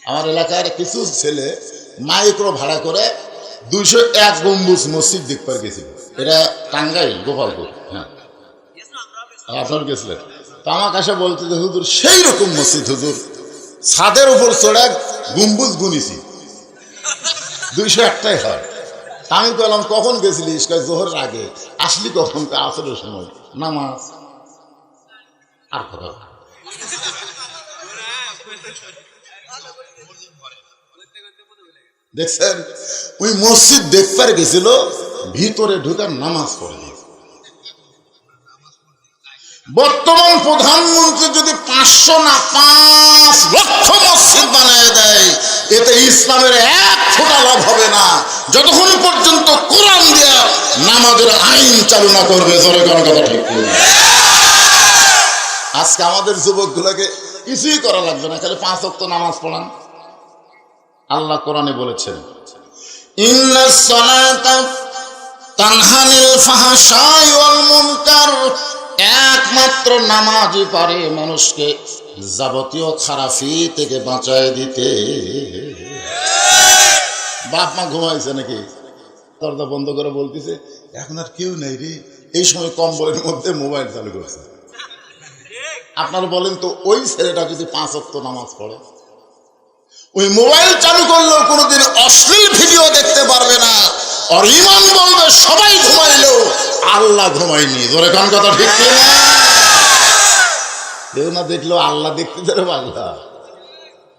আমার এলাকার কিছু ছেলে মাইক্রো ভাড়া করে 201 গম্বুজ মসজিদ দেখবার গেছিল। এটা টাঙ্গাইল গোপালপুর। হ্যাঁ, আপনার গেছিলেন তো। আমার কাছে বলতে যে হুজুর সেই রকম মসজিদ হুজুর, ছাদের উপর চড়ে গম্বুজ গুনিছি 201টাই হয়। আমি বললাম কখন গেছিলিস? জোহরের আগে। আসলি কখন? আসরের সময় নামাজ। আর কথা দেখছেন, ওই মসজিদ দেখবার গেছিল, ভিতরে ঢুকার নামাজ পড়ে। বর্তমান প্রধানমন্ত্রী যদি 500 না 5 লক্ষ মসজিদ বানিয়ে দেয়, এতে ইসলামের এক ফোঁটা লাভ হবে না যতক্ষণ পর্যন্ত কোরআন দিয়ে নামাজের আইন চালু না করবে। জোরে কোন কথা ঠিক না? আজকে আমাদের যুবকগুলোকে কিছুই করা লাগবে না, খালি 5 ওয়াক্ত নামাজ পড়ান। আল্লাহ কোরআনে বলেছেন, ইন্নাস সালাতা তানহা আনিল ফাহশাই ওয়াল মুনকার। একমাত্র নামাজই পারে মানুষকে যাবতীয় খারাপি থেকে বাঁচায় দিতে। বাপ মা ঘুমাইছে নাকি? দরজা বন্ধ করে বলতেছে এখন আর কেউ নেই রে। এই সময় কম্বলের মধ্যে মোবাইল চালু করছে। আপনারা বলেন তো, ওই ছেলেটা যদি 5 ওয়াক্ত নামাজ পড়ে, ওই মোবাইল চালু করলেও কোনোদিন অশ্লীল ভিডিও দেখতে পারবে না। আর ইমান বলবে সবাই ঘুমাইলেও আল্লাহ ঘুমায়নি। জোরে কান কথা ঠিক না? কেউ না দেখলেও আল্লাহ দেখতে দেবে। আল্লাহ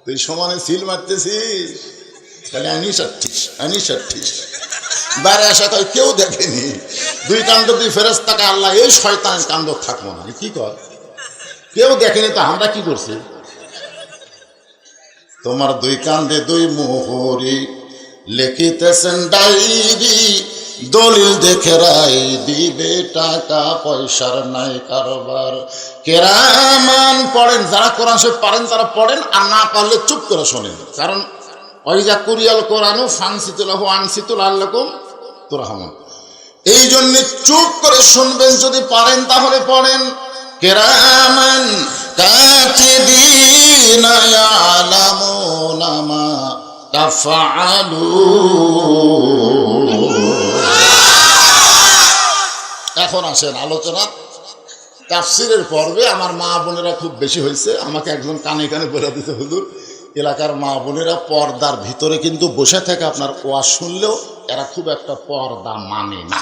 তুই সমানে সিল মারতেছিস, তাহলে আনিস বাইরে আসা কয় কেউ দেখেনি। 2 কান্দ 2 ফেরেশতাকে আল্লাহ এই শয়তানের কান্দ থাকবো না। কি কর? কেউ দেখেনি তো আমরা কি করছি? তোমার 2 কান্দে 2 মোহরি লিখিতেছেন ডায়েরি, দলিল দেখে রায় দিবে, টাকা পয়সার নাই কারবার। কেরামান পড়েন, যারা কোরআন শরীফ পারেন তারা পড়েন, আর না পারলে চুপ করে শোনেন। কারণ ওইজা কুরিয়াল কোরআনু ফানসিতুল্লাহু আনসিতুল আল্লাকুম তুরহামুন। এই জন্য চুপ করে শুনবেন। যদি পারেন তাহলে পড়েন। কেরামান কাতিবিনা ইয়ালামুনা মা তাফআলুন। এখন আসেন আলোচনা তাফসীরের পর্বে। আমার মা বোনেরা খুব বেশি হয়েছে। আমাকে একজন কানে কানে বলে দিতে, হুজুর এলাকার মা বোনেরা পর্দার ভিতরে কিন্তু বসে থাকে, আপনার ওয়াজ শুনলেও এরা খুব একটা পর্দা মানে না।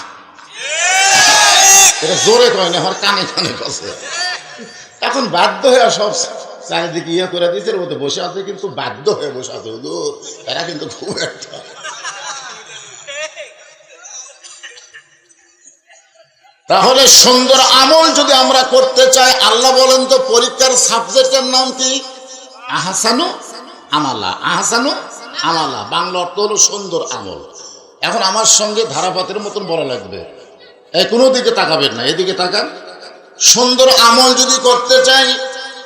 এটা জোরে কয় না, আমার কানে কানে বসে। এখন বাধ্য হয়ে সব চারিদিকে ইয়ে করে দিচ্ছে, ওর মধ্যে বসে আছে, কিন্তু বাধ্য হয়ে বসে আছে। হুজুর এরা কিন্তু খুব একটা। তাহলে সুন্দর আমল যদি আমরা করতে চাই, আল্লাহ বলেন তো পরীক্ষার সাবজেক্টের নাম কি? আহসানু আমালা। আহসানু আমালা বাংলা অর্থ হলো সুন্দর আমল। এখন আমার সঙ্গে ধারাপাতের মতন বলা লাগবে, এই কোনো দিকে তাকাবেন না, এদিকে তাকান। সুন্দর আমল যদি করতে চাই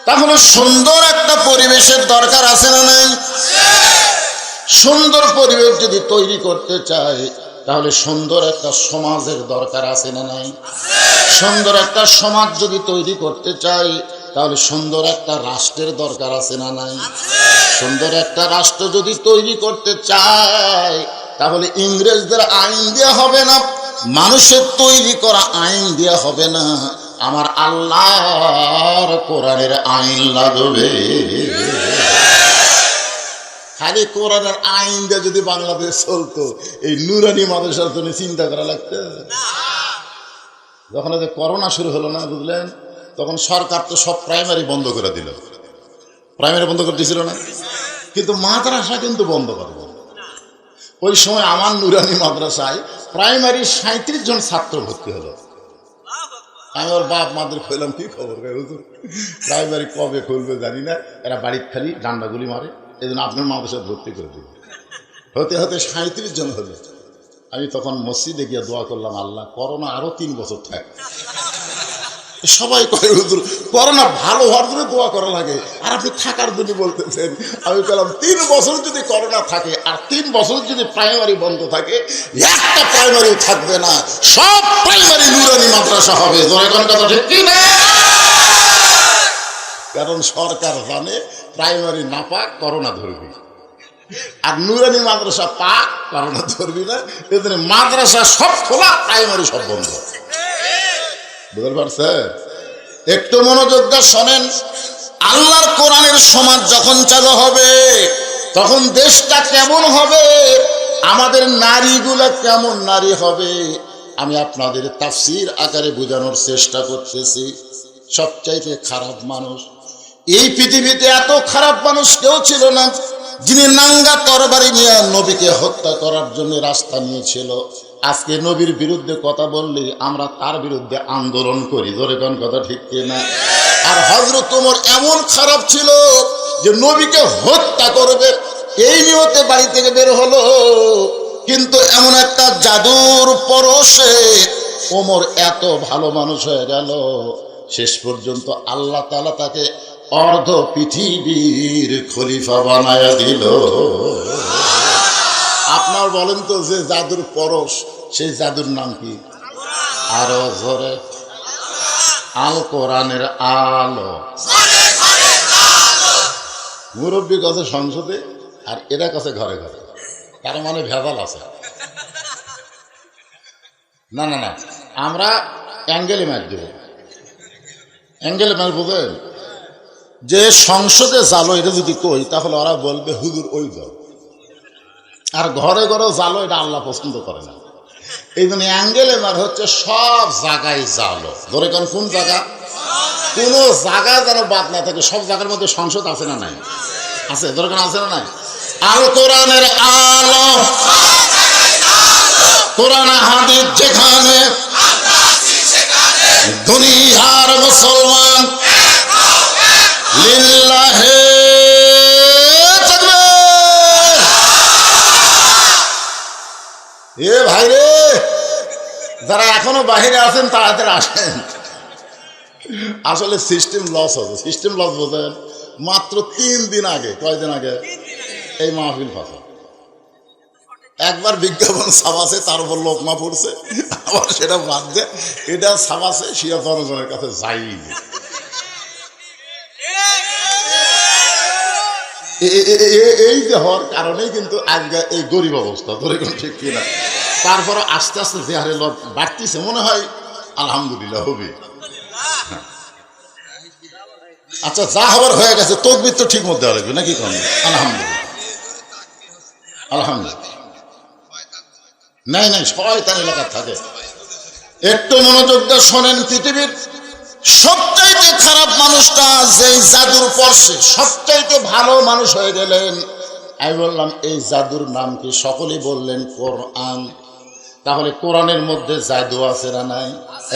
তাহলে সুন্দর একটা পরিবেশের দরকার আছে না নাই? সুন্দর পরিবেশ যদি তৈরি করতে চাই তাহলে সুন্দর একটা সমাজের দরকার আছে না নাই? সুন্দর একটা সমাজ যদি তৈরি করতে চাই তাহলে সুন্দর একটা রাষ্ট্রের দরকার আছে না নাই? সুন্দর একটা রাষ্ট্র যদি তৈরি করতে চাই তাহলে ইংরেজদের আইন দেওয়া হবে না, মানুষের তৈরি করা আইন দেওয়া হবে না, আমার আল্লাহর কোরআনের আইন লাগবে। খালি কোরআনের আইন দিয়ে যদি বাংলাদেশ চলতো, এই নুরানি মাদ্রাসার জন্য চিন্তা করা লাগতো। যখন যে করোনা শুরু হলো না, বুঝলেন, তখন সরকার তো সব প্রাইমারি বন্ধ করে দিল। প্রাইমারি বন্ধ করে দিয়েছিল না, কিন্তু মাদ্রাসা কিন্তু বন্ধ করে দিল। ওই সময় আমার নুরানি মাদ্রাসায় প্রাইমারি 37 জন ছাত্র ভর্তি হলো। আমি ওর বাপ মাদের খুললাম, কি খবর হুজুর, প্রাইমারি কবে খুলবে জানি না, এরা বাড়ির খালি ডান্ডাগুলি মারে, এই জন্য আপনার মাদ্রাসায় ভর্তি করে দিল। হতে হতে 37 জন হলো। আমি তখন মসজিদে গিয়ে দোয়া করলাম, আল্লাহ করোনা আরো 3 বছর থাক। সবাই কয় হুজুর করোনা ভালো হওয়ার জন্য দোয়া করা লাগে, আর আপনি থাকার জন্য বলতেছেন। আমি বললাম 3 বছর যদি করোনা থাকে আর 3 বছর যদি প্রাইমারি বন্ধ থাকে, একটা প্রাইমারি থাকবে না, সব প্রাইমারি নুরানি মাদ্রাসা হবে। জনগণ কথা ঠিক কি না? কারণ সরকার জানে প্রাইমারি না পাক করোনা ধরবে। আর নুরানি মাদ্রাসা পাক কারণ ধরবি না, এদের মাদ্রাসা সব খোলা, প্রাইমারি সব বন্ধ। বুঝতে পারছে? একটু মনোযোগ দিয়ে শোনেন। আল্লাহর কোরআনের সমাজ যখন চালু হবে তখন দেশটা কেমন হবে, আমাদের নারীগুলা কেমন নারী হবে, আমি আপনাদের তাফসীর আকারে বোঝানোর চেষ্টা করতেছি। সবচাইতে খারাপ মানুষ এই পৃথিবীতে, এত খারাপ মানুষ কেউ ছিল না যিনি নাঙ্গা তরবারি নিয়ে নবীকে হত্যা করার জন্য রাস্তা নিয়েছিল। আজকে নবীর বিরুদ্ধে কথা বললে আমরা তার বিরুদ্ধে আন্দোলন করি, ধরে কোন কথা ঠিক কিনা? আর হযরত ওমর এমন খারাপ ছিল যে নবীকে হত্যা করবে এই নিয়তে বাড়ি থেকে বের হলো, কিন্তু এমন একটা জাদুর পরশে ওমর এত ভালো মানুষ হয়ে গেল, শেষ পর্যন্ত আল্লাহ তাআলা তাকে অর্ধ পৃথিবীর খলিফা বানায়া দিল। আপনার বলেন তো, যে জাদুর পরশ, সেই জাদুর নাম কি? আরো জোরে, আল কোরআনের আলো। মুরব্বী কাছে সংসদে আর এরা কাছে ঘরে ঘরে, তার মানে ভেজাল আছে। না না না, আমরা অ্যাঙ্গেলে ম্যাচ দেব। অ্যাঙ্গেলে ম্যাচ বুঝেন, যে সংসদে জালো এটা যদি কই তাহলে ওরা বলবে হুজুর ওই দল, আর ঘরে ঘরে জালো এটা আল্লাহ পছন্দ করে না। এই জন্য অ্যাঙ্গেলে ম্যাচ হচ্ছে সব জায়গায় জালো। ধরে কোন কোন জায়গা, কোন জায়গা যেন বাদ না থাকে, সব জায়গার মধ্যে সংসদ আছে না নাই? আছে, ধরে কোন আছে না নাই? আল কোরআনের আলো, কোরআন হাদিস যেখানে, দুনিয়ার মুসলমান লিল্লাহে তাকবীর। এ ভাই রে, যারা এখনো বাহিরে আছেন তাড়াতাড়ি আসেন। আসলে সিস্টেম লস হবে। সিস্টেম লস বোঝেন? মাত্র 3 দিন আগে, কয়দিন আগে এই মাহফিল ফাঁসা, একবার বিজ্ঞাপন ছাপাছে, তার উপর লোকমা পড়ছে, আবার সেটা বাদ দিয়ে এটা ছাপাছে, সেটা জনগণের কাছে যায়নি। এই যে হওয়ার কারণেই কিন্তু আজকে এই গরিব অবস্থা, ধরে কোন ঠিক কিনা? তারপর আস্তে আস্তে যে হারে লোক বাড়তিছে, মনে হয় আলহামদুলিল্লাহ হবে। আচ্ছা, যা হবার হয়ে গেছে, তাকবীর তো ঠিক মধ্যে লাগবে নাকি? কোন আলহামদুলিল্লাহ, আলহামদুলিল্লাহ। নাই নাই, শয়তান এলাকা থাকে। একটু মনোযোগ দিয়ে শোনেন। পৃথিবীর সবচাইতে খারাপ মানুষটা যেই জাদুর পরশে সবচাইতে ভালো মানুষ হয়ে গেলেন, আমি বললাম এই জাদুর নাম কি? সকলেই বললেন কোরআন। তাহলে কোরআনের মধ্যে জাদু আছে না নাই?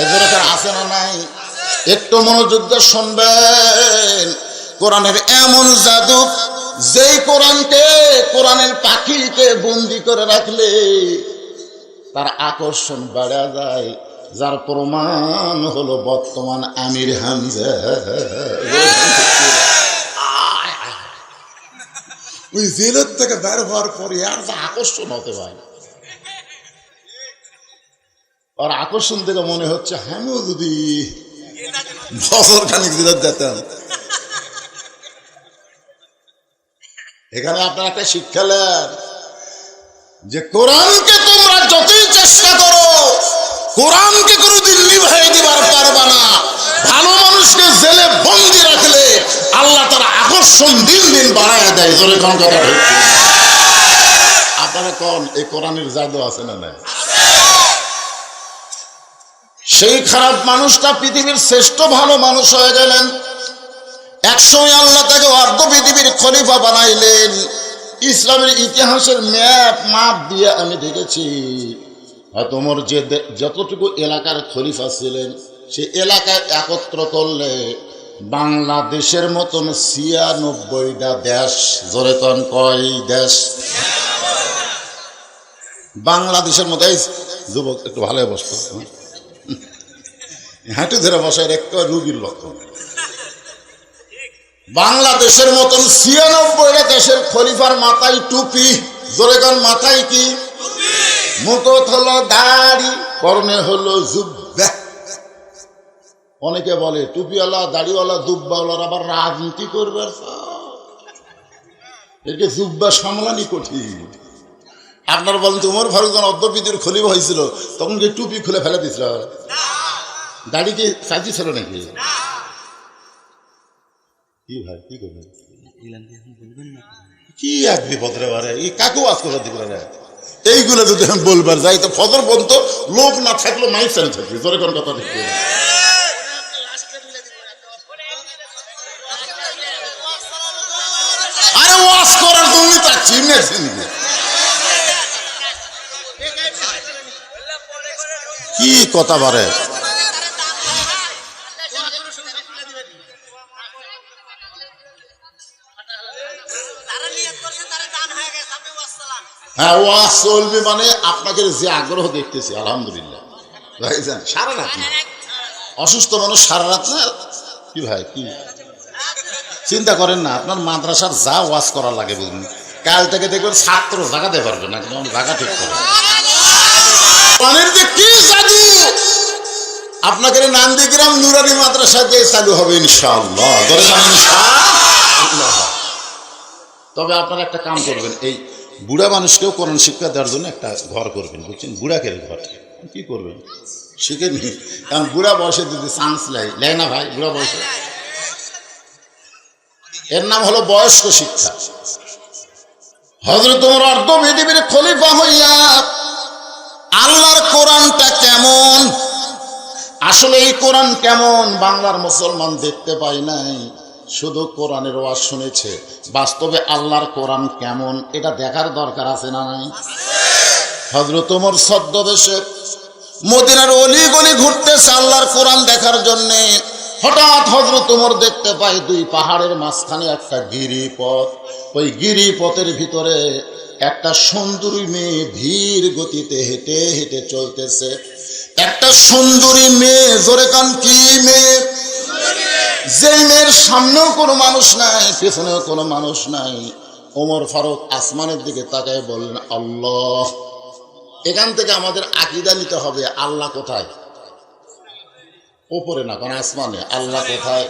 এদের আছে না নাই? একটু মনোযোগ দিয়ে শুনবেন। কোরআনের এমন জাদু, যেই কোরআনকে, কোরআনের পাখিকে বন্দি করে রাখলে তার আকর্ষণ বেড়ে যায়, যার প্রমাণ হলো বর্তমান আমির হামজা। ওই জেলের থেকে বের হওয়ার পরে আর যা আকর্ষণ হতে পারে, আর আকর্ষণ থেকে মনে হচ্ছে আমিও যদি বছর খানিক জেলত যেতাম। এখানে আপনার একটা শিক্ষা নেন যে কোরআনকে তোমরা যতই চেষ্টা করো, কোরআনকে কোনোদিন নিভাই দিবার পারবা না। ভালো মানুষকে জেলে বন্দি রাখলে আল্লাহ তার আকর্ষণ দিন দিন বাড়ায় দেয়। জোরে কোন কথা ঠিক? আপনারা কোন এই কোরআনের জাদু আছে না নাই? সেই খারাপ মানুষটা পৃথিবীর শ্রেষ্ঠ ভালো মানুষ হয়ে গেলেন। একসময় আল্লাহ তাকে অর্ধ পৃথিবীর খলিফা বানাইলেন। ইসলামের ইতিহাসের মাপ দিয়ে আমি দেখেছি, তোমার যে যতটুকু এলাকার খলিফা ছিলেন, সে এলাকায় একত্র করলে বাংলাদেশের মতন ৯৬টা দেশ। জোরে কন, কয় দেশ? বাংলাদেশের মধ্যে। যুবক একটু ভালো বসতো, হাঁটু ধরে বসার একটা রুগীর লক্ষণ। বাংলাদেশের মতন ৯৬টা দেশের খলিফার মাথায় টুপি। জোরে কন, মাথায় কি? মুকুট হলো দাড়ি, পরনে হলো জুব্বা। অনেকে বলে টুপিওয়ালা, দাড়িওয়ালা, জুব্বাওয়ালার আবার রাজনীতি করবে। একে জুব্বা সামলানি কঠিন। আপনার বলেন তো উমর ফারুক যখন অদ্যপিতির খলিফা হয়েছিল তখন কি টুপি খুলে ফেলে দিছিল? দাড়ি কি সাজি ছিল নাকি? কি ভাই কি করবেন? কি এক বিপদরে বারে এই কাকেও আজ করে দিবে না। এইগুলো যদি আমি বলবার যাই তো ফজর পর্যন্ত লোক না থাকলেও মাইক চালু থাকবে। জোরে কোন কথা ঠিক? আরে ওয়াজ করার জন্য চাচ্ছি কি কথা বারে। হ্যাঁ ওয়াজ চলবে মানে আপনাকে যে আগ্রহ দেখতেছি আলহামদুলিল্লাহ ভাইজান। সারা রাত না, অসুস্থ মানুষ সারা রাত না কি ভাই কি চিন্তা করেন না। আপনার মাদ্রাসার যা ওয়াজ করার লাগে বুঝুন, কাল থেকে দেখবেন ছাত্র জাগাতে পারবে না, কিন্তু জায়গা ঠিক করবে। কি জাদু আপনাকে নান্দিগ্রাম নুরানি মাদ্রাসা দিয়ে চালু হবে ইনশাআল্লাহ। তবে আপনারা একটা কাম করবেন, এই বুড়া মানুষকেও কোরআন শিক্ষা দেওয়ার জন্য একটা ঘর করবেন, বুঝছেন? বুড়াকে ঘর কি করবেন শিখে নি, কারণ বুড়া বয়সে যদি চান্স লাই না ভাই, বুড়া বয়সে এর নাম হলো বয়স্ক শিক্ষা। হযরত ওমর অর্ধ পৃথিবীর খলিফা হইয়া আল্লাহর কোরআনটা কেমন, আসলে এই কোরআন কেমন বাংলার মুসলমান দেখতে পাই নাই, শুধু কোরআনের ওয়াজ শুনেছে। বাস্তবে আল্লাহর কোরআন কেমন এটা দেখার দরকার আছে না নাই? হযরত ওমর ছদ্মবেশে মদিনার অলি গলি ঘুরতেছে আল্লাহর কোরআন দেখার জন্যে। হঠাৎ হযরত ওমর দেখতে পায় দুই পাহাড়ের মাঝখানে একটা গিরিপথ। ওই গিরিপথের ভিতরে একটা সুন্দরী মেয়ে ধীর গতিতে হেঁটে হেঁটে চলতেছে। একটা সুন্দরী মেয়ে, জোরে কান কি মেয়ে? যে মেয়ের সামনেও কোনো মানুষ নাই, পেছনেও কোনো মানুষ নাই। ওমর ফারুক আসমানের দিকে তাকায় বললেন আল্লাহ। এখান থেকে আমাদের আকীদা নিতে হবে, আল্লাহ কোথায়? ওপরে না, কারণ আসমানে। আল্লাহ কোথায়?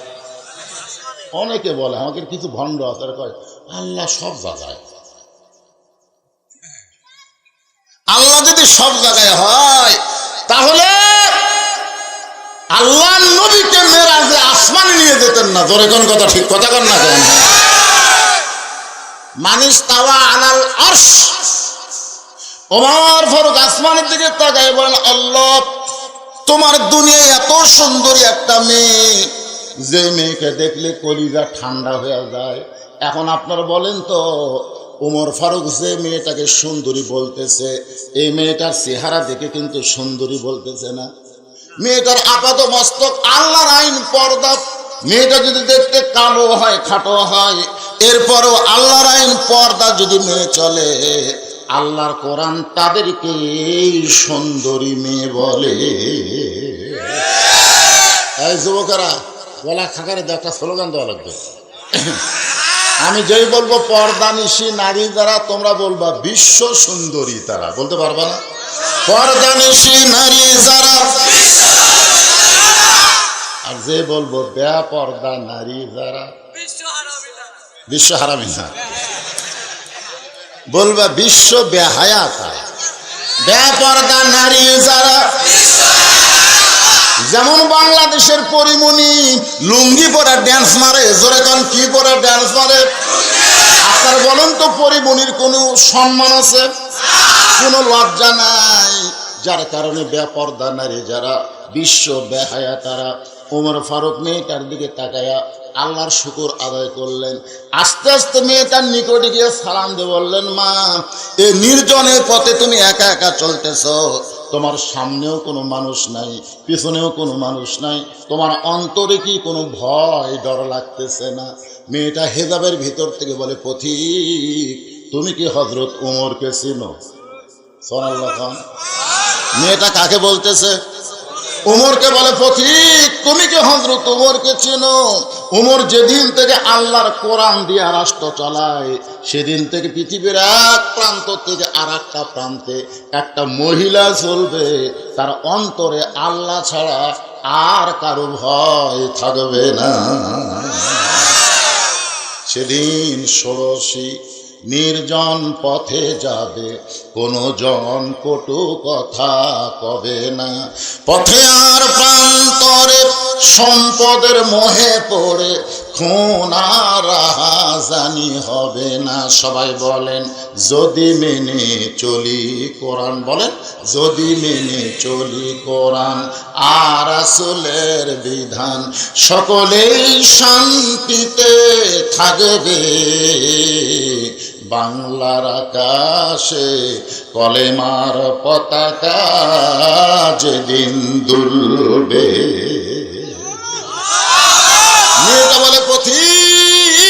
অনেকে বলে, আমাদের কিছু ভণ্ড আছে কয় আল্লাহ সব জায়গায়। আল্লাহ যদি সব জায়গায় হয় তাহলে আল্লাহ নবীকে মেরাজে আসমানে নিয়ে যেতেন না। জোরে কোন কথা ঠিক কথা কন না কেন? মানিস তাওয়া আলাল আরশ। ওমর ফারুক আসমানের দিকে তাকায় বলেন আল্লাহ, তোমার দুনিয়ায় এত সুন্দরী একটা মেয়ে, যে মেয়েকে দেখলে কলিজা ঠান্ডা হয়ে যায়। এখন আপনারা বলেন তো, ওমর ফারুক যে মেয়েটাকে সুন্দরী বলতেছে, এই মেয়েটার চেহারা দেখে কিন্তু সুন্দরী বলতেছে না। মেয়েটার আপাত মস্তক আল্লাহর আইন পর্দা। মেয়েটা যদি দেখতে কালো হয়, খাটো হয়, এরপরও আল্লাহর আইন পর্দা যদি মেয়ে চলে, আল্লাহর কোরআন তাদেরকে সুন্দরী মেয়ে বলে। এই যুবকেরা বলা খাকারে একটা স্লোগান দেওয়া লাগবে। আমি যেই বলবো পর্দানিশী নারী যারা, তোমরা বলবা বিশ্ব সুন্দরী তারা। বলতে পারবা না? পর্দানিশী নারী যারা। আর যে বলবো বেপর্দা নারী যারা, বিশ্ব হারামি না, বলবা বিশ্ব বেহায়া তারা। বেপর্দা নারী যারা, যেমন বাংলাদেশের পরিমণি লুঙ্গি পরে ড্যান্স মারে। জোরে কান কি পরে ড্যান্স মারে? আপনার বলেন তো পরিমণির কোনো সম্মান আছে? কোনো লজ্জা নাই। যার কারণে বেপর্দা নারী যারা, বিশ্ব বেহায়া তারা। ওমর ফারুক মেয়েটার দিকে তাকায়া আল্লাহর শুকর আদায় করলেন। আস্তে আস্তে মেয়েটার নিকটে গিয়ে সালাম দিয়ে বললেন, মা, এই নির্জনের পথে তুমি একা একা চলতেছ, তোমার সামনেও কোনো মানুষ নাই, পিছনেও কোনো মানুষ নাই, তোমার অন্তরে কি কোনো ভয় ডর লাগতেছে না? মেয়েটা হেজাবের ভিতর থেকে বলে, পথিক, তুমি কি হযরত ওমরকে চিনো? সুবহানাল্লাহ খান। মেয়েটা কাকে বলতেছে? ওমরকে বলে, পথিক, তুমি কি হযরত ওমরকে চেনো? ওমর যেদিন থেকে আল্লাহর কোরআন দিয়ে রাষ্ট্র চালায়, সেদিন থেকে পৃথিবীর এক প্রান্ত থেকে আর একটা প্রান্তে একটা মহিলা চলবে, তার অন্তরে আল্লাহ ছাড়া আর কারো ভয় থাকবে না। সেদিন ষোড়শী নির্জন পথে যাবে, কোনো জন কটু কথা কবে না। পথে আর প্রান্তরে সম্পদের মোহে পড়ে খুন আর রাহাজানি হবে না। সবাই বলেন যদি মেনে চলি কোরআন, বলেন যদি মেনে চলি কোরআন আর রাসূলের বিধান, সকলেই শান্তিতে থাকবে। বাংলার আকাশে কলেমার পতাকা যেদিন দুলবে। মেয়েটা বলে পথিক,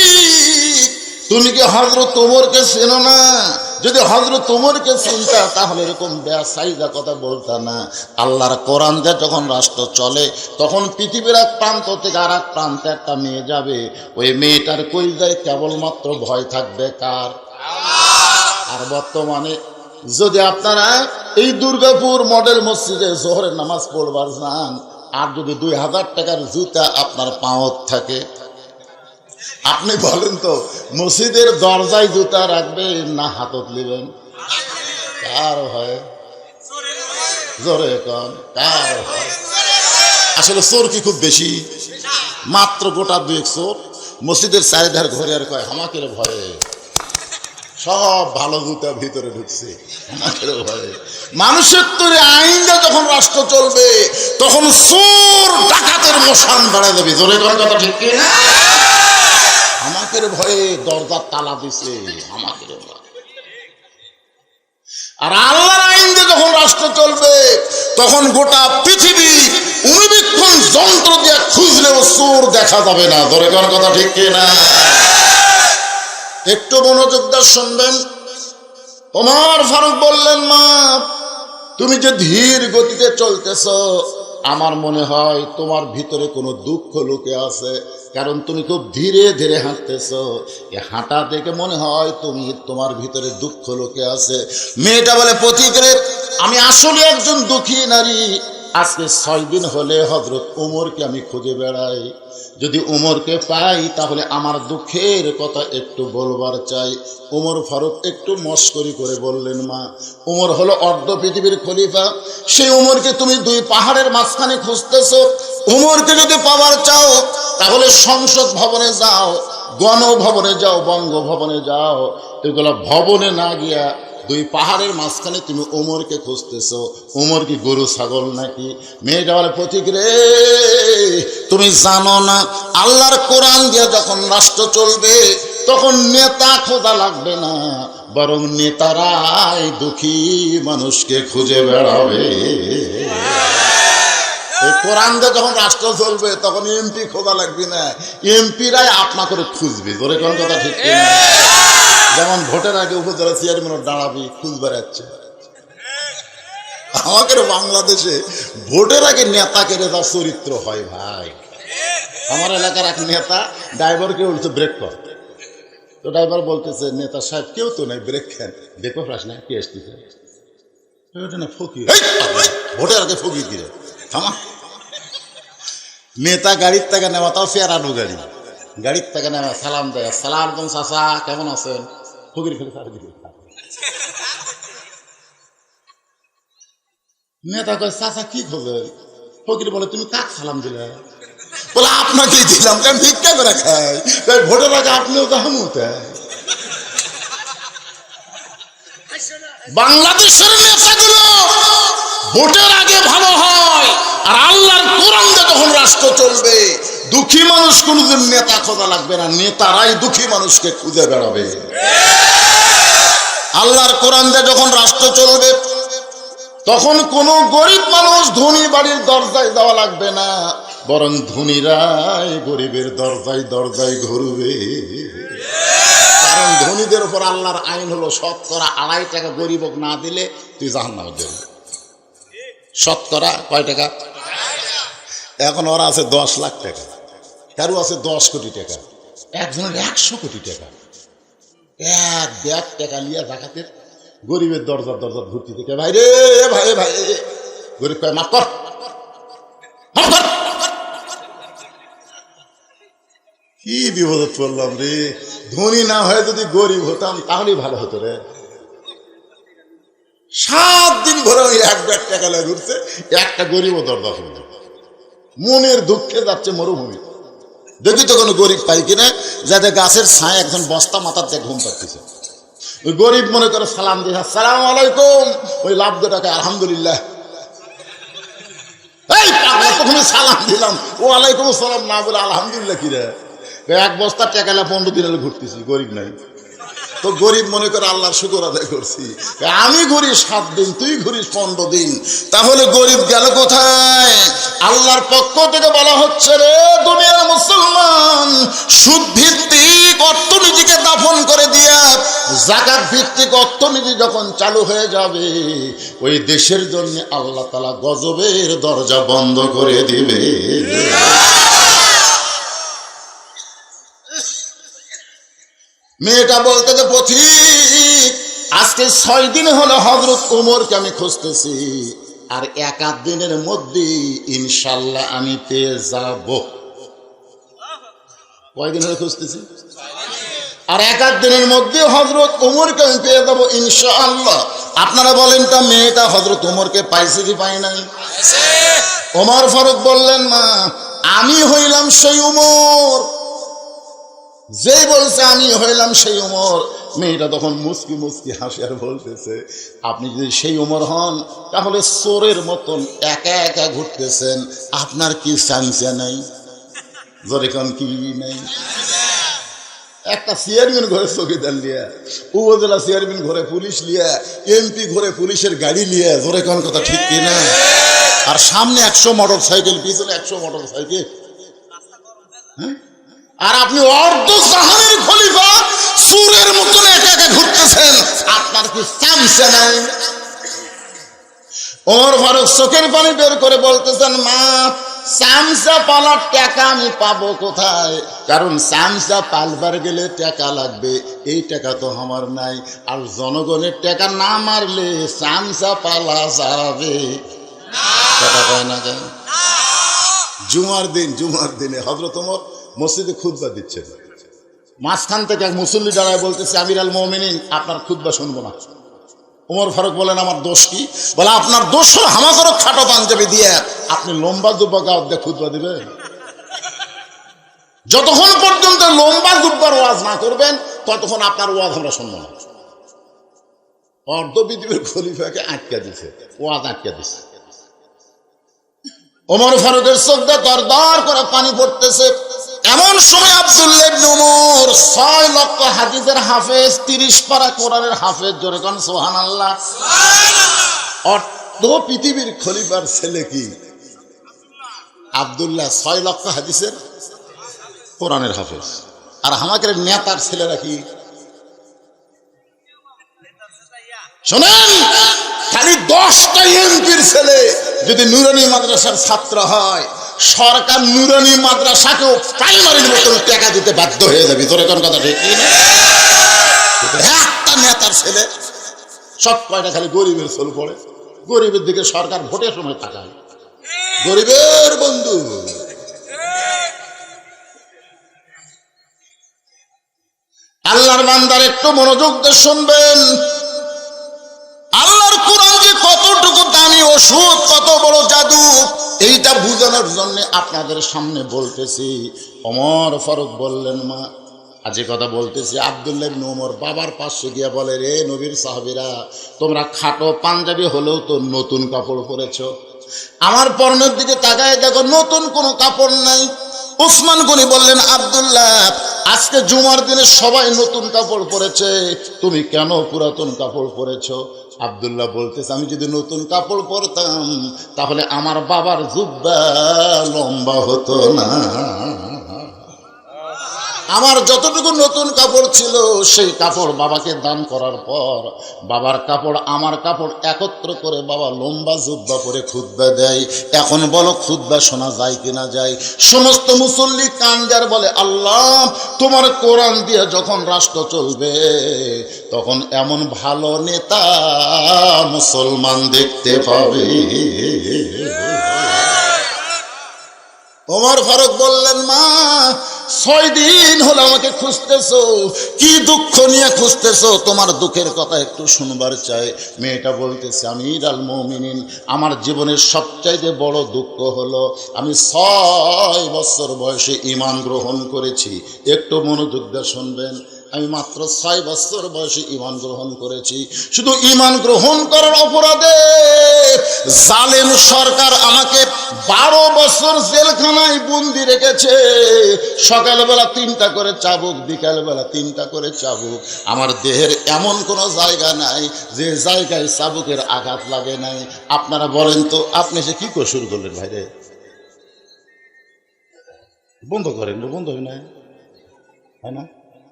তুমি কি হযরত ওমরকে চেনো না? যদি হযরত ওমরকে চিনতা তাহলে এরকম বেসাইজা কথা বলতা না। আল্লাহর কোরআন দিয়ে যখন রাষ্ট্র চলে তখন পৃথিবীর এক প্রান্ত থেকে আর এক প্রান্তে একটা মেয়ে যাবে, ওই মেয়েটার কলিজায় কেবলমাত্র ভয় থাকবে কার? আর বর্তমানে যদি আপনারা এই দুর্গাপুর মডেল মসজিদে জোহরের নামাজ পড়বার যান, আর যদি 2000 টাকার জুতা আপনার পাঁওত থাকে, আপনি বলেন তো মসজিদের দরজায় জুতা রাখবেন না হাতত নেবেন? কার হয়? জোরে কন, কার হয়? আসলে চোর কি খুব বেশি? মাত্র গোটা 2 চোর মসজিদের চারিধার ঘরে আর কয় আমাকে ভয়ে সব ভালো জুতা ভিতরে ঢুকছে, আমাকে ভয়ে। মানুষের তৈরি আইনটা যখন রাষ্ট্র চলবে তখন চোর ডাকাতের মশান বাড়া যাবে। জোরে কন কথা ঠিক কি না? আমাকে ভয়ে দরজার তালা দিছে, আমাকে ভয়। আর আল্লাহর আইন দিয়ে যখন রাষ্ট্র চলবে তখন গোটা পৃথিবী অনুবীক্ষণ যন্ত্র দিয়ে খুঁজলেও চোর দেখা যাবে না। জোরে কোন কথা ঠিক কি না? একটু মনোযোগ দিয়ে শুনবেন। ওমর ফারুক বললেন, মা তুমি যে ধীর গতিতে চলতেছ, আমার মনে হয় তোমার ভিতরে কোনো দুঃখ লুকে আছে, কারণ তুমি খুব ধীরে ধীরে হাঁটতেছ। এ হাঁটা দেখে মনে হয় তোমার ভিতরে দুঃখ লুকে আছে। মেয়েটা বলে পথিক রে, আমি আসলে একজন দুঃখী নারী। আজকে 6 দিন হলে হযরত ওমরকে আমি খুঁজে বেড়াই। যদি ওমরকে পাই তাহলে আমার দুঃখের কথা একটু বলবার চাই। ওমর ফারুক একটু মস্করি করে বললেন, মা ওমর হলো অর্ধ পৃথিবীর খলিফা, সেই ওমরকে তুমি 2 পাহাড়ের মাঝখানে খুঁজতেছো। ওমরকে যদি পাওয়ার চাও তাহলে সংসদ ভবনে যাও, গণভবনে যাও, বঙ্গভবনে যাও। এগুলো ভবনে না গিয়া 2 পাহাড়ের মাঝখানে তুমি ওমরকে খুঁজতেছো। ওমর কি গরু ছাগল নাকি? মেয়েটা বলে পথিক রে, তুমি জানো না আল্লাহর কোরআন দিয়ে যখন রাষ্ট্র চলবে তখন নেতা খোঁজা লাগবে না, বরং নেতারাই দুঃখী মানুষকে খুঁজে বেড়াবে। এই কোরআন দিয়ে যখন রাষ্ট্র চলবে তখন এমপি খোঁজা লাগবে না, এমপিরাই আপনাকে খুঁজবে। ধরে কোন কথা ঠিক না? যেমন ভোটের আগে উপজেলা চেয়ারম্যান দাঁড়াবি খুঁজ বেড়াচ্ছে, আমাদের বাংলাদেশে ভোটের আগে নেতাকে নেতা চরিত্র হয় ভাই। আমার এলাকার এক নেতা ড্রাইভারকে বলছে ব্রেক কর, তো ড্রাইভার বলতেছে নেতা সাহেব কেউ তো নাই, ব্রেক খেন দেখো প্রশ্ন কি আসতেছে না ফকির, ভোটের আগে ফকির কিরে থামা। নেতা গাড়ির টাকা নেওয়া, তাও ফেরানো গাড়ি, গাড়ির টাকা নেওয়া, সালাম দেয়, সালাম আলাইকুম চাচা কেমন আছেন? ফকির ফেলে নেতা কয় চাচা কি খোঁজে? ফকির বলে তুমি কাক সালাম দিলে? বলে আপনাকেই দিলাম, কেন ভিক্ষা করে খাই, তাই ভোটের আগে আপনিও তো হামুতে। বাংলাদেশের নেতাগুলো ভোটের আগে ভালো হয়, আর আল্লাহর কোরআন দিয়ে যখন রাষ্ট্র চলবে দুঃখী মানুষ কোনদিন নেতা খোঁজা লাগবে না, নেতারাই দুঃখী মানুষকে খুঁজে বেড়াবে। আল্লাহর কোরআন দিয়ে যখন রাষ্ট্র চলবে তখন কোন গরিব মানুষ ধনী বাড়ির দরজায় যাওয়া লাগবে না, বরং ধনীরাই গরিবের দরজায় দরজায় ঘুরবে। কারণ ধনীদের উপর আল্লাহর আইন হলো 2.5 টাকা গরিবক না দিলে তুই জাহান্নামে যাবি। কয় টাকা? এখন ওরা আছে 10 লাখ টাকা, কারো আছে 10 কোটি টাকা, একজনের 100 কোটি টাকা। 1 ব্যাগ টাকা লিয়া জাকাতের গরিবের দরজার দরজার ঘুরতে থেকে, ভাই রে ভাই ভাই, গরিব কয় মাফ কর, মাফ কর। কি বিপদে পড়লাম রে, ধনী না হয়ে যদি গরিব হতাম তাহলেই ভালো হতো রে। 7 দিন ধরে ওই এক ব্যাগ টাকা লাগে ঘুরছে, একটা গরিবও দরদার হলো। মনের দুঃখে যাচ্ছে মরুভূমি। দেখি তো কোনো গরিব পাই কিনা, যাতে গাছের ছায় একজন বস্তা মাথার দিয়ে ঘুম পাচ্ছে। ওই গরিব মনে করে সালাম দিয়ে আসসালামু আলাইকুম, ওই লাভ টাকা আলহামদুলিল্লাহ। এই প্রথমে সালাম দিলাম, ওয়ালাইকুম আসসালাম না বলে আলহামদুলিল্লাহ কি রে? এক বস্তা টাকা 15 দিন হলে ঘুরতেছি, গরিব নাই তো। গরিব মনে করে আল্লাহর শুকর আদায় করছি। আমি ঘুরি 7 দিন, তুই ঘুরিস 15 দিন, তাহলে গরিব গেল কোথায়? আল্লাহর পক্ষ থেকে বলা হচ্ছে, রে দুনিয়ার মুসলমান, সুদ ভিত্তিক অর্থনীতিকে দাফন করে দিয়া যাকাত ভিত্তিক অর্থনীতি যখন চালু হয়ে যাবে, ওই দেশের জন্য আল্লাহ তাআলা গজবের দরজা বন্ধ করে দিবে। মেয়েটা বলতে যে পথিক, আজকে 6 দিন হলো হযরত ওমরকে আমি খুঁজতেছি, আর 1 দিনের মধ্যে ইনশাআল্লাহ আমি পেয়ে যাব। কয়দিন হলো খুঁজতেছি? আর 1 দিনের মধ্যে হযরত ওমরকে আমি পেয়ে যাব ইনশাআল্লাহ। আপনারা বলেন তা মেয়েটা হযরত ওমরকে পাইছে কি পায় নাই? ওমর ফারুক বললেন, মা আমি হইলাম সেই ওমর। যেই বলছে আমি হইলাম সেই ওমর, মেয়েটা তখন মুস্কি মুস্কি হাসি আর বলতেছে, আপনি যদি সেই ওমর হন তাহলে চোরের মতন একা একা ঘুরতেছেন, আপনার কি চান্সা নাই? জোরে কোন কি নাই? একটা চেয়ারম্যান ঘরে চৌকিদার লিয়া, উপজেলা চেয়ারম্যান ঘরে পুলিশ লিয়া, এমপি ঘরে পুলিশের গাড়ি লিয়া, জোরে কোন কথা ঠিক কিনা? আর সামনে 100 মোটর সাইকেল, পিছনে 100 মোটর সাইকেল। হ্যাঁ, আর আপনি অর্ধ জাহানের খলিফা চোরের মতন একা একা ঘুরতেছেন, আপনার কি চামচা নাই? ওমর ফারুক চোখের পানি বের করে বলতেছেন, মা চামচা পালার টাকা আমি পাবো কোথায়? কারণ চামচা পালবার গেলে টাকা লাগবে, এই টাকা তো আমার নাই। আর জনগণের টাকা না মারলে চামচা পালা যাবে টাকা পায় না কেন? জুমার দিনে হযরত ওমর মসজিদে খুতবা দিচ্ছেন, মাঝখান থেকে এক মুসল্লি দাঁড়ায় বলতেছে, আমির আল মুমিনিন আপনার খুতবা শুনবো না। ওমর ফারুক বলেন, আমার দোষ কি? বলে, আপনার দোষ হলো হামাকরো খাটো পাঞ্জাবি দিয়ে আপনি লম্বা জুব্বা গাওয়াত দিয়ে খুতবা দিবেন। যতক্ষণ পর্যন্ত লম্বা জুব্বার ওয়াজ না করবেন ততক্ষণ আপনার ওয়াজ আমরা শুনবো না। অর্ধ পৃথিবীর খলিফাকে আটকে দিছে, ওয়াজ আটকে দিছে। ওমর ফারুকের চোখ দিয়ে দরদর করে পানি পড়তেছে। এমন সময় আব্দুল্লাহ ইবনে ওমর 6 লক্ষ হাদিসের হাফেজ, 30 পারা কোরআনের হাফেজ, জোরে কোন সুবহানাল্লাহ। অর্ধ পৃথিবীর খলিফার ছেলে কি আব্দুল্লাহ, 6 লক্ষ হাদিসের কোরআনের হাফেজ। আর আমাদের নেতার ছেলেরা কি? শোনেন, খালি 10টা এমপির ছেলে যদি নুরানি মাদ্রাসার ছাত্র হয়, সরকার নুরানি মাদ্রাসাকেও প্রাইমারির মতন টাকা দিতে বাধ্য হয়ে যাবে। তোর কোন কথা ঠিক না? একটা নেতার ছেলে সব কয়টা খালি গরিবের ছোল পড়ে। গরিবের দিকে সরকার ভোটের সময় তাকায়, গরিবের বন্ধু। আল্লাহর বান্দার একটু মনোযোগ দিয়ে শুনবেন। আল্লাহর কোরআন যে কতটুকু দামি ওষুধ, কত বড় জাদু, এইটা বুঝানোর জন্য আপনাদের সামনে বলতেছি। ওমর ফারুক বললেন, মা আজ কথা বলতেছি। আব্দুল্লাহ ইবনে ওমর বাবার পাশে গিয়ে বলে, রে নবীর সাহাবীরা, তোমরা খাটো পাঞ্জাবি হলেও তো নতুন কাপড় পরেছ, আমার পরনের দিকে তাকায় দেখো নতুন কোনো কাপড় নাই। উসমান গনি বললেন, আব্দুল্লাহ আজকে জুমার দিনে সবাই নতুন কাপড় পরেছে, তুমি কেন পুরাতন কাপড় পরেছ? আব্দুল্লাহ বলতেছে, আমি যদি নতুন কাপড় পরতাম তাহলে আমার বাবার জুব্বা লম্বা হতো না। আমার যতটুকু নতুন কাপড় ছিল সেই কাপড় বাবাকে দান করার পর বাবার কাপড় আমার কাপড় একত্র করে বাবা লম্বা জুব্বা পরে খুতবা দেয়। এখন বলো খুতবা শোনা যায় কিনা যায়? সমস্ত মুসল্লি কানজার বলে, আল্লাহ তোমার কোরআন দিয়ে যখন রাষ্ট্র চলবে তখন এমন ভালো নেতা মুসলমান দেখতে পাবে। ওমর ফারুক বললেন, মা 6 দিন হলো আমাকে খুঁজতেছো, কি দুঃখ নিয়ে খুঁজতেছো? তোমার দুঃখের কথা একটু শুনবার চাই। মেয়েটা বলতেছে, আমিরুল মুমিনিন, আমার জীবনের সবচাইতে বড় দুঃখ হলো আমি 6 বছর বয়সে ঈমান গ্রহণ করেছি। একটু মনোযোগ দিয়ে শুনবেন, আমি মাত্র 6 বছর বয়সে ঈমান গ্রহণ করেছি। শুধু ঈমান গ্রহণ করার অপরাধে জালেম সরকার আমাকে 12 বছর জেলখানায় বন্দি রেখেছে। সকালবেলা 3টা করে চাবুক, বিকালবেলা 3টা করে চাবুক। আমার দেহের এমন কোনো জায়গা নাই যে জায়গায় চাবুকের আঘাত লাগে নাই। আপনারা বলেন তো, আপনি সে কি করে শুরু করলেন ভাইরে? বন্ধ করেন, বন্ধ হয় না, হয় না?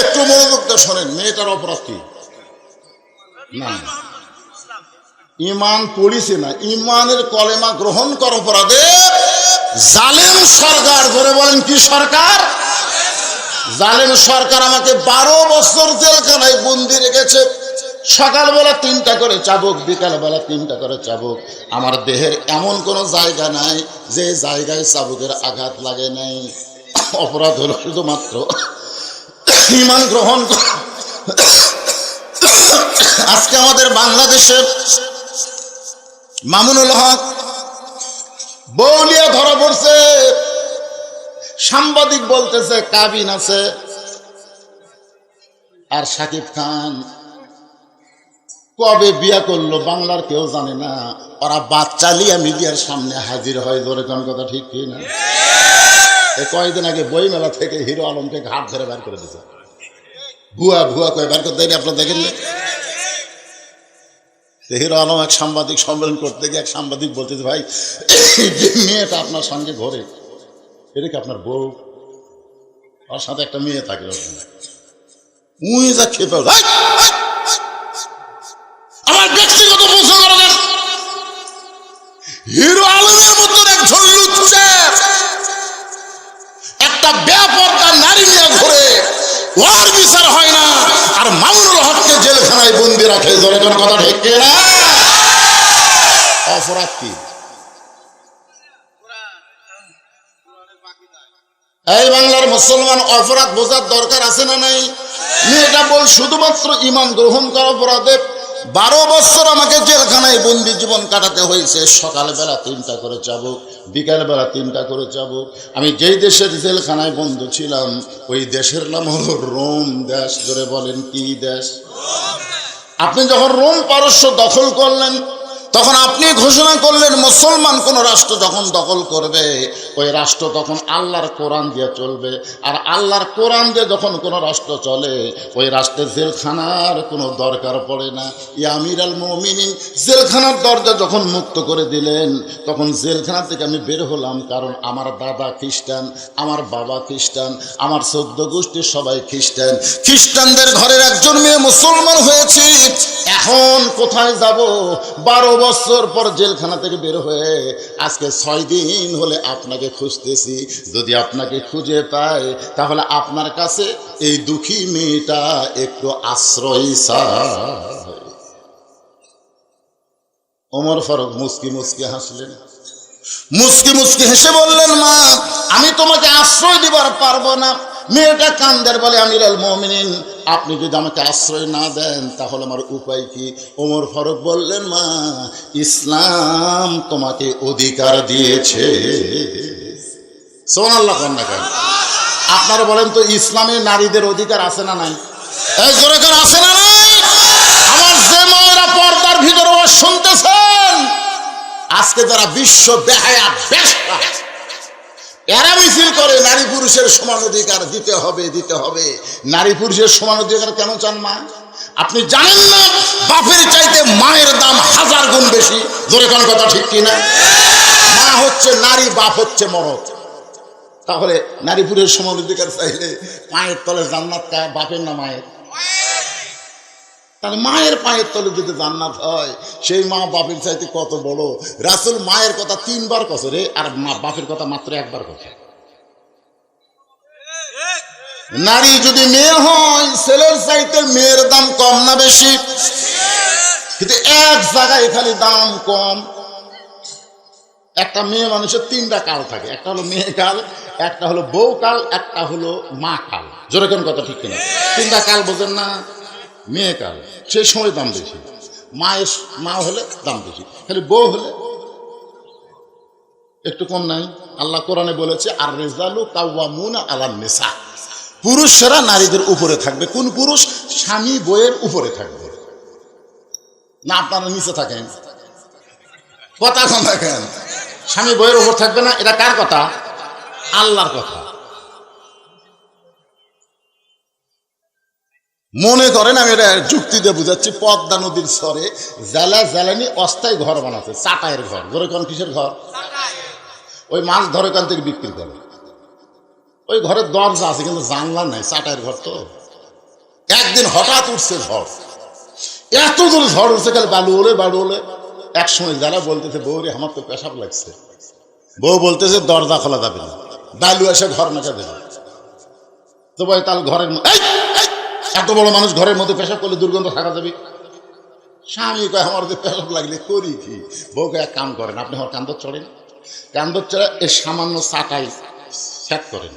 একটু মনোযোগ দিয়ে শোনেন, মেয়েটার অপরাধ কি? না, ঈমান পড়িছে না, ঈমানের কলেমা গ্রহণ করার অপরাধে জালেম সরকার, ধরে বলেন কি সরকার? জালেম সরকার আমাকে 12 বছর জেলখানায় বন্দি রেখেছে। সকালবেলা 3টা করে চাবুক, বিকালবেলা 3টা করে চাবুক। আমার দেহের এমন কোনো জায়গা নাই যে জায়গায় চাবুকের আঘাত লাগে নাই। অপরাধ হলো শুধুমাত্র ঈমান গ্রহণ। আজকে আমাদের বাংলাদেশের মামুনুল হক বউলিয়া ধরা পড়ছে। সাংবাদিক বলতেছে কাবিন আছে। আর শাকিব খান কবে বিয়া করলো বাংলার কেউ জানে না। ওরা বাচ্চা লিয়া মিডিয়ার সামনে হাজির হয়। ধরে কোন কথা ঠিক কি না? কয়েকদিন আগে বইমেলা থেকে হিরো আলমকে ঘাট ধরে বের করে দিয়েছে। ভুয়া ভুয়া কয়ে বের করতে দেয়নি, আপনার দেখেন না? হিরো আলম এক সাংবাদিক সম্মেলন করতে গিয়ে এক সাংবাদিক বলতেছে, ভাই যে মেয়েটা আপনার সঙ্গে ঘরে, এটা কি আপনার বউ? ওর সাথে একটা মেয়ে থাকে। উই যা খেপে, আমার ব্যক্তিগত প্রশ্ন করেন, হিরো আলমের মতন একজন লুচ্চা একটা বেপরদা নারী নিয়ে ঘুরে, ওর বিচার হয় না, আর মামুনুল হককে জেলখানায় বন্দি রাখে। ধরে কোন কথা ঠিক না? অপরাধ কি? এই বাংলার মুসলমান, অপরাধ বোঝার দরকার আছে না নাই? মেয়েটা বল শুধুমাত্র ঈমান গ্রহণ করার অপরাধে 12 বছর আমাকে জেলখানায় বন্দি জীবন কাটাতে হয়েছে। সকালবেলা 3টা করে চাবুক, বিকালবেলা 3টা করে চাবুক। আমি যেই দেশের জেলখানায় বন্ধ ছিলাম ওই দেশের নাম হলো রোম দেশ। ধরে বলেন কি দেশ? আপনি যখন রোম পারস্য দখল করলেন তখন আপনি ঘোষণা করলেন মুসলমান কোন রাষ্ট্র যখন দখল করবে ওই রাষ্ট্র তখন আল্লাহর কোরআন দিয়ে চলবে। আর আল্লাহর কোরআন দিয়ে যখন কোনো রাষ্ট্র চলে ওই রাষ্ট্রের জেলখানার কোনো দরকার পড়ে না। ইয়া আমিরুল মুমিনিন, জেলখানার দরজা যখন মুক্ত করে দিলেন তখন জেলখানা থেকে আমি বের হলাম। কারণ আমার দাদা খ্রিস্টান, আমার বাবা খ্রিস্টান, আমার 14 গোষ্ঠীর সবাই খ্রিস্টান। খ্রিস্টানদের ঘরের একজন মেয়ে মুসলমান হয়েছি। এখন কোথায় যাব? 12 বছর পর জেলখানা থেকে বের হয়ে আজকে 6 দিন হলে আপনাকে খুঁজতেছি। যদি আপনাকে খুঁজে পাই তাহলে আপনার কাছে এই দুঃখী মেয়েটা একটু আশ্রয় চায়। ওমর ফারুক মুস্কি মুস্কি হাসলেন, মুস্কি মুস্কি হেসে বললেন, মা আমি তোমাকে আশ্রয় দিবার পারবো না। মেয়েটা কান্দের বলে, আমিরুল মুমিনিন আপনি যদি আমাকে আশ্রয় না দেন তাহলে আমার উপায় কি? ওমর ফারুক বললেন, মা ইসলাম তোমাকে অধিকার দিয়েছে। সুবহানাল্লাহ। আপনারা বলেন তো ইসলামে নারীদের অধিকার আছে না নাই? এই জোরে করে আছে না নাই? আমার যে মায়েরা পর্দার ভিতরে শুনতেছেন, আজকে যারা বিশ্ব বেহায়া বেশ্যা এরা মিছিল করে নারী পুরুষের সমান অধিকার দিতে হবে দিতে হবে। নারী পুরুষের সমান অধিকার কেন চান মা? আপনি জানেন না বাপের চাইতে মায়ের দাম 1000 গুণ বেশি? জোরে কোন কথা ঠিক কিনা? মা হচ্ছে নারী, বাপ হচ্ছে মরদ। তাহলে নারী পুরুষের সমান অধিকার চাইলে পায়ের তলে জান্নাত কার, বাপের না মায়ের? তাহলে মায়ের পায়ের তলে যদি জান্নাত হয় সেই মা বাপের চাইতে কত বড়। রাসূল মায়ের কথা 3 বার কছে রে, আর মা বাপের কথা মাত্র 1 বার কছে। নারী যদি মেয়ে হয় ছেলের চাইতে মেয়ের দাম কম না বেশি? কিন্তু এক জায়গায় খালি দাম কম। একটা মেয়ে মানুষের তিনটা কাল থাকে, একটা হলো মেয়ে কাল, একটা হলো বউ কাল, একটা হলো মা কাল। জোরে কোন কথা ঠিক কিনা? তিনটা কাল বোঝেন না? মেয়ে কাল সেই সময় দাম বেশি, মা হলে দাম বেশি, খালি বউ হলে একটু কম নাই। আল্লাহ কোরআনে বলেছে আর রিজালু কাওয়ামুনা আলান নিসা, পুরুষরা নারীদের উপরে থাকবে। কোন পুরুষ? স্বামী বউয়ের উপরে থাকবে না। আপনারা নিচে থাকেন, কথা কম থাকেন। স্বামী বউয়ের উপর থাকবে না, এটা কার কথা? আল্লাহর কথা। মনে করেন আমি এটা যুক্তি দিয়ে বুঝাচ্ছি, পদ্মা নদীর স্বরে জ্বালানি অস্থায়ী ঘর বানাচ্ছে, চাটাইয়ের ঘর। ধরে কোন কিসের ঘর? ওই মাছ ধরে কান থেকে বিক্রি করে। ওই ঘরের দরজা আছে কিন্তু জানলা নাই, চাটাইয়ের ঘর তো। একদিন হঠাৎ উঠছে ঝড়, এত দূর ঝড় উঠছে, খালি বালু হলে। এক সময় যারা বলতেছে বউ রে আমার তো পেশাব লাগছে, বউ বলতেছে দরজা খোলা যাবে না, বালু এসে ঘর মেখে দেবে। তো ভাই তাহলে ঘরের এত বড় মানুষ ঘরের মধ্যে পেশাব করলে দুর্গন্ধ থাকা যাবে। স্বামী কয় আমার যে পেশাব লাগলে করি কি? বউকে এক কাম করেন, আপনি আমার কান্দর চড়েন, কান্দর চড়ে এই সামান্য চাটাই সেট করেন,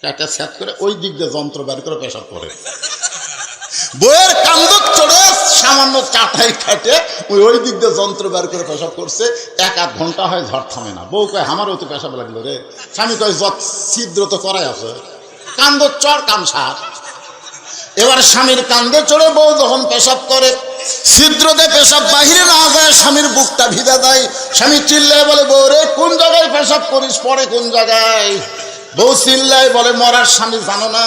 চাটা সেট করে ওই দিক দিয়ে যন্ত্র বের করে পেশাব করেন। বইয়ের কান্দর চড়ে সামান্য চাটাই খাটে ওই দিক দিয়ে যন্ত্র বের করে পেশাব করছে, 1-8 ঘন্টা হয়, ঝড় থামে না। বউ কয় আমারও তো পেশাব লাগলো রে। স্বামী কয় ছিদ্র তো করাই আছে, কান্দর চড় কাম সার। এবার স্বামীর কান্দে চড়ে বউ যখন পেশাব করে, ছিদ্রতে পেশাব বাহিরে না যায়, স্বামীর বুকটা ভিজা দেয়। স্বামী চিল্লায় বলে বউ রে কোন জায়গায় পেশাব করিস, পরে কোন জায়গায়? বউ চিল্লায় বলে মরার স্বামী জানো না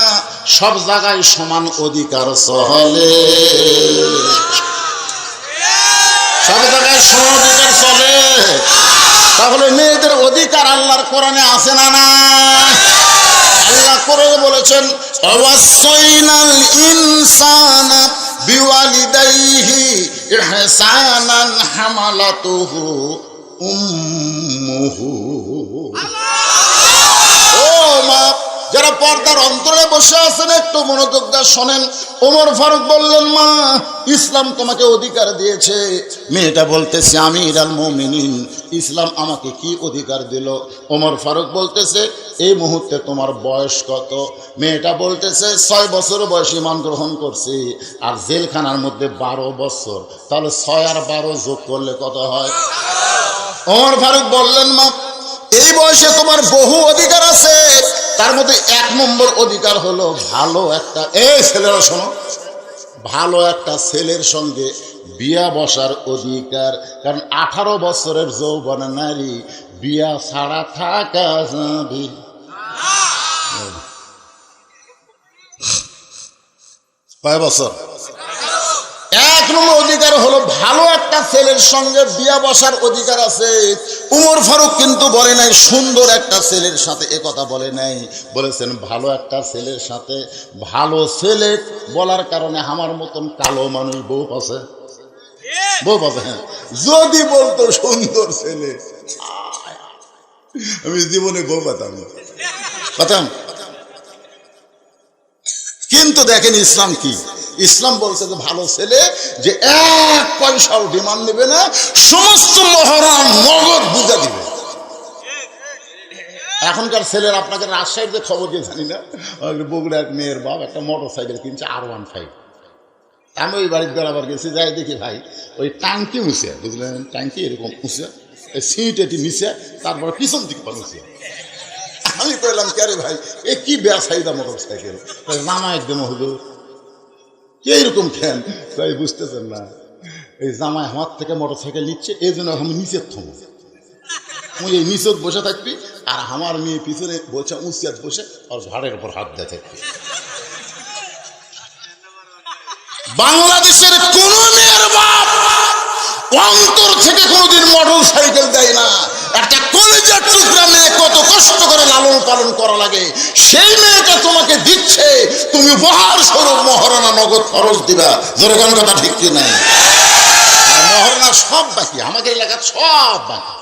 সব জায়গায় সমান অধিকার চলে, সব জায়গায় সমান অধিকার চলে। তাহলে মেয়েদের অধিকার আল্লাহর কোরআনে আছে না? না, আল্লাহ কোরআনে বলেছেন ওয়াসাইনাল ইনসানা বিওয়ালিদাইহি ইহসানান হামালাতুহু উম্মুহু। ও মা, যারা পর্দার অন্তরে বসে আছেন একটু মনোযোগ দিয়ে শোনেন। ওমর ফারুক বললেন মা ইসলাম তোমাকে অধিকার দিয়েছে। মেয়েটা বলতেছে আমিরুল মুমিনিন ইসলাম আমাকে কি অধিকার দিল? ওমর ফারুক বলতেছে এই মুহূর্তে তোমার বয়স কত? মেয়েটা বলতেছে 6 বছর বয়সে ঈমান গ্রহণ করছি, আর জেলখানার মধ্যে 12 বছর। তাহলে 6 আর 12 যোগ করলে কত হয়? ওমর ফারুক বললেন মা এই বয়সে তোমার বহু অধিকার আছে, তার মধ্যে 1 নম্বর অধিকার হলো ভালো একটা, এই ছেলেরা শোনো, ভালো একটা ছেলের সঙ্গে বিয়া বসার অধিকার। কারণ 18 বছরের যৌবন নারী বিয়া ছাড়া থাকা যাবে। কয় বছর? 1 নম্বর অধিকার হলো ভালো একটা ছেলের সঙ্গে বিয়া বসার অধিকার আছে। উমর ফারুক কিন্তু বলে নাই সুন্দর একটা ছেলের সাথে, এ কথা বলে নাই, বলেছেন ভালো একটা ছেলের সাথে। ভালো ছেলে বলার কারণে আমার মতন কালো মানুষ বউ পাচ্ছে, বউ পাবে। হ্যাঁ, যদি বলতো সুন্দর ছেলে আমি জীবনে বউ পাতাম। কিন্তু দেখেন ইসলাম কি, ইসলাম বলছে যে ভালো ছেলে যে 1 পয়সাও ডিমান্ড নেবে না, সমস্ত মহারা নগদ বুঝা দিবে। এখনকার ছেলের আপনাকে রাজশাহীর যে খবর দিয়ে জানি না, বগুড়া এক মেয়ের বাপ একটা মোটরসাইকেল কিনছে R15। আমি ওই বাড়ির বেড়াবার গেছি, যাই দেখি ভাই ওই টাঙ্কি মুছে, বুঝলেন, টাঙ্কি এরকম মুছে, সিট এটি নিচে, তারপরে পিছন দিক পা মুছে। আমি কইলাম কে রে ভাই এ কি বেসাইদা মোটরসাইকেল? জামা একদম হুজুর এইরকম ফ্যান, তাই বুঝতেছেন না, এই জামাই আমার থেকে মোটরসাইকেল নিচ্ছে, এই জন্য আমি নিচের থমো, তুই এই নিচত বসে থাকবি, আর আমার মেয়ে পিছনে বসে উঁচিয়াত বসে আর ঘাড়ের উপর হাত দিয়ে থাকবি। বাংলাদেশের কোন মেয়ের বাপ অন্তর থেকে কোনোদিন মোটরসাইকেল দেয় না। একটা কলেজের টুকরা মেয়ে কত কষ্ট করে লালন পালন করা লাগে, সেই মেয়েটা তোমাকে দিচ্ছে, তুমি উপহার স্বরূপ মহারণা নগদ খরচ দিবা। যেরকম কথা ঠিক কি নাই? মহারণা সব বাকি, আমাদের এলাকার সব বাকি।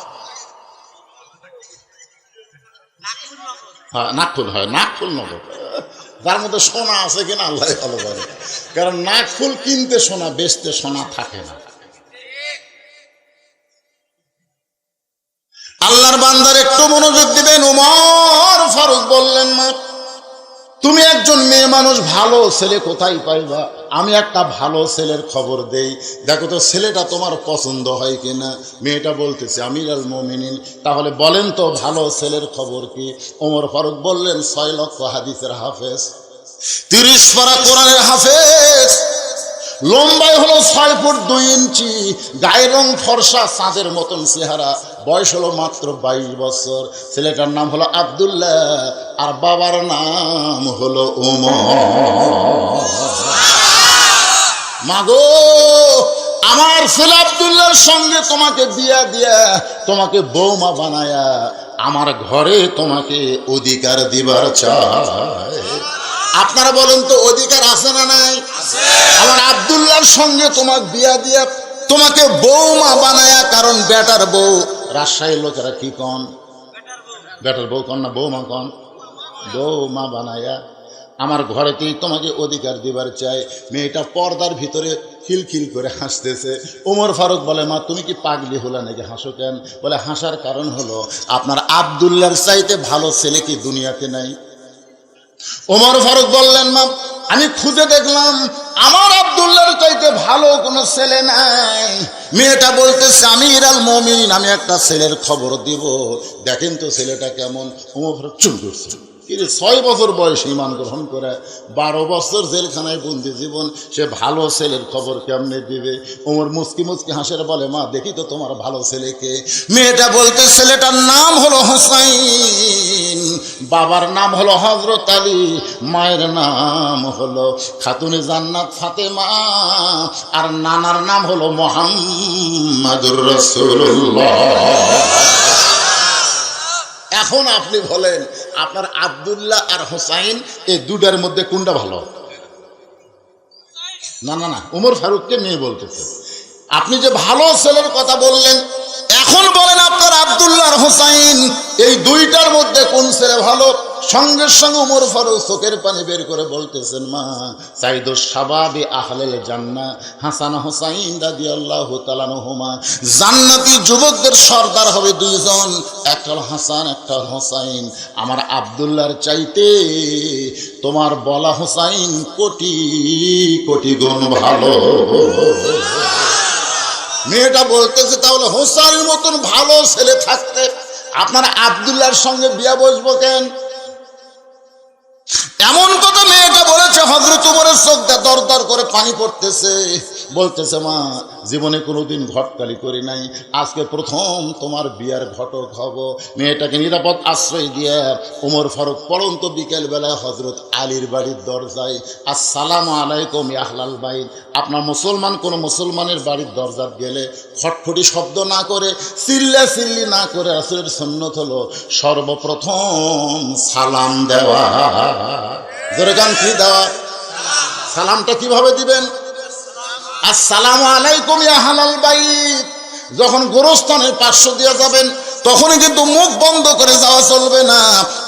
হ্যাঁ, নাকফুল হয়, নাকফুল নগদ, তার মধ্যে সোনা আছে কিনা আল্লাহ ভালো জানে। কারণ নাকফুল কিনতে সোনা, বেচতে সোনা থাকে না। মনোযোগ দিবেন। উমর ফারুক বললেন, মা তুমি একজন মেয়ে মানুষ, ভালো ছেলে কোথায় পাইবা? আমি একটা ভালো ছেলের খবর দেই, দেখো তো ছেলেটা তোমার পছন্দ হয় কিনা। মেয়েটা বলতেছে আমিরুল মুমিনিন, তাহলে বলেন তো ভালো ছেলের খবর কি? ওমর ফারুক বললেন 6 লক্ষ হাদিসের হাফেজ, 30 পারা কোরআনের হাফেজ, লম্বায় হলো 6 ফুট 2 ইঞ্চি, গায়ের রং ফর্সা, চাঁদের মতন চেহারা, বয়স হলো মাত্র 22 বছর। ছেলেটার নাম হলো আব্দুল্লাহ আর বাবার নাম হলো ওমর। মাগো, আমার ছেলে আব্দুল্লাহর সঙ্গে তোমাকে বিয়া দিয়া, তোমাকে বৌমা বানায়া আমার ঘরে তোমাকে অধিকার দিবার চাই। আপনারা বলেন তো অধিকার আছে না নাই? আমার আব্দুল্লাহর সঙ্গে তোমাকে বিয়া দিয়া, তোমাকে বৌমা বানায়া, কারণ বেটার বউ, রাজশাহীর লোকেরা কি কন, বেটার বউ কন না বৌমা কন, বৌমা বানায়া আমার ঘরেতেই তোমাকে অধিকার দিবার চাই। মেয়েটা পর্দার ভিতরে খিলখিল করে হাসতেছে। ওমর ফারুক বলে, মা তুমি কি পাগলি হলে নাকি, হাসো কেন? বলে হাসার কারণ হলো আপনার আব্দুল্লাহর চাইতে ভালো ছেলে কি দুনিয়াতে নাই? ওমর ফারুক বললেন, মা আমি খুঁজে দেখলাম আমার আব্দুল্লাহর চাইতে ভালো কোনো ছেলে নাই। মেয়েটা বলতেছে আমিরুল মুমিনিন, আমি একটা ছেলের খবর দিব, দেখেন তো ছেলেটা কেমন। ওমর ফারুক চুপ করছে। 6 বছর বয়স ঈমান গ্রহণ করে 12 বছর জেলখানায় বন্দি জীবন, সে ভালো ছেলের খবর কেমনে দিবে? ওমর মুচকি মুচকি হাসের বলে, মা দেখি তো তোমার ভালো ছেলেকে। মেয়েটা বলতে, ছেলেটার নাম হলো হোসাইন, বাবার নাম হলো হযরত আলী, মায়ের নাম হলো খাতুনে জান্নাত ফাতেমা, আর নানার নাম হলো মুহাম্মাদুর রাসূলুল্লাহ। এখন আপনি বলেন আপনার আব্দুল্লাহ আর হোসাইন এই দুটার মধ্যে কোনটা ভালো? না না না, ওমর ফারুককে মেয়ে বলতেছে। আপনি যে ভালো ছেলের কথা বললেন, এখন বলেন আপনার আব্দুল্লাহ আর হোসাইন এই দুইটার মধ্যে কোন ছেলে ভালো? সঙ্গে সঙ্গে ওমর ফারুক চোখের পানি বের করে বলতেছেন, মা সাইদুস শাবাবি আহলিল জান্নাহ হাসান হোসাইন রাদিয়াল্লাহু তাআলা আনহুমা, জান্নাতি যুবকদের সর্দার হবে দুইজন, একটা হলো হাসান একটা হলো হোসাইন। আমার আব্দুল্লাহর চাইতে তোমার বলা হোসাইন কোটি কোটি গুণ ভালো। মেয়েটা বলতেছে, তাহলে হোসাইনের মতন ভালো ছেলে থাকতে আপনার আব্দুল্লাহর সঙ্গে বিয়া বসবো কেন? এমন কথা মেয়েটা বলেছে, হযরত ওমরের চোখটা দরদর করে পানি পড়তেছে। বলতেছে, মা জীবনে কোনোদিন ঘটকালি করি নাই, আজকে প্রথম তোমার বিয়ার ঘটক হব। মেয়েটাকে নিরাপদ আশ্রয় দিয়ে ওমর ফারুক পড়ন্ত বিকেল বেলায় হযরত আলীর বাড়ির দরজায়, আসসালামু আলাইকুম ইয়া আহলাল বাইত। আপনার মুসলমান কোন মুসলমানের বাড়ির দরজায় গেলে খটখটি শব্দ না করে, চিল্লি না করে, রাসূলের সুন্নত হলো সর্বপ্রথম সালাম দেওয়া। জোরে গান কি দেওয়া? সালামটা কিভাবে দিবেন? আসসালামু আলাইকুম ইয়া আহলাল বাইত। যখন গোরস্থানের পার্শ্ব দিয়ে যাবেন তখনই কিন্তু মুখ বন্ধ করে যাওয়া চলবে না,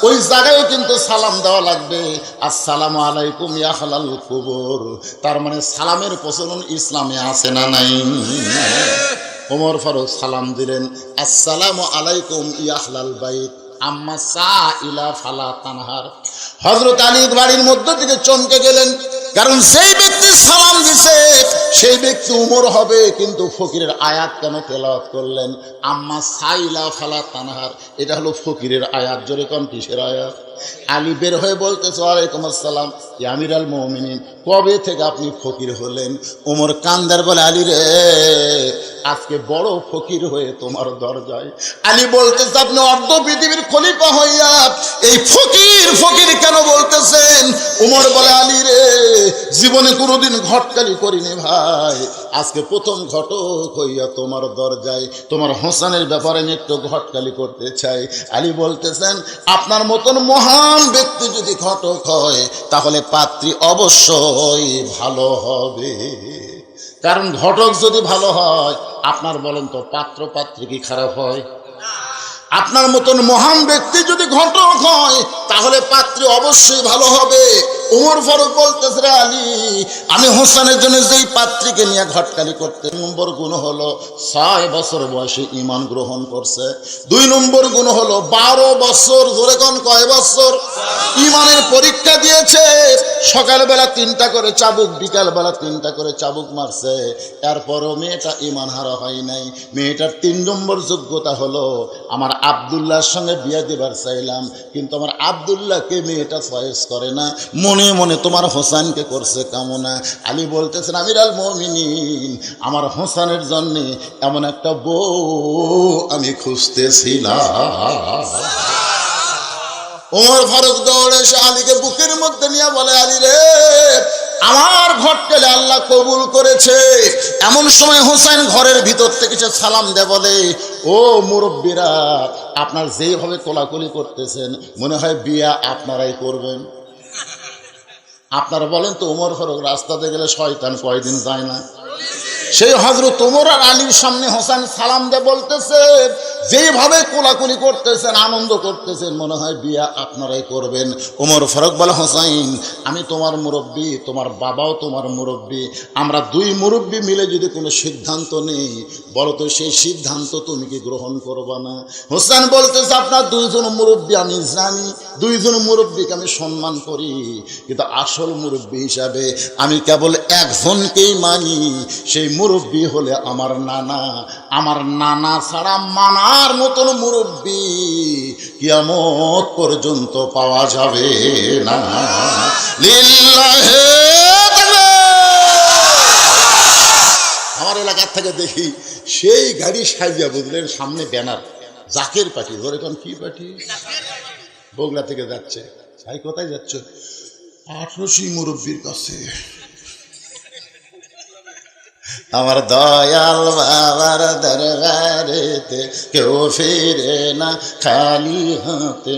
ওই জায়গায় কিন্তু সালাম দেওয়া লাগবে। আসসালামু আলাইকুম ইয়া আহলাল কুবুর। তার মানে সালামের প্রচলন ইসলামে আছে না নাই? ওমর ফারুক সালাম দিলেন, আসসালামু আলাইকুম ইয়া আহলাল বাইত আম্মা সাইলা ফালা তানহার। হযরত আলীর বাড়ির মধ্য থেকে চমকে গেলেন, কারণ সেই ব্যক্তি সালাম দিছে সেই ব্যক্তি উমর হবে, কিন্তু ফকিরের আয়াত কেন তেলাওয়াত করলেন? আম্মা সাইলা ফালা তানহার, এটা হলো ফকিরের আয়াত। জোরে কোন কিসের আয়াত? আলী বের হয়ে বলতেছে, ওয়ালাইকুম আসসালাম ইয়া আমিরুল মুমিনিন, কবে থেকে আপনি ফকির হলেন? ওমর কান্দার বলে, আলী রে আজকে বড় ফকির হয়ে তোমার দরজায়। আলী বলতেছে, আপনি অর্ধ পৃথিবীর খলিফা হইয়া এই ফকির ফকির কেন বলতেছেন? ওমর বলে, আলী রে জীবনে কোনোদিন ঘটকালি করিনি ভাই, আজকে প্রথম ঘটক হইয়া তোমার দরজায়। তোমার হোসেনের ব্যাপারে আমি একটু ঘটকালি করতে চাই। আলী বলতেছেন, আপনার মতন মহান ব্যক্তি যদি ঘটক হয় তাহলে পাত্রী অবশ্যই ভালো হবে, কারণ ঘটক যদি ভালো হয়, আপনার বলেন তো পাত্র পাত্রী কি খারাপ হয়? আপনার মতন মহান ব্যক্তি যদি ঘটক হয় তাহলে পাত্রী অবশ্যই ভালো হবে। ওমর ফারুক বলতেছে, রে আলী, আমি হোসেনের জন্য যেই পাত্রীকে নিয়ে ঘটকালি করতে, নম্বর গুণ হলো 6 বছর বয়সে ঈমান গ্রহণ করছে। 2 নম্বর গুণ হলো 12 বছর, ধরে কোন কয় বছর ঈমানের পরীক্ষা দিয়েছে। সকালবেলা 3টা করে চাবুক, বিকালবেলা 3টা করে চাবুক মারছে, এরপরও মেয়েটা ঈমান হারা হয় নাই। মেয়েটার 3 নম্বর যোগ্যতা হলো, আমার আব্দুল্লাহর সঙ্গে বিয়ে দিবার চাইলাম, কিন্তু আমার আব্দুল্লাহকে মেয়েটা চয়েস করে না, মনে মনে তোমার হোসেনকে করছে কামনা। আলী বলতেছেন, আমিরুল মুমিনিন, আমার হোসেনের জন্য এমন একটা বউ আমি খুঁজতেছিলাম। ওমর ফারুক দৌড়ে এসে আলীকে বুকের মধ্যে নিয়ে বলে, আলী রে, আমার ঘটকালে আল্লাহ কবুল করেছে। এমন সময় হোসেন ঘরের ভিতর থেকে সে সালাম দেয়, বলে, ও মুরব্বীরা, আপনার যেভাবে কোলাকুলি করতেছেন মনে হয় বিয়া আপনারাই করবেন। আপনারা বলেন তো, ওমর ফারুক রাস্তাতে গেলে শয়তান কয়দিন যায় না? সেই হযরত ওমর আর আলীর সামনে হোসেন সালাম দিয়ে বলতেছে, যেভাবে কোলাকুলি করতেছেন, আনন্দ করতেছেন, মনে হয় বিয়া আপনারাই করবেন। ওমর ফারুক বলে, হোসেন, আমি তোমার মুরব্বী, তোমার বাবাও তোমার মুরব্বী, আমরা 2 মুরব্বী মিলে যদি কোনো সিদ্ধান্ত নেই, বলো তো সেই সিদ্ধান্ত তুমি কি গ্রহণ করবা না? হোসেন বলতেছে, আপনার 2 জন মুরব্বী আমি জানি, 2 জন মুরব্বীকে আমি সম্মান করি, কিন্তু আসল মুরব্বী হিসাবে আমি কেবল একজনকেই মানি, সেই মুরব্বী হলে আমার নানা। আমার নানা ছাড়া মানার মতন মুরব্বী কিয়ামত পর্যন্ত পাওয়া যাবে না। লিল্লাহে আমার এলাকার থেকে দেখি সেই গাড়ি সাজিয়া, বুঝলেন, সামনে ব্যানার, জাকের পার্টি, ধরে কোন কি পার্টি, বগুড়া থেকে যাচ্ছে। ভাই কোথায় যাচ্ছে? 1800 মুরব্বীর কাছে। আমার দয়াল বাবার দরবারেতে কেউ ফিরে না খালি হাতে।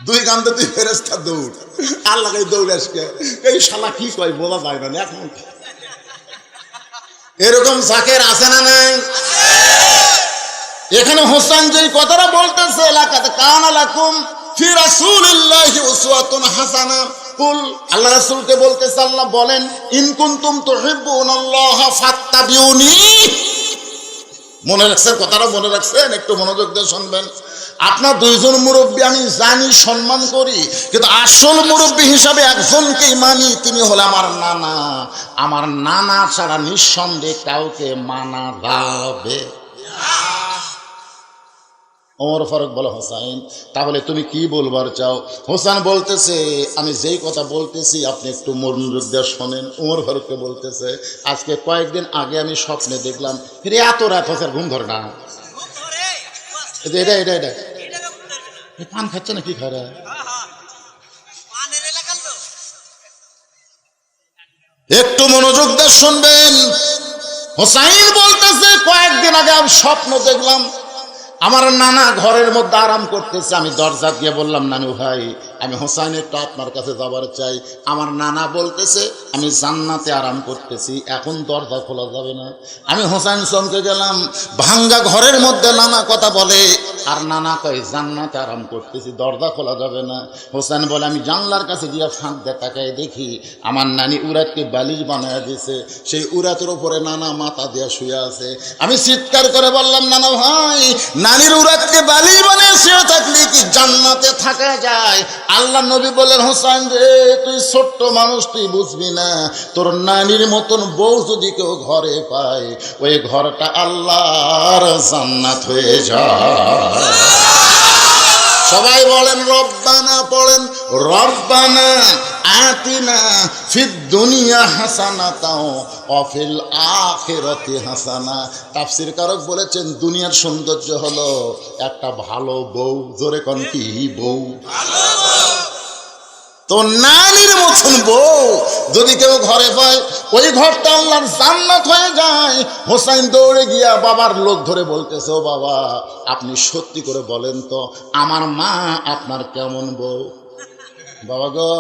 2 কান্দে 2 ফেরেশতা দৌড়, আল্লাহ দৌড়ে আসকে, এই শালা কি কয় বোঝা যায় না এখন। এরকম জাকের আছে না নাই? এখানে হোসেন যেই কথাটা বলতেছে, এলাকাতে কানা লাকুম ফি রাসূলিল্লাহি উসওয়াতুন হাসানা, কুল, আল্লাহ রাসূলকে বলতেছে, আল্লাহ বলেন, ইন কুনতুম তুহিব্বুনাল্লাহ ফাত্তাবিউনি। মনে রাখছেন কথাটা? মনে রাখছেন? একটু মনোযোগ দিয়ে শুনবেন। আপনার 2 জন মুরব্বী আমি জানি, সম্মান করি, কিন্তু আসল মুরব্বী হিসাবে একজনকেই মানি, তিনি হলো আমার নানা। আমার নানা ছাড়া নিঃসন্দেহে কাউকে মানা যাবে। ওমর ফারুক বলে, হোসেন, তাহলে তুমি কি বলবার চাও? হোসেন বলতেছে, আমি যেই কথা বলতেছি আপনি একটু মনোযোগ দিয়ে শোনেন। ওমর ফারুককে বলতেছে, আজকে কয়েকদিন আগে আমি স্বপ্নে দেখলাম, ফিরে এত রাত হোসেন ঘুম ধরে না, এটা এটা এটা পান খাচ্ছে না কি খারা? একটু মনোযোগ দিয়ে শুনবেন। হোসেন বলতেছে, কয়েকদিন আগে আমি স্বপ্ন দেখলাম, আমার নানা ঘরের মধ্যে আরাম করতেছে। আমি দরজা দিয়ে বললাম, নানু ভাই, আমি হোসেন একটু আপনার কাছে যাবার চাই। আমার নানা বলতেছে, আমি জান্নাতে আরাম করতেছি, এখন দরজা খোলা যাবে না। আমি হোসেন চমকে গেলাম, ভাঙ্গা ঘরের মধ্যে নানা কথা বলে, আর নানা কয় জান্নাতে আরাম করতেছি, দরজা খোলা যাবে না। হোসেন বলে, আমি জানলার কাছে গিয়ে ফাঁক দিয়ে তাকায় দেখি আমার নানি উরাতকে বালিশ বানায় দিয়েছে, সেই উরাতের উপরে নানা মাথা দিয়ে শুয়ে আছে। আমি চিৎকার করে বললাম, নানা ভাই, নানির উরাতকে বালিশ বানিয়ে শুয়ে থাকলে কি জান্নাতে থাকা যায়? আল্লাহ নবী বলেন, হোসেন রে, তুই ছোট্ট মানুষ, তুই বুঝবি না, তোর নানির মতন বউ যদি কেউ ঘরে পায়, ওই ঘরটা আল্লাহর জান্নাত হয়ে যায়। সবাই বলেন রব্বানা, পড়েন রব্বানা আতিনা ফিদ দুনিয়া হাসানাতাও ওয়া ফিল আখিরাতি হাসানা। তাফসীর কারক বলেছেন, দুনিয়ার সৌন্দর্য হলো একটা ভালো বউ। জোরে কোন কি বউ? ভালো বউ। তো নানির মতন বউ যদি কেউ ঘরে পায়, ওই ঘরটা আল্লাহর জান্নাত হয়ে যায়। হোসেন দৌড়ে গিয়া বাবার লোক ধরে বলতেছে, ও বাবা, আপনি সত্যি করে বলেন তো, আমার মা আপনার কেমন বউ? বাবা গো,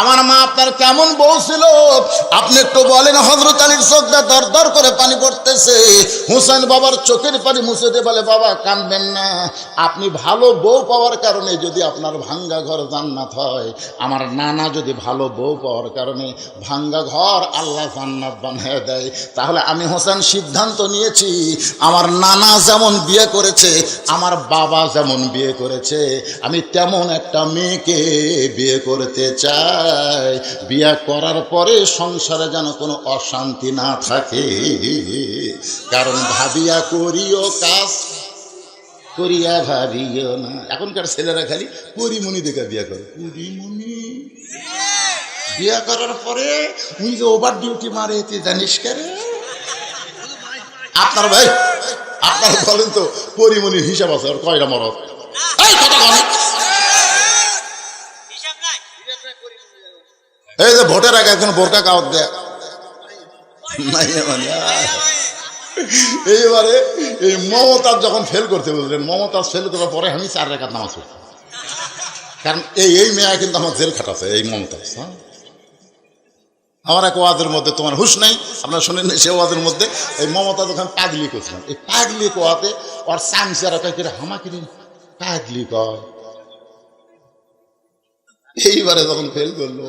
আমার মা আপনার কেমন বউ ছিল আপনি একটু বলেন। হযরত আলীর চোখটা দর দর করে পানি পড়তেছে। হুসাইন বাবার চোখের পানি মুছে দিয়ে বলে, বাবা কাঁদবেন না, আপনি ভালো বউ পাওয়ার কারণে যদি আপনার ভাঙ্গা ঘর জান্নাত হয়, আমার নানা যদি ভালো বউ পাওয়ার কারণে ভাঙ্গা ঘর আল্লাহ জান্নাত বানিয়ে দেয়, তাহলে আমি হোসেন সিদ্ধান্ত নিয়েছি আমার নানা যেমন বিয়ে করেছে, আমার বাবা যেমন বিয়ে করেছে, আমি তেমন একটা মেয়েকে বিয়ে করতে চাই। বিয়ে করার পরে সংসারে যেন কোনো অশান্তি না থাকে, কারণ ভাবিয়া করিও কাজ করিয়া ভাবিও না। এখনকার ছেলেরা খালি পরিমণি দেখে বিয়ে করে। পরিমণি বিয়ে করার পরে উনি যে ওভার ডিউটি মারে, তুই জানিস কেন? আপনার ভাই আপনারা বলেন তো পরিমণির হিসাব আছে আর কয়টা মরদ? এই যে ভোটের আগে এখন বোরকা কাওয়াত দেয় এইবারে এই মমতাজ যখন ফেল করতে বুঝলেন, মমতাজ ফেল করার পরে আমি 4 রাকাত নামাজ পড়ি, কারণ এই মেয়ে কিন্তু আমার জেল খাটাছে এই মমতাজ। হ্যাঁ, আমার এক ওয়াজের মধ্যে, তোমার হুশ নাই আপনারা শোনেন সে ওয়াজের মধ্যে এই মমতাজ ওখানে পাগলি করছিলাম, এই পাগলি কোয়াতে ওর চামচারা কয় করে হামাকে পাগলি কয়। এইবারে যখন ফেল করলো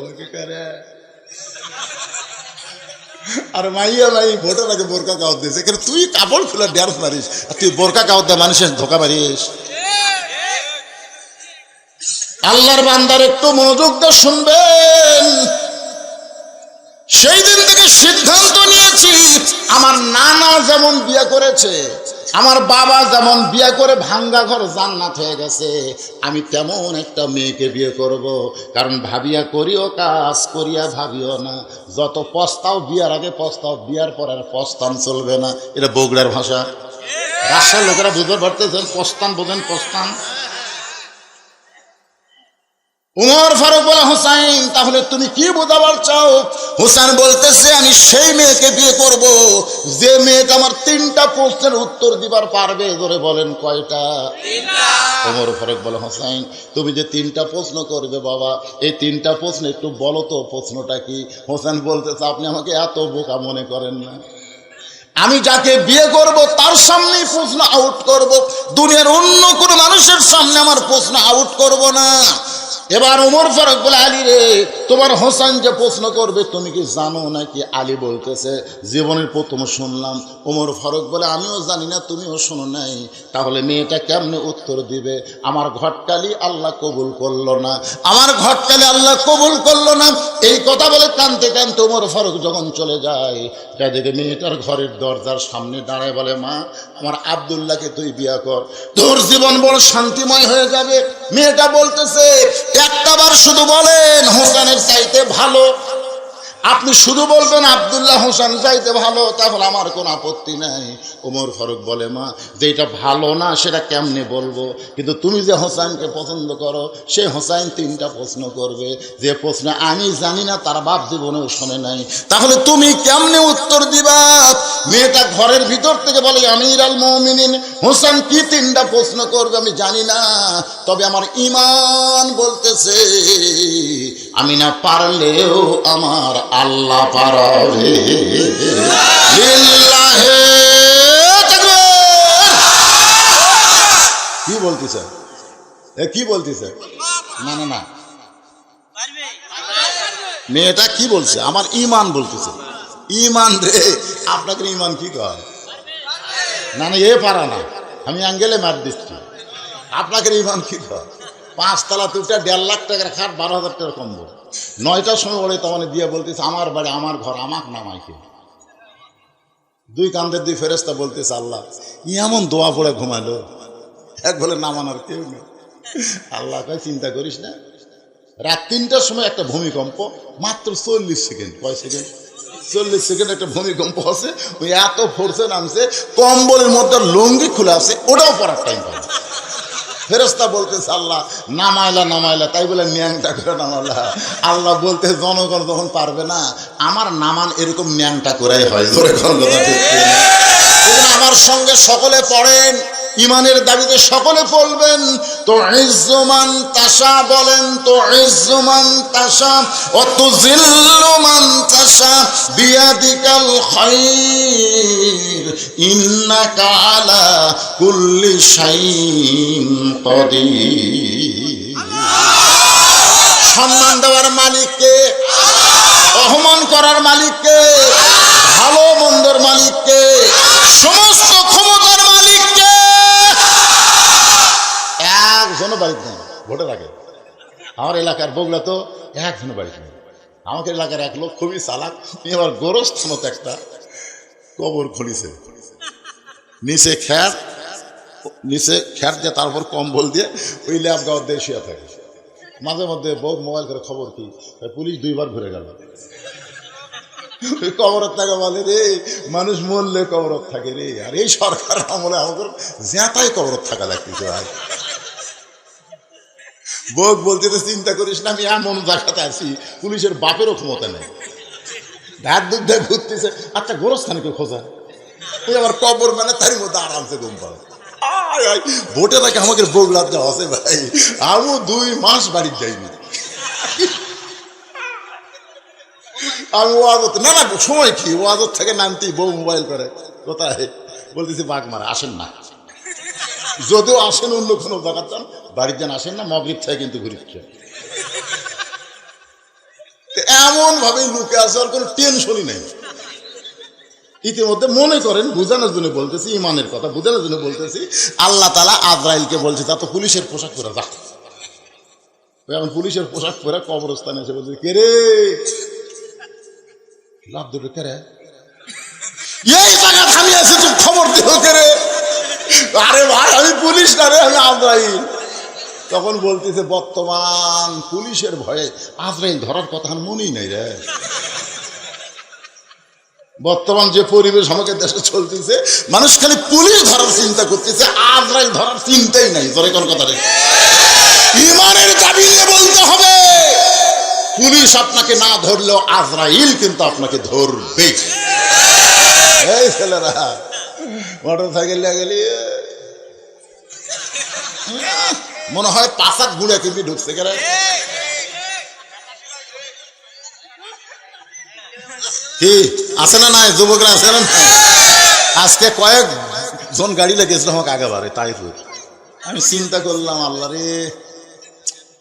আর মাইয়া ভাই ভোটের আগে বোরকা কাওয়াত দিয়েছে, কিন্তু তুই কাপড় খুলে ড্যান্স মারিস আর তুই বোরকা কাওয়াত দেয় মানুষের ধোকা মারিস। আল্লাহর বান্দার একটু মনোযোগ দিয়ে শুনবেন। সেই দিন থেকে সিদ্ধান্ত নিয়েছি আমার নানা যেমন বিয়ে করেছে, আমার বাবা যেমন বিয়ে করে ভাঙ্গা ঘর জান্নাত হয়ে গেছে, আমি তেমন একটা মেয়েকে বিয়ে করব। কারণ ভাবিয়া করিও কাজ করিয়া ভাবিও না। যত পস্তাও বিয়ার আগে পস্তাও, বিয়ার পর আর পস্তান চলবে না। এটা বগুড়ার ভাষা, রাজশাহীর লোকেরা বুঝতে পারতেছেন পস্তান বোঝেন, পস্তান। উমর ফারুক বলে, হোসাইন তাহলে তুমি কি বোঝাবার চাও? হোসেন বলতেছে, আমি সেই মেয়েকে বিয়ে করব যে মেয়েটা আমার 3টা প্রশ্নের উত্তর দিবার পারবে। ধরে বলেন কয়টা? 3টা। উমর ফারুক বলে, হোসাইন তুমি যে 3টা প্রশ্ন করবে বাবা, এই 3টা প্রশ্ন একটু বলো তো প্রশ্নটা কি? হোসেন বলতেছে, আপনি আমাকে এত বোকা মনে করেন না, আমি যাকে বিয়ে করব তার সামনেই প্রশ্ন আউট করব, দুনিয়ার অন্য কোনো মানুষের সামনে আমার প্রশ্ন আউট করব না। এবার ওমর ফারুক বলে, আলী রে তোমার হোসেন যে প্রশ্ন করবে তুমি কি জানো নাকি? আলী বলতেছে, জীবনের প্রথম শুনলাম। ওমর ফারুক বলে, আমিও জানি না, তুমিও শোনো নাই, তাহলে মেয়েটা কেমনে উত্তর দিবে? আমার ঘটকালি আল্লাহ কবুল করলো না, আমার ঘটকালি আল্লাহ কবুল করলো না। এই কথা বলে কানতে কানতে ওমর ফারুক যখন চলে যায়, দেখে মেয়েটার ঘরের দরজার সামনে দাঁড়ায় বলে, মা আমার আব্দুল্লাহকে তুই বিয়া কর, তোর জীবন বড় শান্তিময় হয়ে যাবে। মেয়েটা বলতেছে, একটাবার শুধু বলেন হোসেনের চাইতে ভালো, আপনি শুধু বলবেন আব্দুল্লাহ হোসেন চাইতে ভালো, তাহলে আমার কোনো আপত্তি নাই। ওমর ফারুক বলে, মা যেটা ভালো না সেটা কেমনে বলবো, কিন্তু তুমি যে হোসেনকে পছন্দ করো সে হোসেন 3টা প্রশ্ন করবে, যে প্রশ্ন আমি জানি না তার বাপ জীবনেও শোনে নাই, তাহলে তুমি কেমনে উত্তর দিবা? মেয়েটা ঘরের ভিতর থেকে বলে, আমির আল মুমিনিন হোসেন কি 3টা প্রশ্ন করবে আমি জানি না, তবে আমার ঈমান বলতেছে আমি না পারলেও আমার আল্লাহ পারবে। কি বলতেছে? কি বলতেছে? না না না, মেয়েটা কি বলছে? আমার ঈমান বলতেছে। ঈমান রে, আপনাকে ঈমান কি কয়? না না, এ পারা না, আমি অ্যাঙ্গেলে মার দিচ্ছি। আপনাকে ঈমান কি কয়? 5 তলা তুলটা 1.5 লাখ টাকার খাট, 12,000 টাকার কম্বল, 9টার সময় বলে তখন দিয়ে বলতেছে, আমার বাড়ি আমার ঘর, আমাকে নামাইকে। 2 কান্দের 2 ফেরেশতা বলতেছে, আল্লাহ এমন দোয়া পড়ে ঘুমালো, এক বলে নামানোর কেউ নেই। আল্লাহ কয়, চিন্তা করিস না, রাত 3টার সময় একটা ভূমিকম্প, মাত্র 40 সেকেন্ড, কয় সেকেন্ড? 40 সেকেন্ড একটা ভূমিকম্প আছে, ওই এত ফোর্সে নামছে, কম্বলের মধ্যে লুঙ্গি খুলে আছে, ওটাও পড়ার টাইম পাবে। ফেরেশতা বলতেছে, আল্লাহ নামাইলা, তাই বলে ন্যাংটা করে নামালা। আল্লাহ বলতে, জনগণ যখন পারবে না, আমার নামান এরকম ন্যাংটা করাই হয়। আমার সঙ্গে সকলে পড়েন, ইমানের দাবিতে সকলে বলবেন তো ইজ্জুমান তাশা, বলেন তো ইজ্জুমান তাশা ও তুযিল্লু মান তাশা বিয়াদিকাল খায়র ইন্নাকা আলা কুল্লি শাইইন কাদির। সম্মান দেওয়ার মালিককে, অপমান করার মালিককে, ভালো মন্দের মালিককে, সমস্ত ক্ষমতার মালিককে। একজনও বাড়িতে নেই ভোটের আগে। আমার এলাকার বগুড়া তো একজনও বাড়িতে নেই। আমাদের এলাকার এক লোক খুবই চালাক, এবার গোরস্থানত একটা কবর খুলিছে, নিচে খ্যাট দিয়ে তারপর কম্বল দিয়ে ওই ল্যাব গাওয়ার দিয়ে শুয়ে থাকে। মাঝে মধ্যে বউ মোবাইল করে খবর কি, পুলিশ 2 বার ঘুরে গেল। কবরত থাকে বলে রে, মানুষ মরলে কবরত থাকে রে। আর এই সরকার আমলে আমাদের জ্যাঁতাই কবরত থাকা লাগতেছে ভাই। বউ বলতে তো চিন্তা করিস না, আমি এমন জায়গাতে আছি পুলিশের বাপেরও ক্ষমতা নেই, ধার দুধ দিয়ে ঘুরতেছে। আচ্ছা গোরস্থানে কেউ খোঁজা, ওই আমার কবর মানে তারই মধ্যে আরামসে ঘুম পাবে। ভোটের আগে আমাকে বগুড়া যাওয়া আছে ভাই, আমিও 2 মাস বাড়ি যাইনি। আমি ওয়াজত না সময় কি ওয়াজত থেকে নামতেই বউ মোবাইল করে, কোথায় বলতেছি বাগমারা, আসেন না। যদিও আসেন অন্য কোনো জায়গার যান, বাড়ির যান আসেন না, মাগরিব থেকে কিন্তু ঘুরিচ্ছে। এমন ভাবে লুকে আছে, আর কোনো টেনশনই নেই। ইতিমধ্যে মনে করেন বুঝানোর জন্য বলতেছি, ইমানের কথা বুঝানোর জন্য বলতেছি, আল্লাহ তাআলা আজরাইলকে বলছে তা তো পুলিশের পোশাক পরে যা। এখন পুলিশের পোশাক পরে কবরস্থানে এসে বলছে, কে রে লাভ দেবে, কে রে এই জায়গা থামি আছে, তুমি খবর দিও কে রে। আরে ভাই আমি পুলিশ না রে, আমি আজরাইল। তখন বলতেছে বর্তমান পুলিশের ভয়ে আজরাইল ধরার কথা মনেই নাই রে। বর্তমান যে পরিবেশ আমাকে দেশে চলতেছে, মানুষ খালি পুলিশ ধরার চিন্তা করতেছে, আজরাইল ধরার চিন্তাই নাই। ধরে কোন কথা রে, ইমানের দাবি নিয়ে বলতে হবে, পুলিশ আপনাকে না ধরলেও আজরাইল কিন্তু আপনাকে ধরবে। এই ছেলেরা মোটর সাইকেল গেলি মনে হয় 5 গুড়া কিন্তু ঢুকছে কেন। কি আছে না নাই যুবকরা আছে না? আজকে কয়েকজন গাড়ি লেগেছিল আমাকে আগেবারে তাইপুর। আমি চিন্তা করলাম আল্লাহ রে,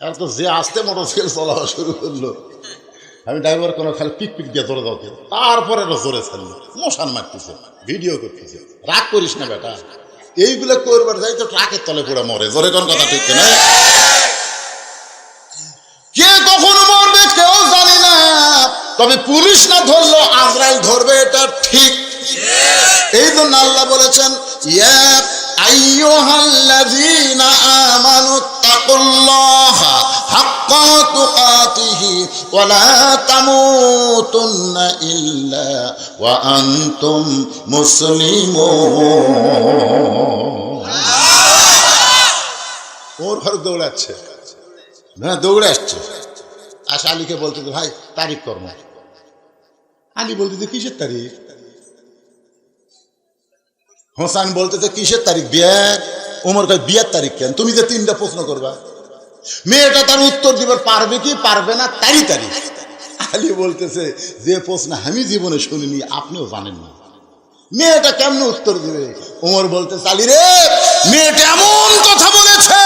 আর তো যে আসতে মোটরসাইকেল চলানো শুরু করলো, আমি ড্রাইভার কোনো খালি পিক দিয়ে ধরে দাও, তারপরে জোরে ছাড়লো, মশান মারতেছে, ভিডিও করতেছে। রাগ করিস না বেটা, এইগুলো করবার যাই তো ট্রাকের তলে পুরো মরে। জোরে কোন কথা ঠিক না? কে কখন মরবে কেউ জানি না, তবে পুলিশ না ধরলো আজরাইল ধরবে, এটা ঠিক। এই জন্য আল্লাহ বলেছেন, ইয়া আইয়ুহাল্লাযীনা আমানু তাকুল্লাহা হাক্কা তুকাতিহি ওয়া লা তামুতুন্না ইল্লা ওয়া আনতুম মুসলিমুন। ওর ঘর দৌড়াচ্ছে, হ্যাঁ দৌড়ে আসছে। আশা আলীকে বলতে ভাই তারিখ কর্ম, আলী বলতে কিসের তারিখ? হোসেন বলতেছে কিসের তারিখ? বিয়ে। ওমর কয় বিয়ের তারিখ কেন? তুমি যে 3টা প্রশ্ন করবা, মেয়েটা তার উত্তর দিবার পারবে কি পারবে না তারই তারিখ। আলী বলতেছে যে প্রশ্ন আমি জীবনে শুনিনি, আপনিও জানেন না, মেয়েটা কেমনে উত্তর দিবে? ওমর বলতেছে আলী রে, মেয়েটা এমন কথা বলেছে,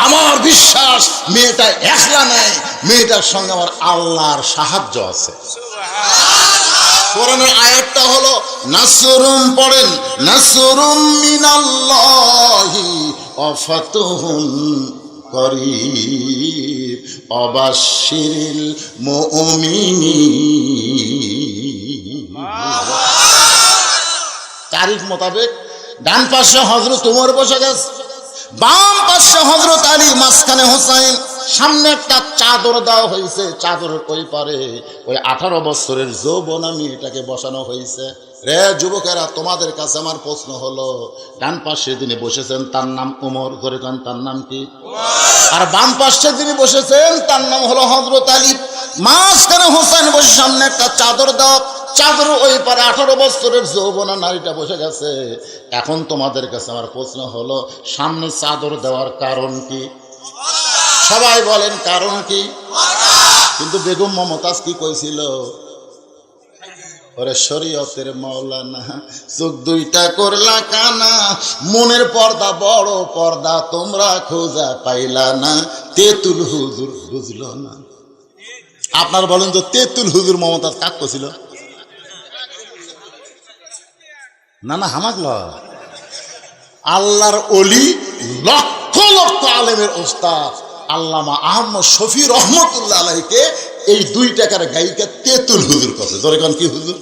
আমার বিশ্বাস মেয়েটা একলা নাই, মেয়েটার সঙ্গে আমার আল্লাহর সাহায্য আছে। কোরআনের আয়াতটা হলো নাসরুম, পড়েন নাসরুম মিনাল্লাহি ওয়া ফাতহুন করিব ওয়াবাশশিরিল মুমিনিন। তারিখ মোতাবেক ডান পাশে হযরত ওমর বসে গেছে, বাম পাশে হযরত আলী, মাঝখানে হোসেন। সামনে একটা চাদর দেওয়া হয়েছে, চাদরের ওই পারে ওই 18 বছরের যৌবনা মেয়েটাকে বসানো হয়েছে। রে যুবকেরা, তোমাদের কাছে আমার প্রশ্ন হলো, ডান পাশে যিনি বসেছেন তার নাম ওমর, ধরে কান তার নাম কি? আর বাম পাশে যিনি বসেছেন তার নাম হলো হযরত আলী। মাঝখানে হোসেন বসে, সামনে একটা চাদর দাও, চাদর ওই পারে 18 বছরের যৌবনা নারীটা বসে গেছে। এখন তোমাদের কাছে আমার প্রশ্ন হলো, সামনে চাদর দেওয়ার কারণ কি? সবাই বলেন কারণ কি? কিন্তু বেগম মমতাজ কি কইছিল? ওরে শরীয়তের মাওলানা, চোখ দুইটা করলা কানা, মনের পর্দা বড় পর্দা তোমরা খোঁজা পাইলা না, তেতুল হুজুর বুঝলো না। আপনার বলেন তো তেতুল হুজুর মমতাজ কাক কইছিল? না না হামাক আল্লাহর ওলি, লক্ষ লক্ষ আলেমের ওস্তাদ আল্লামা আহমদ শফি রহমতুল্লাহ আলাইহিকে এই 2 টাকার গায়িকা তেতুল হুজুর কথা। ধরে কোন কি হুজুর?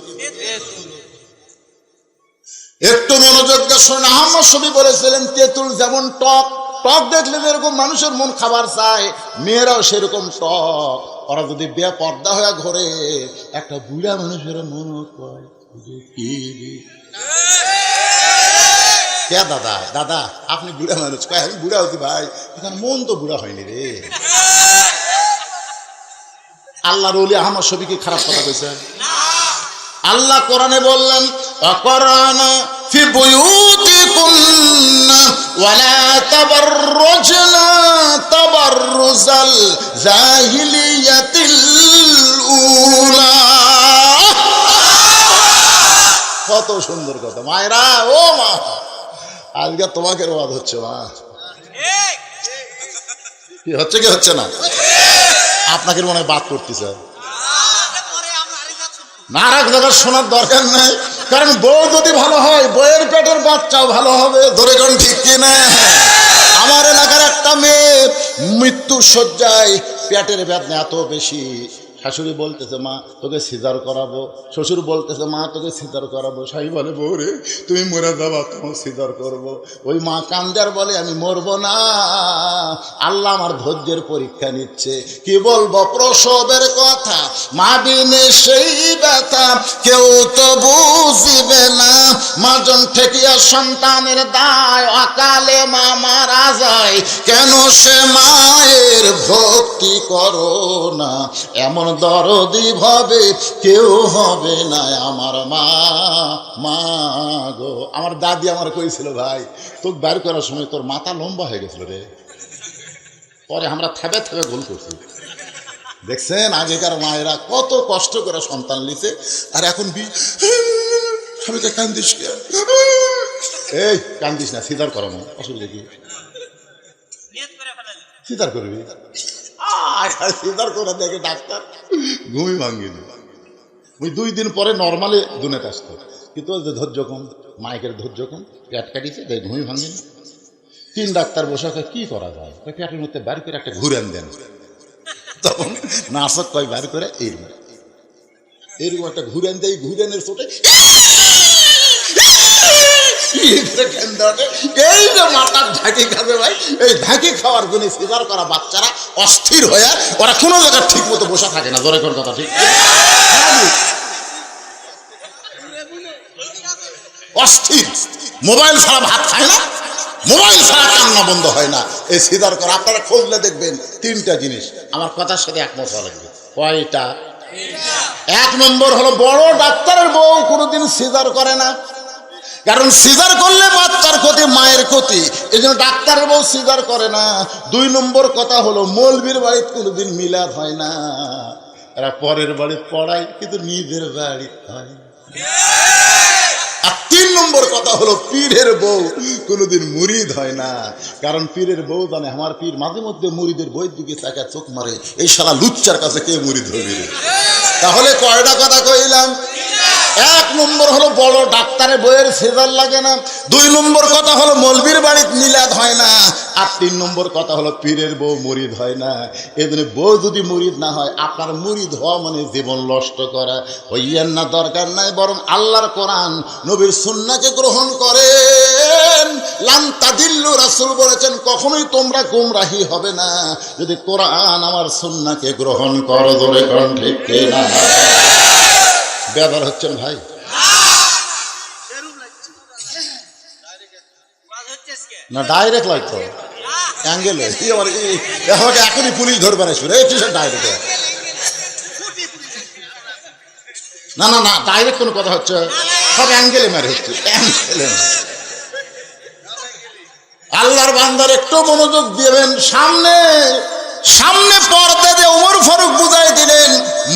একটু মনোযোগ দিয়ে শুনুন। আহমদ শফি বলেছিলেন তেতুল যেমন টক, টক দেখলে যেরকম মানুষের মন খাবার চায়, মেয়েরাও সেরকম টক। ওরা যদি বেপর্দা হয়ে ঘরে, একটা বুড়া মানুষের মন কয় কে দাদা, দাদা আপনি বুড়া মানুষ, কয় আমি বুড়া হচ্ছি ভাই, এখানে মন তো বুড়া হয়নি রে। আল্লাহর ওলি আহমদ শফিকে খারাপ কথা কইছে? আল্লাহ কোরআনে বললেন, অকরানা ফি বুয়ুতিকুন্না ওয়ালা তাবাররুজনা তাবাররুজাল জাহিলিয়াতিল উলা। কত সুন্দর কথা মায়েরা। ও মা, আজকে তোমাকে ওয়াজ হচ্ছে মা, কি হচ্ছে কি হচ্ছে না? আপনাকে মনে হয় বাদ করতেছে না, রাখ জায়গার শোনার দরকার নেই, কারণ বউ যদি ভালো হয় বউয়ের পেটের বাচ্চাও ভালো হবে। ধরে কোন ঠিক কিনা? আমার এলাকার একটা মেয়ে মৃত্যু শয্যায়, পেটের বেদনা এত বেশি, শাশুড়ি বলতেছে মা তোকে সিজার করাবো, শ্বশুর বলতেছে মা তোকে সিজার করাবো, স্বামী বলে বউ রে তুমি মরে যাবা, তোমার সিজার করবো। ওই মা কান্দার বলে আমি মরবো না, আল্লাহ আমার ধৈর্যের পরীক্ষা নিচ্ছে। কি বলবো প্রসবের কথা, মা বিনে সেই ব্যথা কেউ তো বুঝিবে না, মাজন ঠেকিয়া সন্তানের দায়, অকালে মা মারা যায়, কেন সে মায়ের ভক্তি করো না, এমন দরদি ভাবে কেউ হবে না আমার মা। মা গো, আমার দাদি আমার কইছিল ভাই তোকে বের করার সময় তোর মাথা লম্বা হয়ে গেছিল রে, পরে আমরা থেবে থেবে গোল করছি। দেখছেন আগেকার মায়েরা কত কষ্ট করে সন্তান লিছে, আর এখন স্বামীকে কান্দিস কে? এই কান্দিস না, সিজার করানো অসুবিধা কি? সিজার করবি? সিজার করে দেখে ডাক্তার ঘুমই ভাঙ্গিনি। ওই 2 দিন পরে নর্মালে দুনিয়াতে আসতো, কিন্তু ধৈর্য কম, মাইকের ধৈর্য কম, পেট কাটিছে দেখ ঘুমই ভাঙ্গিনি। 3 ডাক্তার বসে কি করা যায়, পেটের মধ্যে বার করে একটা ঘুরেন দেন। তখন নাচক কয় বার করে এইরকম একটা ঘুরেন দেয়, ঘুরেনের চোটে এই যে মাথার ঝাঁকি খাবে ভাই, এই ঝাঁকি খাওয়ার জন্য সিজার করা বাচ্চারা অস্থির হয়ে ওরা কোনো জায়গায় ঠিক মতো বসে থাকে না। জোরে কোন কথা ঠিক? অস্থির, মোবাইল ছাড়া ভাত খায় না, মোবাইল ছাড়া কান্না বন্ধ হয় না। এই সিজার করা আপনারা খুঁজলে দেখবেন 3টা জিনিস আমার কথার সাথে একমত হওয়া লাগবে। কয়টা? 1 নম্বর হলো বড় ডাক্তারের বউ কোনোদিন সিজার করে না, কারণ সিজার করলে বাচ্চার ক্ষতি, মায়ের ক্ষতি, এই জন্য ডাক্তারের বউ সিজার করে না। 2 নম্বর কথা হলো মৌলবীর বাড়িতে কোনোদিন মিলাদ হয় না, এরা পরের বাড়ি পড়ায় কিন্তু নিজের বাড়ি হয়। আর 3 নম্বর কথা হলো পীরের বউ কোনোদিন মুরিদ হয় না, কারণ পীরের বউ জানে আমার পীর মাঝে মধ্যে মুরিদের বইয়ের দিকে তাকা চোখ মারে, এই শালা লুচ্চার কাছে কে মুরিদ হবি? তাহলে কয়টা কথা কইলাম? 1 নম্বর হলো বড় ডাক্তারের বইয়ের সিজার লাগে না, 2 নম্বর কথা হলো মৌলবীর বাড়িতে মিলাদ হয় না, আর 3 নম্বর কথা হলো পীরের বউ মুরিদ হয় না। এই জন্য বউ যদি মুরিদ না হয়, আপনার মুরিদ হওয়া মানে জীবন নষ্ট করা। হইয়েন না, দরকার নাই, বরং আল্লাহর কোরআন নবীর সুন্নাহকে গ্রহণ করেন। লান তাদিল্লু, রাসূল বলেছেন কখনোই তোমরা গোমরাহি হবে না যদি কোরআন আমার সুন্নাহকে গ্রহণ করো। ধরে কোন ঠিক কিনা? বেদার হচ্ছেন ভাই? না ডাইরেক্ট লাগতো অ্যাঙ্গেলে, আমাকে এখনই পুলিশ ধরবে না, শুনে ডাইরেক্ট না না না, ডাইরেক্ট কোনো কথা হচ্ছে, সব অ্যাঙ্গেলে মারে হচ্ছে, অ্যাঙ্গেলে। আল্লাহর বান্দার একটু মনোযোগ দিবেন। সামনে সামনে পর্দা দিয়ে ওমর ফারুক বুঝাই দিলেন,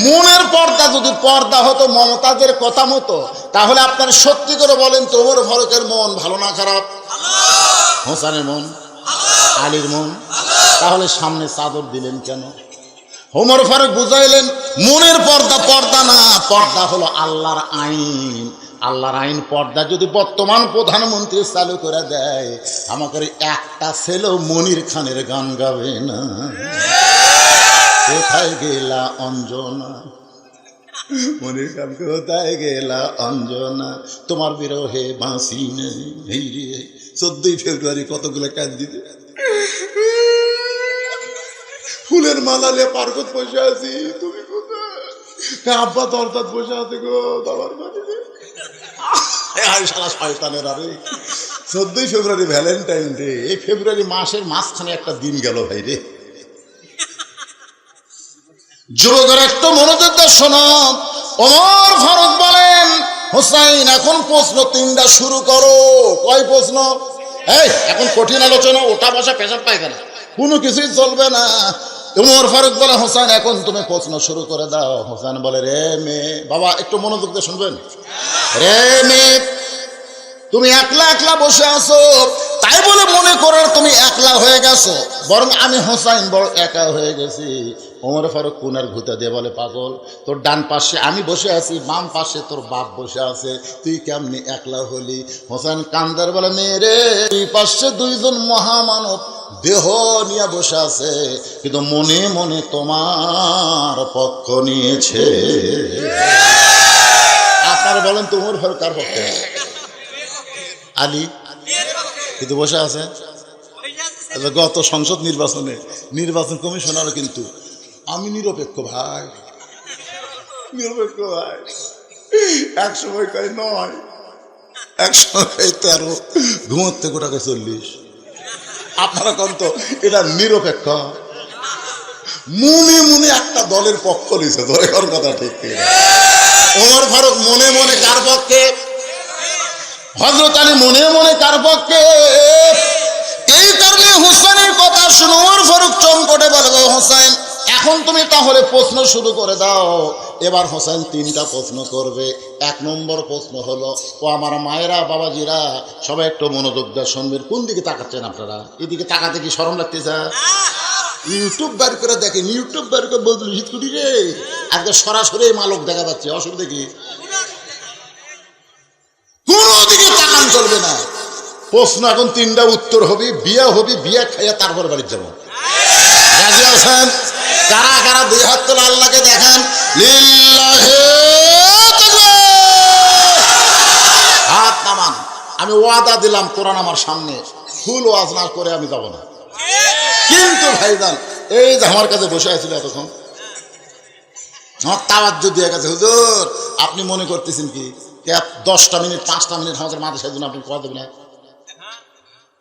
মনের পর্দা যদি পর্দা হতো মমতাজের কথা মতো, তাহলে আপনার সত্যি করে বলেন তো ওমর ফারুকের মন ভালো না খারাপ? হোসেনের মন, আলীর মন, তাহলে সামনে চাদর দিলেন কেন? ওমর ফারুক বুঝাইলেন মনের পর্দা পর্দা না, পর্দা হলো আল্লাহর আইন। আল্লাহর আইন পর্দা যদি বর্তমান প্রধানমন্ত্রী চালু করে দেয়, আমাকে একটা ছেলেও মনির খানের গান গাবে না। কোথায় গেলা অঞ্জনা, মনির খান কোথায় গেলা অঞ্জনা, তোমার বিরহে বাঁশি নেই রে। 14ই ফেব্রুয়ারি কতগুলো কাজ দিতে, ফুলের মালা নিয়ে পার্কত বসে আছি, তুমি কোথায়? আব্বা দরজাত বসে আছে গো, দাবার বাড়িতে। সারা শয়তানের। আরে 14ই ফেব্রুয়ারি ভ্যালেন্টাইন ডে, এই ফেব্রুয়ারি মাসের মাঝখানে একটা দিন গেল ভাই রে। যুবকের একটু মনোযোগ দিয়ে শোনো। ওমর ফারুক বলেন, হোসাইন এখন প্রশ্ন 3টা শুরু করো। কয় প্রশ্ন? এই এখন কঠিন আলোচনা, ওটা বসা পেশাব পায়খানা কোনো কিছুই চলবে না। ওমর ফারুক বলে, হোসেন এখন তুমি প্রশ্ন শুরু করে দাও। হোসেন বলে, রে মেয়ে, বাবা একটু মনোযোগ দিয়ে শুনবেন। রে মেয়ে, তুমি একলা একলা বসে আছো, তাই বলে মনে করো তুমি একলা হয়ে গেছো, বরং আমি হোসেন বড় একা হয়ে গেছি। ওমর ফারুক কোনার ঘুতা দিয়ে বলে, পাগল, তোর ডান পাশে আমি বসে আছি, বাম পাশে তোর বাপ বসে আছে, তুই কেমনি একলা হলি? হোসেন কান্দার বলে, মেরে দুই পাশে 2জন মহামানব দেহ নিয়ে বসে আছে, কিন্তু মনে মনে তোমার পক্ষ নিয়েছে। আপনারা বলেন তো ওমর ফারুক কার পক্ষে? আলী, কিন্তু বসে আছে। গত সংসদ নির্বাচনে নির্বাচন কমিশনারও কিন্তু আমি নিরপেক্ষ ভাই, নিরপেক্ষ ভাই, এক সময় কয় 9, এক সময় 13, ঘুমোতে গোটাকে 40। আপনারা কন তো এটা নিরপেক্ষ? মনে মনে একটা দলের পক্ষ নিছে, ধরে কর কথা ঠিক। ওমর ফারুক মনে মনে কার পক্ষে? হযরত আলী মনে মনে কার পক্ষে? এই কারণে হোসেনের কথা শুনে ওমর ফারুক চমকে বলবে, হোসেন এখন তুমি তাহলে প্রশ্ন শুরু করে দাও। এবার হোসেন 3টা প্রশ্ন করবে। 1 নম্বর প্রশ্ন হলো, ও আমার মায়েরা বাবাজিরা সবাই একটু মনোযোগ দিয়ে শুনবেন। কোন দিকে তাকাচ্ছেন আপনারা? এদিকে তাকাতে কি শরম লাগতেছে? ইউটিউব বার করে দেখেন, ইউটিউব বার করে বদলি হিতকুটি রে, আজকে সরাসরি মালক দেখা যাচ্ছে, অসুবিধা কি? কোনো দিকে তাকান চলবে না। প্রশ্ন এখন 3টা উত্তর হবে, বিয়া হবে, বিয়া খাইয়া তারপর বাড়ি যাবো। রাজি আছেন? কারা কারা 2 হাত তোলা আল্লাহকে দেখান। লিল্লাহি হাত নামান। আমি ওয়াদা দিলাম কোরআন আমার সামনে, ফুল ওয়াজ না করে আমি যাব না। কিন্তু ভাইজান এই যে আমার কাছে বসে আছিল এতক্ষণ, আমার তাওয়াজ্জু দিয়ে গেছে, হুজুর আপনি মনে করতেছেন কি 10টা মিনিট 5টা মিনিট আমাদের মাদ্রাসার জন্য আপনি কথা দেবেন না?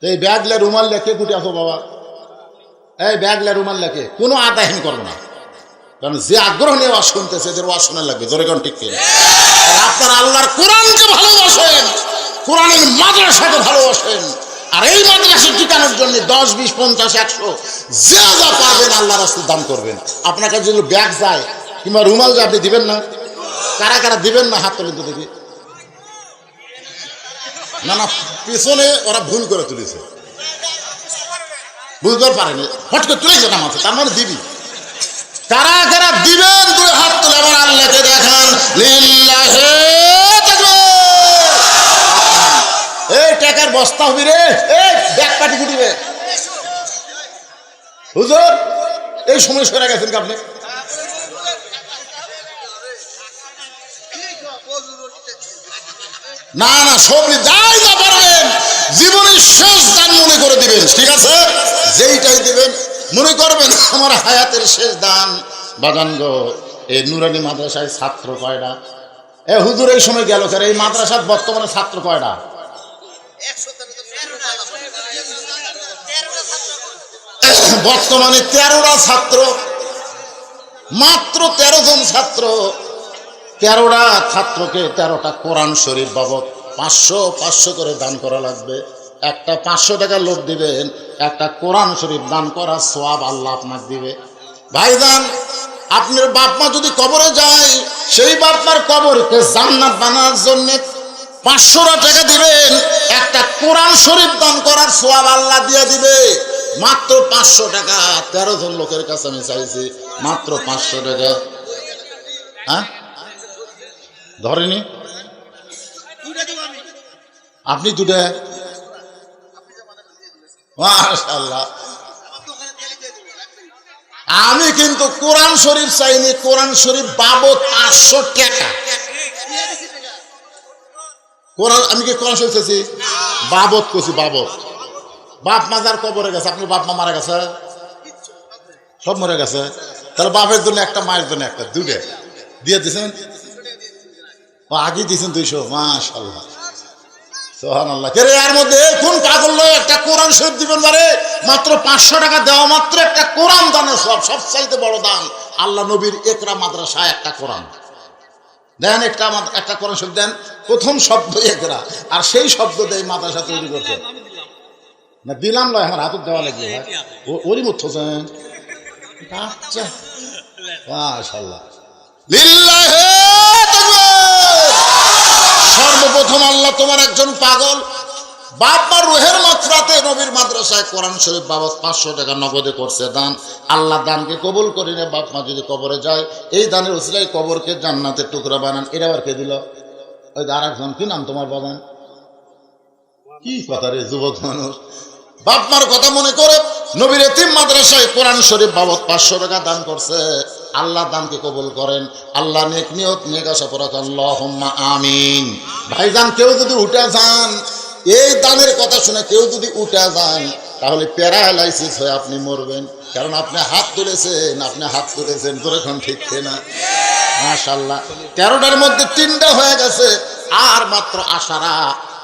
এই ব্যাগলে রুমাল লেখে কুটে আসো বাবা, এই ব্যাগলে রুমাল লেখে কোনো আদায়হীন করবো না, কারণ যে আগ্রহ নিয়ে ওয়াজ শুনতেছে এদের ওয়াজ শোনা লাগবে। জোরে কোন ঠিক কিনা? আপনার আল্লাহর কোরআনকে ভালোবাসেন, কোরআনের মাদ্রাসাকে ভালোবাসেন, আর এই মাদ্রাসা টিকানোর জন্য 10, 20, 50, 100 যা যা পাবেন আল্লাহ রাস্তায় দান করবেন। আপনার কাছে যদি ব্যাগ যায় কিংবা রুমাল যায় আপনি দিবেন না? কারা কারা দিবেন না হাত তুলে দেখি। না না, পিছনে ওরা ভুল করে তুলেছে, বুঝতে পারেনি, হট করে তুলেছে না মাথা, তার মানে দিবি। কারা কারা দিবেন 2 হাত তুলে আমার আল্লাহকে দেখান। লিল্লাহি এই টাকার বস্তা হবি রে, এই ব্যাগ পাটি গুটিবে। হুজুর এই সময় সরে গেছেন আপনি? না না, সবই যাই না পারবেন জীবনের শেষ দান মনে করে দিবেন, ঠিক আছে? যেইটাই দিবেন মনে করবেন আমার হায়াতের শেষ দান। বাজান গো, এই নুরানি মাদ্রাসায় ছাত্র কয়টা? এ হুজুর এই সময় গেল স্যার, এই মাদ্রাসার বর্তমানে ছাত্র কয়টা? বর্তমানে 13টা ছাত্র, মাত্র 13 জন ছাত্র। 13টা ছাত্রকে 13টা কোরআন শরীফ বাবদ 500 করে দান করা লাগবে। একটা 500 টাকা লোক দিবেন, একটা কোরআন শরীফ দান করার সওয়াব আল্লাহ আপনাকে দিবে। ভাইজান, আপনার বাপ মা যদি কবরে যায়, সেই বাপ মার কবরকে জান্নাত বানানোর জন্য 500 টাকা দিবেন, একটা কোরআন শরীফ দান করার সওয়াব আল্লাহ দিয়ে দিবে। মাত্র 500 টাকা। 13 জন লোকের কাছে আমি চাইছি, মাত্র 500 টাকা। হ্যাঁ, ধরেনি আপনি দুটা? মাশাআল্লাহ। আমি কিন্তু কোরআন শরীফ চাইনি, কোরআন শরীফ বাবদ 500 টাকা। কোরআন, আমি কি কোরআন শরীফ চাইছি? বাবদ কইছি, বাবদ। বাপ মাজার কবরে গেছে, আপনার বাপ মা মারা গেছে, সব মরে গেছে, তাহলে বাপের জন্য একটা, মায়ের জন্য একটা, দুটো দিয়ে দিয়েছেন। ও আগে দিয়েছেন 200। মাশাআল্লাহ, সুবহানাল্লাহ। কে রে এর মধ্যে কোন পাগল লোক একটা কোরআন শরীফ দিবেন বারে? মাত্র 500 টাকা দেওয়া মাত্র একটা কোরআন দানের সব, সবচাইতে বড় দান। আল্লাহ নবীর একরা মাদ্রাসায় একটা কোরআন দেন, একটা কোরআন শরীফ দেন। প্রথম শব্দ একরা, আর সেই শব্দ দিয়ে মাদ্রাসা তৈরি করছে না। দিলাম নয়, আমার হাতে দেওয়া লাগবে। ওরই মত হোসেন। আচ্ছা, মাশাআল্লাহ, লিল্লাহি তাকবীর। সর্বপ্রথম আল্লাহ তোমার একজন পাগল বাপ মার রুহের মাগফিরাতে নবীর মাদ্রাসায় কোরআন শরীফ বাবদ 500 টাকা নগদে করছে দান। আল্লাহ দানকে কবুল করি না। বাপ মা যদি কবরে যায়, এই দানের উসিলায় কবরকে জান্নাতের টুকরা বানান। এরা আবার কে দিল? ওই আর একজন, কি নাম তোমার বাবান? কি কথা রে যুবক মানুষ, বাপ মার কথা মনে করে নবীর এতিম মাদ্রাসায় কোরআন শরীফ বাবদ 500 টাকা দান করছে। আল্লাহ দানকে কবুল করেন। আল্লাহ নেক নিয়ত, নেক আশা পরাক, আল্লাহুম্মা আমিন। ভাইজান, কেউ যদি উঠে যান, এই দানের কথা শুনে কেউ যদি উঠে যান, তাহলে প্যারালাইসিস হয়ে আপনি মরবেন। কারণ আপনি হাত তুলেছেন, তোরখন ঠিক না? মাশাআল্লাহ, 13টার মধ্যে 3টা হয়ে গেছে, আর মাত্র আশারা,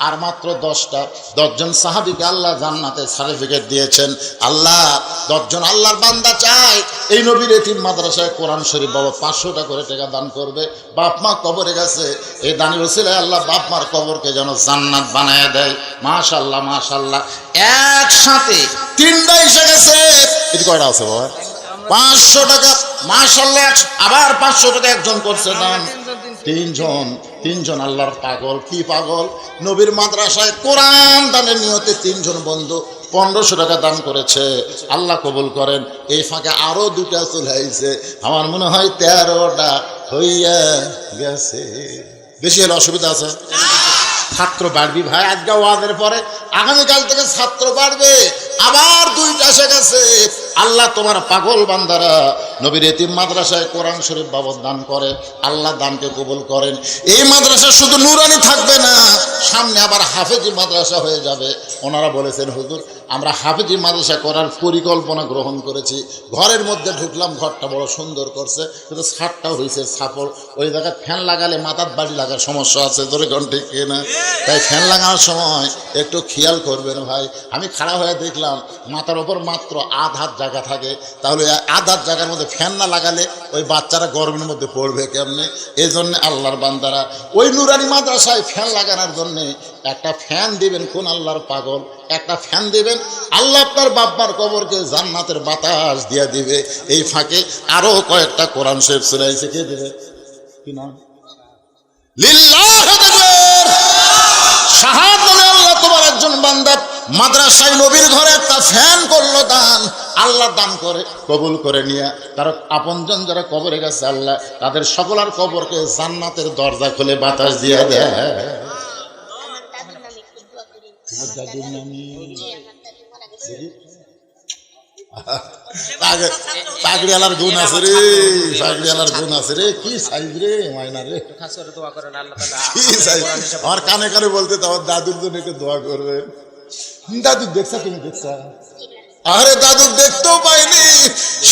আর মাত্র 10টা। 10 জন সাহাবীকে আল্লাহ জান্নাতে সার্টিফিকেট দিয়েছেন। আল্লাহ 10 জন আল্লাহর বান্দা চায় এই নবীর এতিম মাদ্রাসায় কোরআন শরীফ বাবা 500 টাকা করে টাকা দান করবে। বাপ মা কবরে গেছে, এই দানের ওসিলায় আল্লাহ বাপ মার কবরকে যেন জান্নাত বানায় দেয়। মাশাআল্লাহ, মাশাআল্লাহ। একসাথে 3টা এসে গেছে। এটি কয়টা আছে বাবা? 500 টাকা। মাশাআল্লাহ। আবার 500 টাকা একজন করছে দান। 3 জন আল্লাহর পাগল। কি পাগল? নবীর মাদ্রাসায় কোরআন দানের নিয়তে 3 জন বন্ধু 1500 টাকা দান করেছে। আল্লাহ কবুল করেন। এই ফাঁকে আরো 2টা চলে আইছে। আমার মনে হয় 13টা হইয়া গেছে। বেশি হলে অসুবিধা আছে? ছাত্র বাড়বি ভাই, আজকে ওয়াজের পরে আগামীকাল থেকে ছাত্র বাড়বে। আবার 2টা এসে গেছে। আল্লাহ তোমার পাগল বান্দারা নবীর এতিম মাদ্রাসায় কোরআন শরীফ বাবদ দান করে। আল্লাহ দানকে কবুল করেন। এই মাদ্রাসা শুধু নুরানি থাকবে না, সামনে আবার হাফেজি মাদ্রাসা হয়ে যাবে। ওনারা বলেছেন, হুজুর আমরা হাফেজি মাদ্রাসা করার পরিকল্পনা গ্রহণ করেছি। ঘরের মধ্যে ঢুকলাম, ঘরটা বড় সুন্দর করছে, কিন্তু ছাদটা হয়েছে ছাপড়। ওই জায়গায় ফ্যান লাগালে মাথার বাড়ি লাগার সমস্যা আছে, ধরে ঘন্টা ঠিক না? তাই ফ্যান লাগানোর সময় একটু খেয়াল করবেন ভাই। আমি খাড়া হয়ে দেখলাম মাথার ওপর মাত্র আধ জায়গা থাকে, তাহলে আধ জায়গার মধ্যে ফ্যান না লাগালে ওই বাচ্চারা গরমের মধ্যে পড়বে কেমনে? এই জন্য আল্লাহর বান্দারা ওই নুরানি মাদ্রাসায় ফ্যান লাগানোর জন্য একটা ফ্যান দিবেন। কোন আল্লাহর পাগল? একটা ফ্যান দিবেন, আল্লাহ আপনার বাপ্পার কবরকে জান্নাতের বাতাস দিয়ে দিবে। এই ফাঁকে আরো কয়েকটা কোরআন শরীফ চলাইছে। কে দিবে? কি নাম? লিল্লাহি তাকবীর। শাহাদ বলে আল্লাহ তোমার একজন বান্দা মাদ্রাসায় নবীর ঘরে একটা ফ্যান করলো দান। আল্লাহ দান করে কবুল করে নিয়ে তার আপনজন যারা কবরে গেছে, আল্লাহ তাদের সকলের কবরকে জান্নাতের দরজা খুলে বাতাস দিয়ে দেয়। পাগড়িওয়ালার গুণ আছে রে, পাগড়িওয়ালার গুণ আছে রে। কি সাইজ রে মাইনা রে, কি সাইজ। আমার কানে কানে বলতে তোমার দাদুর জন্য একটু দোয়া করবে। দাদু দেখছা? তুমি দেখছা? আরে দাদু দেখতেও পাইনি।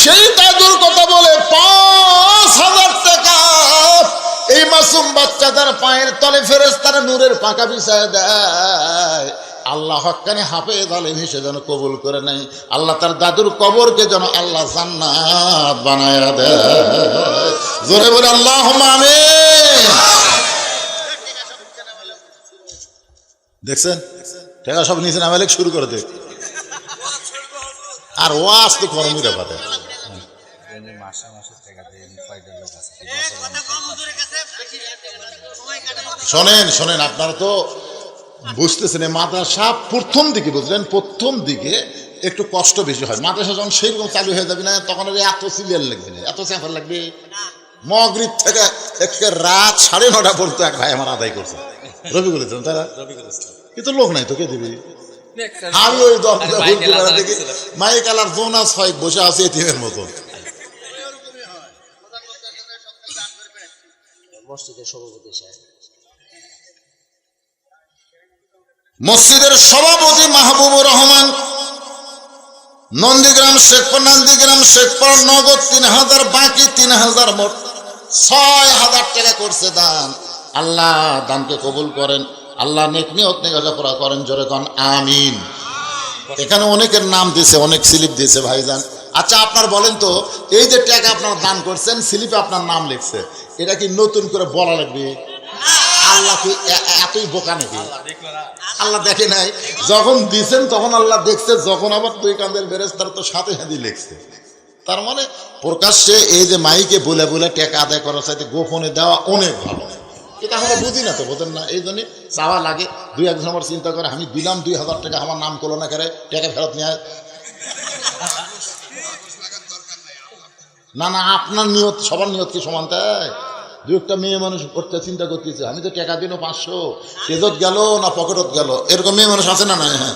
সেই দাদুর কথা বলে 5000 টাকা এই মাসুম বাচ্চাদের পায়ের তলে ফেরেশতারা নূরের পাকা বিছায় দেয়। আল্লাহ হক্কানি হাফেজ আলেম হিসেবে যেন কবুল করে নেই। আল্লাহ তার দাদুর কবরকে যেন আল্লাহ জান্নাত বানায়া দেয়। জোরে বলে আল্লাহুম্মা আমিন। দেখছেন টাকা সব নিচে নামালে শুরু করে দেখ আর ওয়াজ তো কর্মীরা পারে। শোনেন শোনেন, আপনারা তো বুঝতেছেন মাদ্রাসা প্রথম দিকে, বুঝলেন, প্রথম দিকে একটু কষ্ট বেশি হয়। মাদ্রাসা যখন সেইরকম চালু হয়ে যাবে না, তখন এত সিরিয়াল লাগবে না, এত চাফার লাগবে। মগরিব থেকে রাত 9:30 পর্যন্ত এক ভাই আমার আদায় করছে, রবি করেছেন তারা, কিন্তু লোক নাই তো কে দিবি। আমি ওই দেখি মাইক আলার জোনাস হয় বসে আছে এতিমের মতো। মসজিদের সভাপতি মাহবুবুর রহমান, নন্দীগ্রাম শেখপুর, নন্দীগ্রাম শেখপুর, নগদ 3000, বাকি 3000, মোট 6000 টাকা করছে দান। আল্লাহ দানকে কবুল করেন, আল্লাহ নেক নিয়ত নেকাজা পুরা করেন, জোরে কোন আমিন। এখানে অনেকের নাম দিয়েছে, অনেক স্লিপ দিয়েছে ভাইজান। আচ্ছা আপনার বলেন তো, এই যে টাকা আপনার দান করছেন, স্লিপে আপনার নাম লিখছে, এটা কি নতুন করে বলা লাগবে? আল্লাহ কি এতই বোকা নাকি? আল্লাহ দেখে নাই? যখন দিছেন তখন আল্লাহ দেখছে, যখন আবার 2 কাঁধের ফেরেশতার তো সাথে সাথে লিখছে। তার মানে প্রকাশ্যে এই যে মাইকে বলে বলে টাকা আদায় করার চাইতে গোপনে দেওয়া অনেক ভালো। এটা আমরা বুঝি না তো, বোঝেন না, এই জন্যই চাওয়া লাগে। 2-1 নম্বর চিন্তা করে, আমি দিলাম 2000 টাকা, আমার নাম করলো না, করে টাকা ফেরত নিয়ে। না না, আপনার নিয়ত সবার নিয়ত কি সমান? তাই 2-1টা মেয়ে মানুষ করতে চিন্তা করতেছে, আমি তো টাকা দিন 500, তেজত গেল না পকেটত গেল, এরকম মেয়ে মানুষ আছে না? না, হ্যাঁ।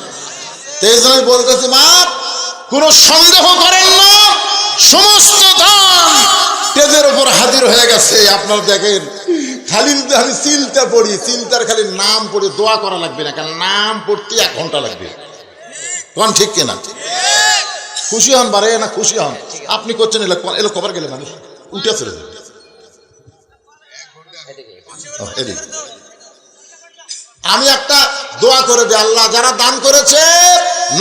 এই জন্যই বলতেছি, মা কোনো সন্দেহ করেন না, সমস্ত দান তেজের উপর হাজির হয়ে গেছে। আপনার দেখেন, খালি আমি চিন্তা পড়ি, চিন্তার খালি নাম পড়ি, দোয়া করা লাগবে না, কারণ নাম পড়তে 1 ঘন্টা লাগবে। কোন ঠিক কিনা? খুশি হন বারে না খুশি হন? আপনি করছেন এলো কবার গেলে মানুষ উঠে চলে যাবে। আমি একটা দোয়া করে দিই, আল্লাহ যারা দান করেছে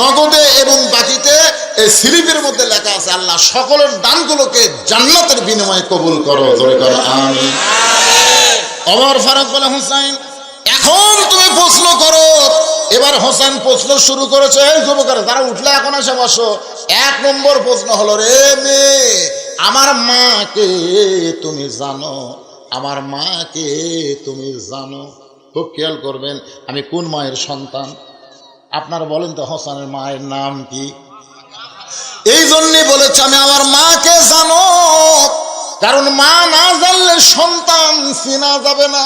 নগদে এবং বাকিতে, এই স্লিপের মধ্যে লেখা আছে, আল্লাহ সকলের দানগুলোকে জান্নাতের বিনিময়ে কবুল করো, জোরে করো আমিন। ওমর ফারুক বলে, হুসাইন এখন তুমি প্রশ্ন করো। এবার হোসেন প্রশ্ন শুরু করেছে, এই যুবকেরা যারা উঠলে এখন এসে বসো। 1 নম্বর প্রশ্ন হলো, রে মেয়ে, আমার মাকে তুমি জানো? আমার মাকে তুমি জানো? খুব খেয়াল করবেন, আমি কোন মায়ের সন্তান? আপনারা বলেন তো, হোসেনের মায়ের নাম কি? এই জন্যই বলেছে আমি আমার মাকে জানো, কারণ মা না জানলে সন্তান চেনা যাবে না।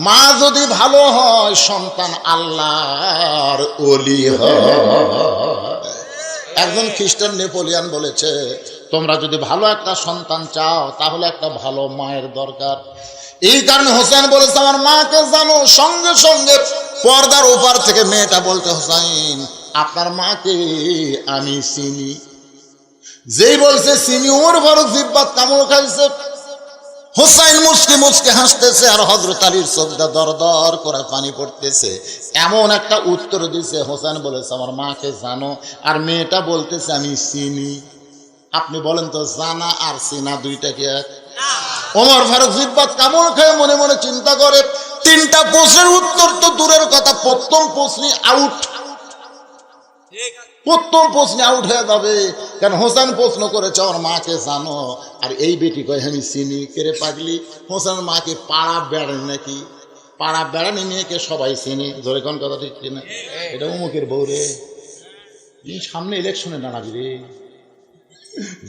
মা যদি ভালো হয়, সন্তান আল্লাহর ওলি হয়। একজন খ্রিস্টান নেপোলিয়ান বলেছে, তোমরা যদি ভালো একটা সন্তান চাও, তাহলে একটা ভালো মায়ের দরকার। এই কারণে হোসেন বলেছে আমার মাকে জানো। সঙ্গে সঙ্গে পর্দার ওপার থেকে মেয়েটা বলতে, হোসেন আপনার মাকে আমি চিনি। যেই বলছে চিনি, ওমর ফারুক জিব্বাত কামড় খাইছে। হোসেন মুচকি মুচকি হাসতেছে, আর হযরত আলীর চোখটা দর দর করে পানি পড়তেছে। এমন একটা উত্তর দিছে, হোসেন বলেছে আমার মাকে জানো, আর মেয়েটা বলতেছে আমি চিনি। আপনি বলেন তো, জানা আর চিনা দুইটা কি এক? ওমর ফারুক জিব্বাত কামড় খেয়ে মনে মনে চিন্তা করে, 3টা প্রশ্নের উত্তর তো দূরের কথা, প্রথম প্রশ্নই আউট। প্রথম প্রশ্নে আউট হয়ে যাবে, কারণ হোসেন প্রশ্ন করেছে আমার মাকে জানো, আর এই বেটি কয় আমি চিনি। কেরে পাগলি, হোসেনের মাকে পাড়া বেড়ানি নাকি? পাড়া বেড়ানি মেয়েকে সবাই চিনি, ধরে কোন কথা ঠিক কিনা? এটা অমুকের বউ রে, সামনে ইলেকশনে দাঁড়াবি রে,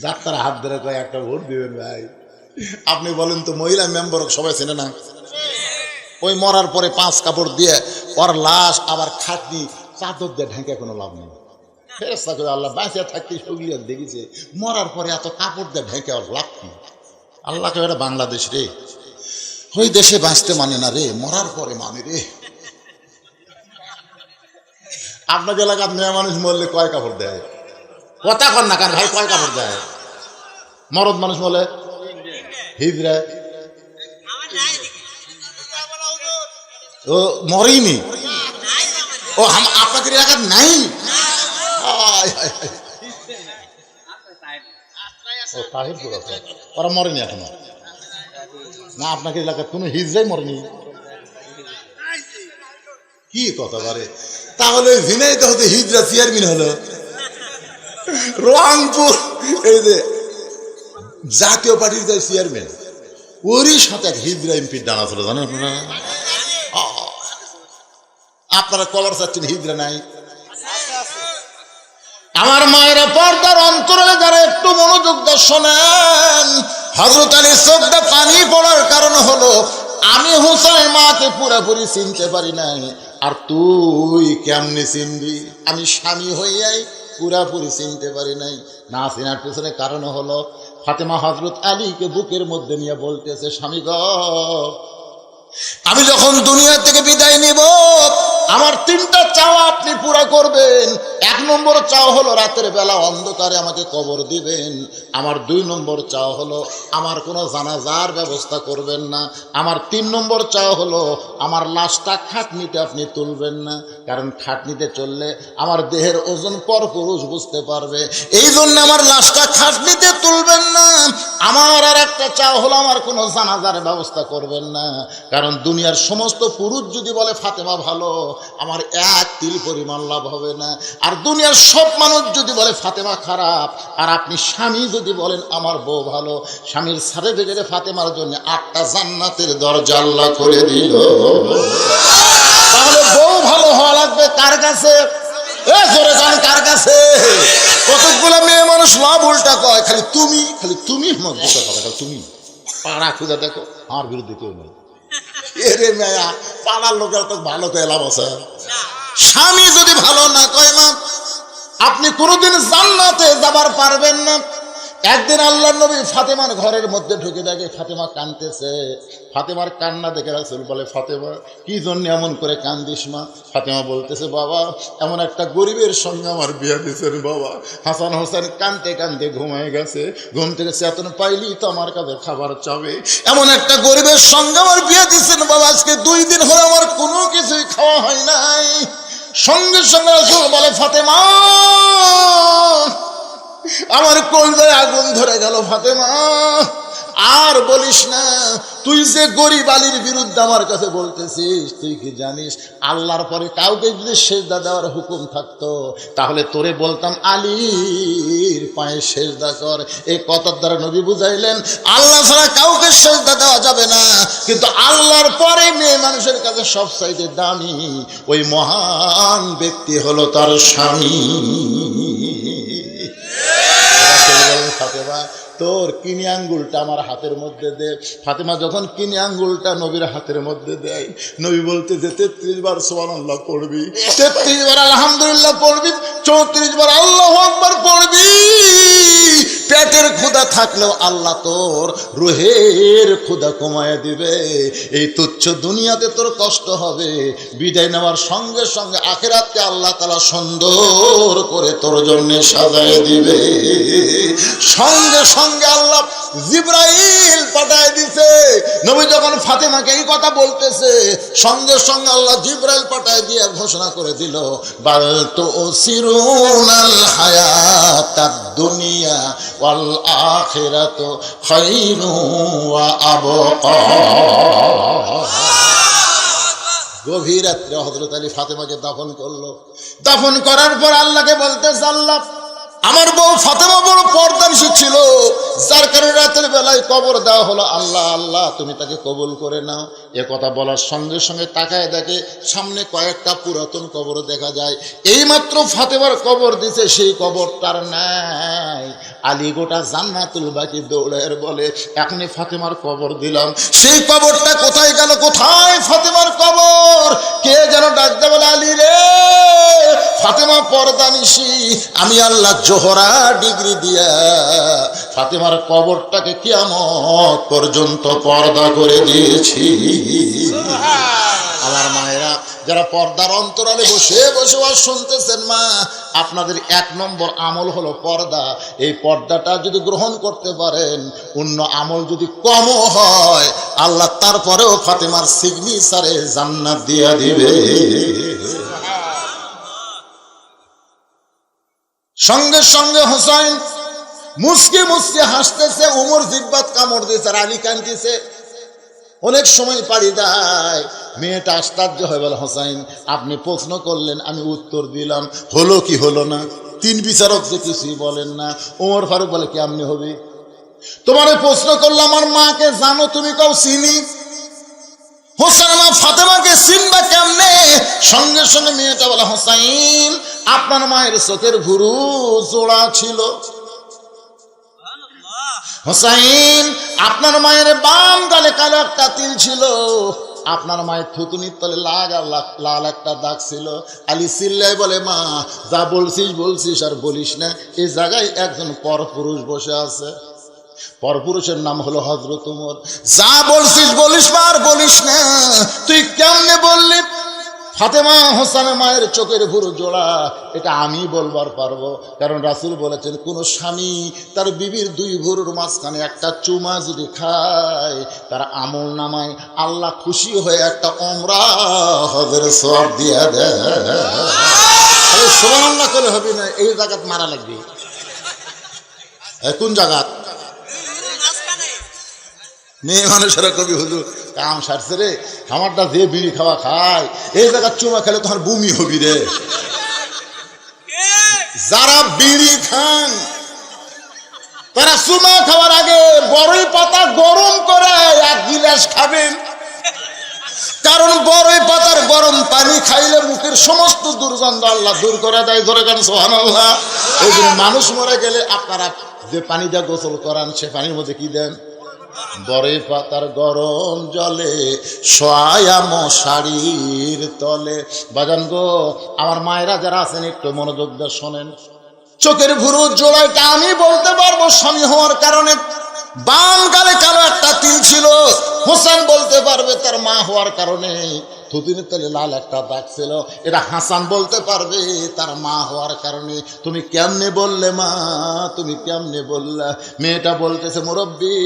যাত্রার হাত ধরে কয় একটা ভোট দিবেন ভাই। আপনি বলেন তো, মহিলা মেম্বার সবাই চেনে না? ওই মরার পরে 5 কাপড় দিয়ে ওর লাশ আবার খাটনি চাদর দিয়ে ঢেকে কোনো লাভ নেই। ফেরেশতা করে আল্লাহ বাঁচিয়ে থাকতে সগলিয়ার দেখেছে, মরার পরে এত কাপড় দিয়ে ঢেকে ওর লাভ কি? আল্লাহকে, এটা বাংলাদেশ রে, ওই দেশে বাঁচতে মানে না রে, মরার পরে মানে রে। আপনাকে এলাকার মেয়ে মানুষ মরলে কয় কাপড় দেয়? কথা কর না, কারণ ভাই কয় কাপড় দেয়? মরদ মানুষ বলে হিজরা, ও মরেইনি। ও আপনাদের এলাকার নাই? ও তাহিরপুর আছে, ওরা মরেনি এখনো। না আপনাকে এলাকার কোনো হিজড়াই মরেনি? কি কথা বলে? তাহলে ঝিনাইদহ হতে হিজড়া চেয়ারম্যান হলো, রংপুর এই যে জাতীয় পার্টির যে চেয়ারম্যান, ওরই সাথে এক হিজড়া এমপির ডানা ছিল, জানেন আপনারা? আপনারা কবর চাচ্ছেন, হিজড়া নাই। আমার মায়েরা পর্দার অন্তরালে যারা একটু মনোযোগ দিয়ে শোনেন, হযরত আলীর চোখটা পানি পড়ার কারণ হলো আমি হুসাইন মাকে পুরোপুরি চিনতে পারি নাই, আর তুই কেমনে চিনবি? আমি স্বামী হইয়াই পুরাপুরি চিনতে পারি নাই। না চিনার পেছনে কারণ হলো ফাতেমা হযরত আলীকে বুকের মধ্যে নিয়ে বলতেছে, স্বামী গো, আমি যখন দুনিয়া থেকে বিদায় নিব আমার তিনটা চাওয়া আপনি পুরা করবেন। এক নম্বর চাওয়া হলো রাতের বেলা অন্ধকারে আমাকে কবর দিবেন। আমার দুই নম্বর চাওয়া হলো আমার কোনো জানাজার ব্যবস্থা করবেন না। আমার তিন নম্বর চাওয়া হলো আমার লাশটা খাটনিতে আপনি তুলবেন না, কারণ খাটনিতে চললে আমার দেহের ওজন পর পুরুষ বুঝতে পারবে, এই জন্য আমার লাশটা খাটনিতে তুলবেন না। আমার আর একটা চাওয়া হলো আমার কোনো জানাজার ব্যবস্থা করবেন না, কারণ দুনিয়ার সমস্ত পুরুষ যদি বলে ফাতেমা ভালো, আমার এক তিল পরিমাণ লাভ হবে না। আর দুনিয়ার সব মানুষ যদি বলে ফাতেমা খারাপ, আর আপনি স্বামী যদি বলেন আমার বউ ভালো, স্বামীর সার্টিফিকেটে ফাতেমার জন্য 8টা জান্নাতের দরজা আল্লাহ করে দিল। তাহলে বউ ভালো হওয়া লাগবে কার কাছে? জোরে জান কার কাছে? কতগুলো মেয়ে মানুষ লাভ উল্টা কয়, খালি তুমি আমার বুঝতে পারো, তুমি পাড়া খুঁজে দেখো আমার বিরুদ্ধে কেউ নেই। এরে মেয়া, পাড়ার লোকের তো ভালো কয়ে লাভ আছে? স্বামী যদি ভালো না কয় মা, আপনি কোনোদিন জান্নাতে যাবার পারবেন না। একদিন আল্লাহর নবী ফাতেমার ঘরের মধ্যে ঢুকে দেখে ফাতেমা কাঁদতেছে। ফাতেমার কান্না দেখে রাসূল বলে, ফাতেমা কি জন্য এমন করে কান্দিস মা? ফাতেমা বলতেছে, বাবা এমন একটা গরিবের সঙ্গে আমার বিয়ে দিয়েছেন বাবা। হাসান হোসেন কাঁদতে কাঁদতে ঘুমায় গেছে, ঘুম থেকে চেতন পাইলি তো আমার কাছে খাবার চাবে। এমন একটা গরিবের সঙ্গে আমার বিয়ে দিয়েছেন বাবা, আজকে 2 দিন হলো আমার কোনো কিছুই খাওয়া হয় নাই। সঙ্গে সঙ্গে রাসূল বলে, ফাতেমা আমার কলজায় আগুন ধরে গেল। ফাতেমা আর বলিস না, তুই যে গরিব আলীর বিরুদ্ধে আমার কাছে বলতেছিস, তুই কি জানিস আল্লাহর পরে কাউকে যদি সেজদা দেওয়ার হুকুম থাকতো তাহলে তোরে বলতাম আলীর পায়ে সেজদা কর। এই কথার দ্বারা নবী বুঝাইলেন আল্লাহ ছাড়া কাউকে সেজদা দেওয়া যাবে না, কিন্তু আল্লাহর পরে মেয়ে মানুষের কাছে সবচাইতে দামি ওই মহান ব্যক্তি হলো তার স্বামী। ফাতেমা তোর কিনি আঙ্গুলটা আমার হাতের মধ্যে দে। ফাতেমা যখন কিনি আঙ্গুলটা নবীর হাতের মধ্যে দেয়, নবী বলতে যে 33 বার সুবহানাল্লাহ পড়বি, 33 বার আলহামদুলিল্লাহ পড়বি, 34 বার আল্লাহু আকবার পড়বি। পেটের ক্ষুধা থাকলেও আল্লাহ তোর রুহের ক্ষুধা কমায় দিবে। এই তুচ্ছ দুনিয়াতে তোর কষ্ট হবে, বিদায় নেওয়ার সঙ্গে সঙ্গে আখিরাতকে আল্লাহ তাআলা সুন্দর করে তোর জন্য সাজায় দিবে। সঙ্গে সঙ্গে আল্লাহ জিবরাইল পাঠায় দিছে। নবী যখন ফাতেমাকে এই কথা বলতেছে, সঙ্গে সঙ্গে আল্লাহ জিবরাইল পাঠায় দিয়ে ঘোষণা করে দিল, বাল তুসিরুনাল হায়াতাদ দুনিয়া ওয়াল আখিরাতু খায়রু ওয়া আবকা। গভীর রাত্রে হযরত আলী ফাতেমাকে দাফন করলো। দাফন করার পর আল্লাহকে বলতেছে, আল্লাহ আমার বউ ফাতেমা বড় পর্দানিশী ছিল, যার কারণে রাতের বেলায় কবর দেওয়া হলো। আল্লাহ আল্লাহ তুমি তাকে কবুল করে নাও। এ কথা বলার সঙ্গে সঙ্গে তাকায় দেখে সামনে কয়েকটা পুরাতন কবর দেখা যায়। এইমাত্র ফাতেমার কবর দিছে, সেই কবরটার নাই। আলী গোটা জান্নাতুল বাকি দৌড়ের বলে, এখনই ফাতেমার কবর দিলাম, সেই কবরটা কোথায় গেল? কোথায় ফাতেমার কবর? কে যেন ডাকতে বলে, আলী রে, ফাতেমা পর্দানিশী, আমি আল্লাহ জোহরা ডিগ্রি দিয়া ফাতেমার কবরটাকে কিয়ামত পর্যন্ত পর্দা করে দিয়েছি। আমার মায়েরা যারা পর্দার অন্তরালে বসে বসে শুনতেছেন, মা আপনাদের 1 নম্বর আমল হলো পর্দা। এই পর্দাটা যদি গ্রহণ করতে পারেন, অন্য আমল যদি কমও হয়, আল্লাহ তারপরেও ফাতেমার সিগনেচারে জান্নাত দিয়া দিবে। সঙ্গে সঙ্গে হোসাইন মুসকে মুসকে হাসতেছে, উমর জিব্বাত কামড় দিয়েছে, আর আলী কাঁদতেছে। অনেক সময় পাড়ি দেয়। মেয়েটা আশ্চর্য হয়ে বলে, হোসাইন আপনি প্রশ্ন করলেন, আমি উত্তর দিলাম, হলো কি হলো না? তিন বিচারক যে কিছুই বলেন না। ওমর ফারুক বলে, কেমনে হবে? তোমার প্রশ্ন করলাম আমার মাকে জানো তুমি? কাউ চিনি? হোসেন মা ফাতেমাকে চিনবা কেমনে? সঙ্গে সঙ্গে মেয়েটা বলে, হোসাইন আপনার মায়ের চোখের ভুরু জোড়া ছিল। হোসাইন আপনার মায়ের বাম গালে কালো একটা তিল ছিল। আপনার মায়ের থুতুনির তলে লাল একটা দাগ ছিল। আলী চিল্লাই বলে, মা যা বলছিস বলছিস আর বলিস না, এই জায়গায় একজন পরপুরুষ বসে আছে। পরপুরুষের নাম হলো হযরত ওমর। যা বলছিস বলিস না আর বলিস না। তুই কেমনে বললি ফাতেমা হোসেনের মায়ের চোখের ভুরু জোড়া? এটা আমি বলবার পারবো, কারণ রাসূল বলেছেন কোন স্বামী তার বিবির দুই ভুরুর মাঝখানে একটা চুমা যদি খায়, তার আমল নামায় আল্লাহ খুশি হয়ে একটা ওমরা হজের সওয়াব দিয়ে দেয়। সুবহানাল্লাহ করে হবে না, এই জায়গাত মারা লাগবে। কোন জায়গাত? মেয়ে মানুষেরা কবি, হুজুর কাম সারছে রে, আমারটা যে বিড়ি খাওয়া খায়, এই জায়গা চুমা খেলে তোমার বমি হবি রে। যারা বিড়ি খান তারা চুমা খাওয়ার আগে বড়ই পাতা গরম করে এক গিলাস খাবেন, কারণ বড়ই পাতার গরম পানি খাইলে মুখের সমস্ত দুর্গন্ধ আল্লাহ দূর করে দেয়। ধরে গান সুবহানাল্লাহ। এই জন্য মানুষ মরে গেলে আপনারা যে পানি দিয়ে গোসল করান, সে পানির মধ্যে কি দেন? বড়ই পাতার গরম জলে শোয়া মশারির তলে। বাজান গো, আমার মায়েরা যারা আছেন একটু মনোযোগ দিয়ে শোনেন। চোখের ভুরু জোড়াটা আমি বলতে পারবো স্বামী হওয়ার কারণে বাম গালে কালো একটা তিল ছিল। হোসেন বলতে পারবে তার মা হওয়ার কারণে থুতুনির তলে লাল একটা দাগ ছিল। এটা হাসান বলতে পারবে তার মা হওয়ার কারণে। তুমি কেমনে বললে মা, তুমি কেমনে বললা? মেয়েটা বলতেছে, মুরব্বী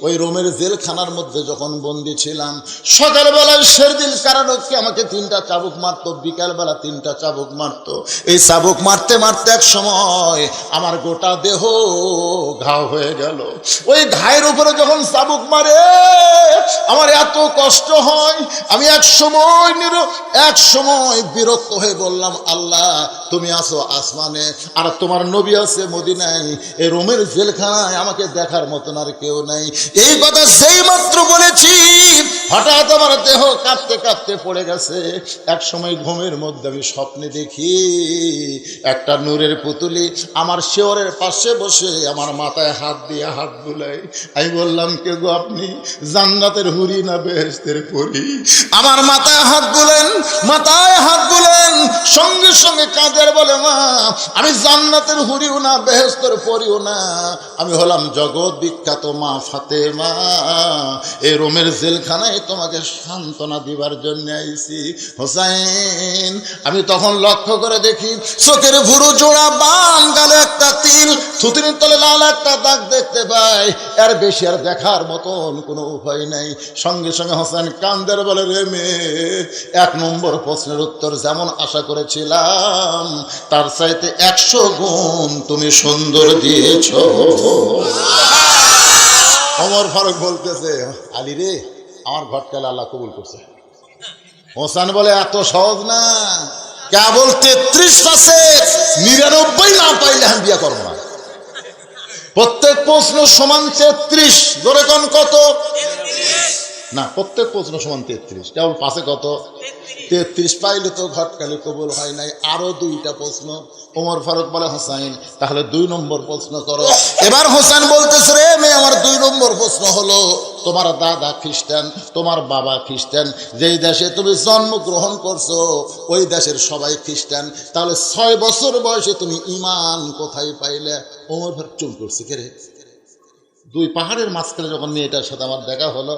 ওই রোমের জেলখানার মধ্যে যখন বন্দি ছিলাম, সকালবেলায় শেরদিল কারারক্ষী আমাকে 3টা চাবুক মারতো, বিকালবেলা 3টা চাবুক মারতো। এই চাবুক মারতে মারতে এক সময় আমার গোটা দেহ ঘাও হয়ে গেল। ওই ঘায়ের উপরে যখন চাবুক মারে আমার এত কষ্ট হয়, আমি এক সময় বিরক্ত হয়ে বললাম, আল্লাহ তুমি আছো আসমানে আর তোমার নবী আছে মদিনায়, এই রোমের জেলখানায় আমাকে দেখার মতন আর কেউ নাই। এই কথা যেই মাত্র বলেছি হঠাৎ আমার দেহ কাঁপতে কাঁপতে পড়ে গেছে। এক সময় ঘুমের মধ্যে আমি স্বপ্নে দেখি একটা নূরের পুতুলি আমার শেওরের পাশে বসে আমার মাথায় হাত দিয়ে হাত বুলাই। আমি বললাম, কে গো আপনি? জান্নাতের হুরি না বেহেশতের পরী? আমার মাথায় হাত বুলেন, মাথায় হাত বুলেন, সঙ্গে সঙ্গে কাঁদের বলে, মা আমি জান্নাতের হুরিও না বেহেশতের পরীও না, আমি হলাম জগৎ বিখ্যাত মা ফাতেমা। এই রোমের জেলখানায় তোমাকে সান্ত্বনা দিবার জন্য আইছি। হোসাইন আমি তখন লক্ষ্য করে দেখি চোখের ভুরু জোড়া, বাম গালে একটা তিল, থুতুনির তলে লাল একটা দাগ দেখতে পাই। এর বেশি আর দেখার মতন কোনো উপায় নাই। সঙ্গে সঙ্গে হোসেন কান্দের বলে, রে মেয়ে, 1 নম্বর প্রশ্নের উত্তর যেমন আশা করেছিলাম তার চাইতে 100 গুণ তুমি সুন্দর দিয়েছ। ওমর ফারুক বলতেছে, আলী রে আমার ঘটকালে আল্লাহ কবুল করছে। হোসেন বলে, এত সহজ না, কেবল 33 আছে, 99 না পাইলে আমি বিয়ে করবো না। প্রত্যেক প্রশ্ন সমান 33। ধরে কোন কত না, প্রত্যেক প্রশ্ন সমান 33, কেবল পাশে কত 33 পাইলে তো ঘটকালি কবুল হয় নাই। আরো 2টা প্রশ্ন। ওমর ফারুক বলে, হোসাইন তাহলে 2 নম্বর প্রশ্ন করো। এবার হোসেন বলতেছে, রে মেয়ে আমার 2 নম্বর প্রশ্ন হলো, তোমার দাদা খ্রিস্টান, তোমার বাবা খ্রিস্টান, যেই দেশে তুমি জন্মগ্রহণ করছো ওই দেশের সবাই খ্রিস্টান, তাহলে 6 বছর বয়সে তুমি ঈমান কোথায় পাইলে? ওমর ফারুক চুপ করছে। কে রে? 2 পাহাড়ের মাঝখানে যখন মেয়েটার সাথে আমার দেখা হলো,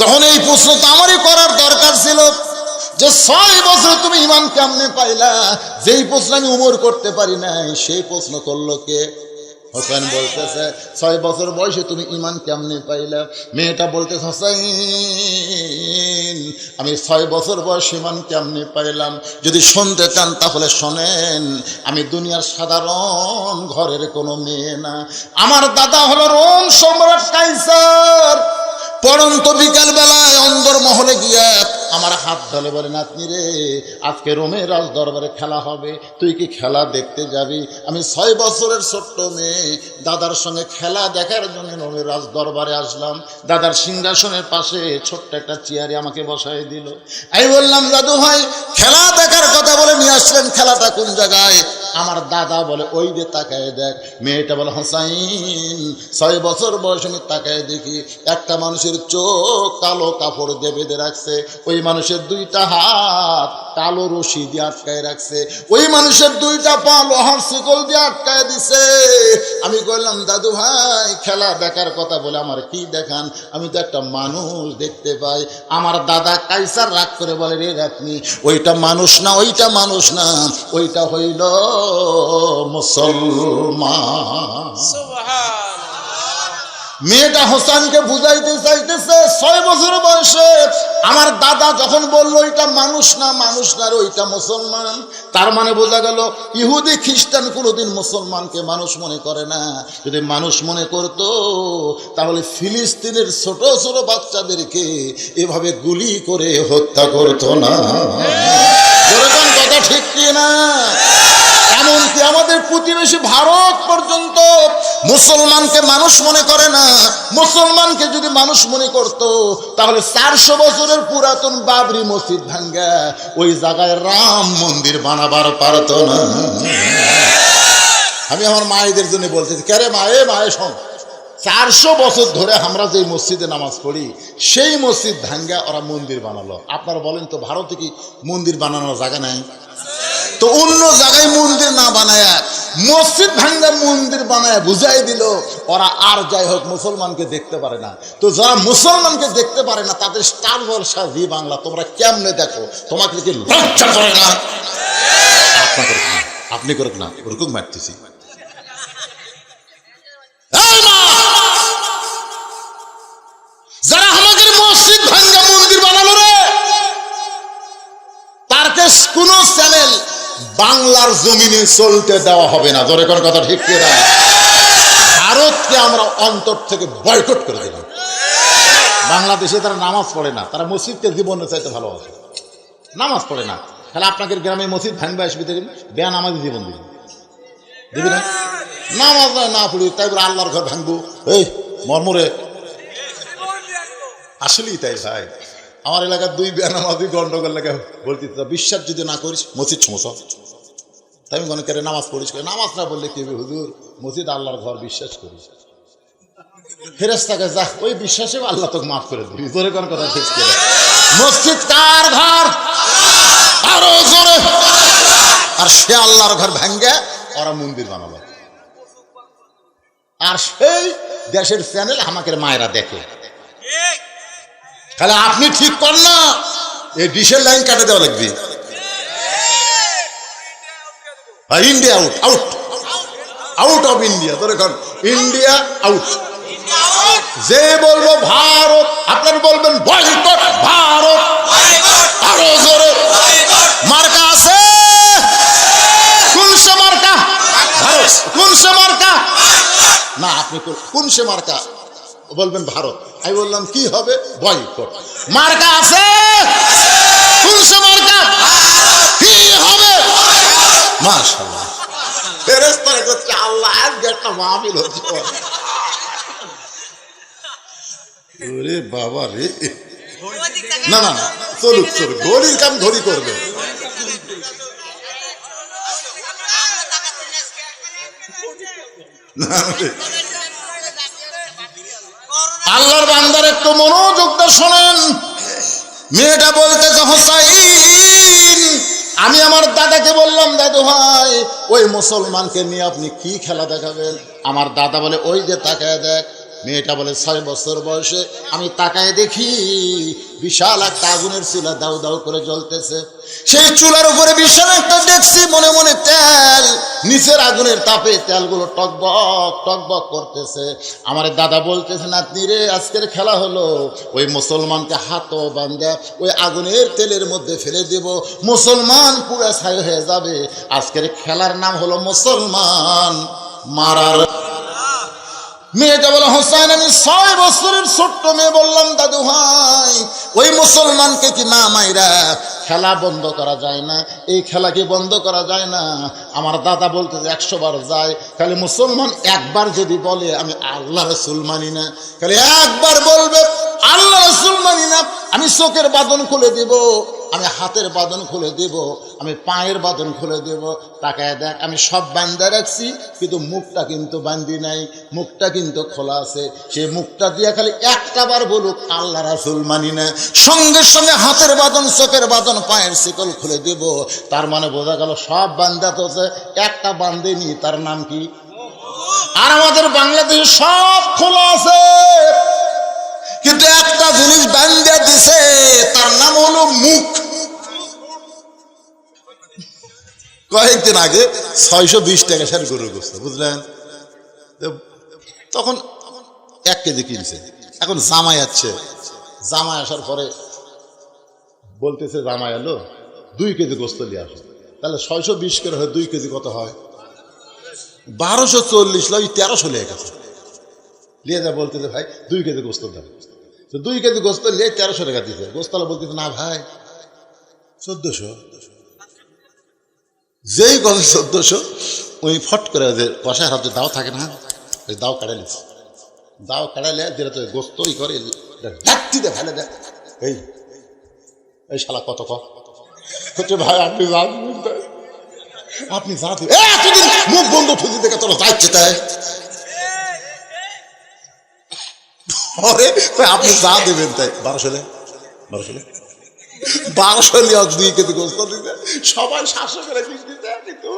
তখন এই প্রশ্ন তো আমারই করার দরকার ছিল যে 6 বছর তুমি ঈমান কেমনে পাইলা? যেই প্রশ্ন আমি উমর করতে পারি নাই সেই প্রশ্ন করলো কে? হোসেন বলতেছে, 6 বছর বয়সে তুমি ঈমান কেমনে পাইলা? মেয়েটা বলতেছে, হোসেন আমি 6 বছর বয়সে ঈমান কেমনে পাইলাম যদি শুনতে চান তাহলে শোনেন। আমি দুনিয়ার সাধারণ ঘরের কোনো মেয়ে না, আমার দাদা হলো রোম সম্রাট কাইসার। পড়ন্ত বিকাল বেলায় অন্দর মহলে গিয়া আমার হাত ধরে বলে, নাতনি রে, আজকে রোমের রাজ দরবারে খেলা হবে, তুই কি খেলা দেখতে যাবি? আমি 6 বছরের ছোট্ট মেয়ে দাদার সঙ্গে খেলা দেখার জন্য রোমের রাজ দরবারে আসলাম। দাদার সিংহাসনের পাশে ছোট্ট একটা চেয়ারে আমাকে বসাই দিল। আমি বললাম, দাদু ভাই খেলা দেখার কথা বলে নিয়ে আসলেন, খেলাটা কোন জায়গায়? আমার দাদা বলে, ওই যে তাকায় দেখ। মেয়েটা বলে, হোসাইন 6 বছর বয়স আমি তাকায় দেখি একটা মানুষের চোখ কালো কাপড় দিয়ে বেঁধে রাখছে, ওই মানুষের 2টা হাত কালো রশি দিয়ে আটকায় রাখছে, ওই মানুষের 2টা পা লোহার শিকল দিয়ে আটকায় দিছে। আমি কইলাম, দাদু ভাই খেলা দেখার কথা বলে আমার কি দেখান? আমি তো একটা মানুষ দেখতে পাই। আমার দাদা কাইসার রাগ করে বলে, রে রাতনি, ওইটা মানুষ না, ওইটা মানুষ না, ওইটা হইল মুসলমান। মেয়েটা হোসেনকে বুঝাইতে চাইতেছে 6 বছর বয়সে। আমার দাদা যখন বললো এটা মানুষ না, মানুষ না, ওইটা মুসলমান, তার মানে বোঝা গেল ইহুদি খ্রিস্টান কোনোদিন মুসলমানকে মানুষ মনে করে না। যদি মানুষ মনে করত তাহলে ফিলিস্তিনের ছোট ছোট বাচ্চাদেরকে এভাবে গুলি করে হত্যা করতো না। যেরকম কথা ঠিক কি না? এমনকি আমাদের প্রতিবেশী ভারত পর্যন্ত মুসলমানকে মানুষ মনে করে না। মুসলমানকে যদি মানুষ মনে করত তাহলে 400 বছরের পুরাতন বাবরি মসজিদ ভাঙ্গা ওই জায়গায় রাম মন্দির বানাবার পারত না। আমি আমার মায়েদের জন্য বলতেছি, কেরে মায়ে মায়ে শোন, 400 বছর ধরে আমরা যে মসজিদে নামাজ পড়ি সেই মসজিদ ভাঙ্গা ওরা মন্দির বানালো। আপনারা বলেন তো ভারতে কি মন্দির বানানোর জায়গা নাই? তো অন্য জায়গায় মন্দির না বানায়া মসজিদ ভাঙ্গা মন্দির বানায় বুঝাই দিল ওরা আর যাই হোক মুসলমানকে দেখতে পারে না। তো যারা মুসলমানকে দেখতে পারে না তাদের স্টার জলসা জি বাংলা তোমরা কেমনে দেখো? তোমাকে কি লজ্জা করে না? আপনি করুক না, ওরকম মারতেছি। যারা আমাদের মসজিদ ভাঙ্গা মন্দির বানালো রে, তারকে কোন চ্যানেল বাংলার জমিনে চলতে দেওয়া হবে না। জোরে কোন কথা ঠিক কিনা? ভারতকে আমরা অন্তর থেকে বয়কট করে দিলাম। বাংলাদেশে তারা নামাজ পড়ে না, তারা মসজিদকে জীবনে চাইতে ভালোবাসে, নামাজ পড়ে না। তাহলে আপনাদের গ্রামে মসজিদ ভাঙবে আসবে দেখবেন বেয়া নামাজি জীবন দিবেন, দিবি না? নামাজ না পড়ি তাই বলে আল্লাহর ঘর ভাঙবো, এই মর্মরে আসলেই তাই ভাই। আমার এলাকার 2 বেনামাজি গন্ডগোল লেগে বলতে, বিশ্বাস যদি না করিস মসজিদ সমস্যা। তাই আমি মনে করে নামাজ পড়িস, নামাজ না বললে কি হুজুর মসজিদ আল্লাহর ঘর, বিশ্বাস করিস। ফেরেশতাকে যা, ওই বিশ্বাসে আল্লাহ তোকে মাফ করে দিবি। জোরে কোন কথা ঠিক করে? মসজিদ কার ঘর? আরো জোরে। আর সে আল্লাহর ঘর ভাঙ্গে ওরা মন্দির বানালো। আর সেই দেশের চ্যানেল আমাকে মায়েরা দেখে। তাহলে আপনি ঠিক কর না, এই ডিশের লাইন কাটে দেওয়া লাগবে। India out, out, out of India. ধরে ইন্ডিয়া আউট। যে বলবো ভারত, আপনারা বলবেন বয়কট ভারত। আরো জোরে। মার্কা আছে? কোন সে মার্কা? ভারত। কোন সে মার্কা? না, আপনি কোন সে মার্কা বলবেন ভারত। আমি বললাম কি হবে? বয়কট। মার্কা আছে? কোন সে মার্কা? কি হবে? মাশাআল্লাহ। ফেরেশতারা করছে আল্লাহ আজকে একটা মাহফিল হচ্ছে। ওরে বাবা রে। না না না, চলুক চলুক, ঘড়ির কাম ঘড়ি করবে। আল্লাহর বান্দার একটু মনোযোগ দিয়ে শোনেন। মেয়েটা বলতেছে, হোসাইন আমি আমার দাদাকে বললাম, দাদু ভাই ওই মুসলমানকে নিয়ে আপনি কি খেলা দেখাবেন? আমার দাদা বলে, ওই যে তাকায় দেখ। মেয়েটা বলে, 6 বছর বয়সে আমি তাকায় দেখি বিশাল একটা আগুনের চুলা দাউ দাউ করে জ্বলতেছে। সেই চুলার উপরে বিশাল একটা দেখছি মনে মনে তেল, নিচের আগুনের তাপে তেলগুলো টকবক টকবক করতেছে। আমার দাদা বলতেছে, নাতনি রে আজকের খেলা হলো ওই মুসলমানকে হাত বান্ধা ওই আগুনের তেলের মধ্যে ফেলে দেব, মুসলমান পুরো ছাই হয়ে যাবে। আজকের খেলার নাম হলো মুসলমান মারার। মেয়েটা বলে, হোসেন আমি 6 বছরের ছোট্ট মেয়ে। বললাম, দাদু ভাই ওই মুসলমানকে কি না মাইরা খেলা বন্ধ করা যায় না? এই খেলা কি বন্ধ করা যায় না? আমার দাদা বলতে যে 100 বার যায়, খালি মুসলমান একবার যদি বলে আমি আল্লাহ রাসূল মানি না, খালি একবার বলবে আল্লাহ রাসূল মানি না, আমি চোখের বাঁধন খুলে দেব, আমি হাতের বাঁধন খুলে দেব, আমি পায়ের বাঁধন খুলে দেব। তাকায় দেখ, আমি সব বান্ধা রাখছি, কিন্তু মুখটা কিন্তু বান্ধি নাই, মুখটা কিন্তু খোলা আছে। সে মুখটা দিয়ে খালি একটা বার বলুক আল্লাহ রাসূল মানি না, সঙ্গে সঙ্গে হাতের বাঁধন, চোখের বাঁধন, পায়ের শিকল খুলে দেব। তার মানে বোঝা গেল সব বান্ধা তো একটা বান্ধেনি, তার নাম কি? আর আমাদের বাংলাদেশে সব খোলা আছে, কিন্তু একটা জিনিস বান্ধা দিছে, তার নাম হলো মুখ। কয়েকদিন আগে 620 টাকা সার গরুর গোস্ত, বুঝলেন? তখন 1 কেজি কিনছে। এখন জামাই আসছে, জামাই আসার পরে বলতেছে, জামাই এলো 2 কেজি গোস্ত নিয়ে আসো। তাহলে 620 করে হয়, 2 কেজি কত হয়? 1240, 1300 লেগে গেছে। নিয়ে যা বলতেছে, ভাই 2 কেজি গোস্ত দাও। 2 কেজি গোস্ত নিয়ে 1300 টাকা দিতে। গোস্তালা বলতেছে, না ভাই 1400। যেই গল 1400, ওই ফট করে যে কষায় হাতে দাও থাকে না, ওই দাও কাটালিস, দাও কাটালে যেটা তো গোস্ত ই করে ডাকতিতে ফেলে দেয়। এই শালা কত হচ্ছে, ভাই আপনি যা দিবেন তাই, আপনি যা দিবেন। এতদিন মুখ বন্ধ ঠুকি দেখে তোরা যাচ্ছে তাই, আপনি যা দেবেন তাই। 1200 নিয়ে 2 কেজি গোস্ত দিতে, সবাই 700 করে পিস দিতে। কিন্তু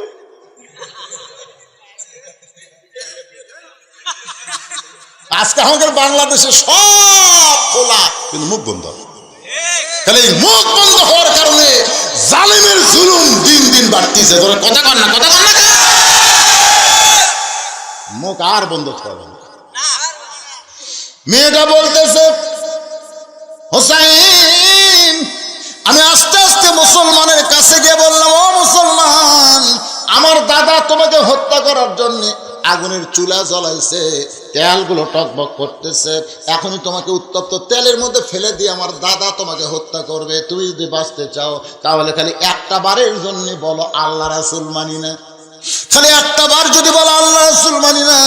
আজকে আমাদের বাংলাদেশে সব খোলা, কিন্তু মুখ বন্ধ। তাহলে এই মুখ বন্ধ হওয়ার কারণে জালিমের জুলুম দিন দিন বাড়তিছে। কথা কর না, কথা কর না, মুখ আর বন্ধ হবে না। মেয়েটা বলতেছে, হোসেন আমি আস্তে আস্তে মুসলমানের কাছে গিয়ে বললাম, ও মুসলমান, আমার দাদা তোমাকে হত্যা করার জন্য আগুনের চুলা জ্বলাইছে, তেলগুলো টকবক করতেছে, এখনই তোমাকে উত্তপ্ত তেলের মধ্যে ফেলে দিয়ে আমার দাদা তোমাকে হত্যা করবে। তুমি যদি বাঁচতে চাও তাহলে খালি একটা বারের জন্য বলো আল্লাহ রাসূল মানি না। খালি একটা বার যদি বলো আল্লাহ রাসূল মানি না,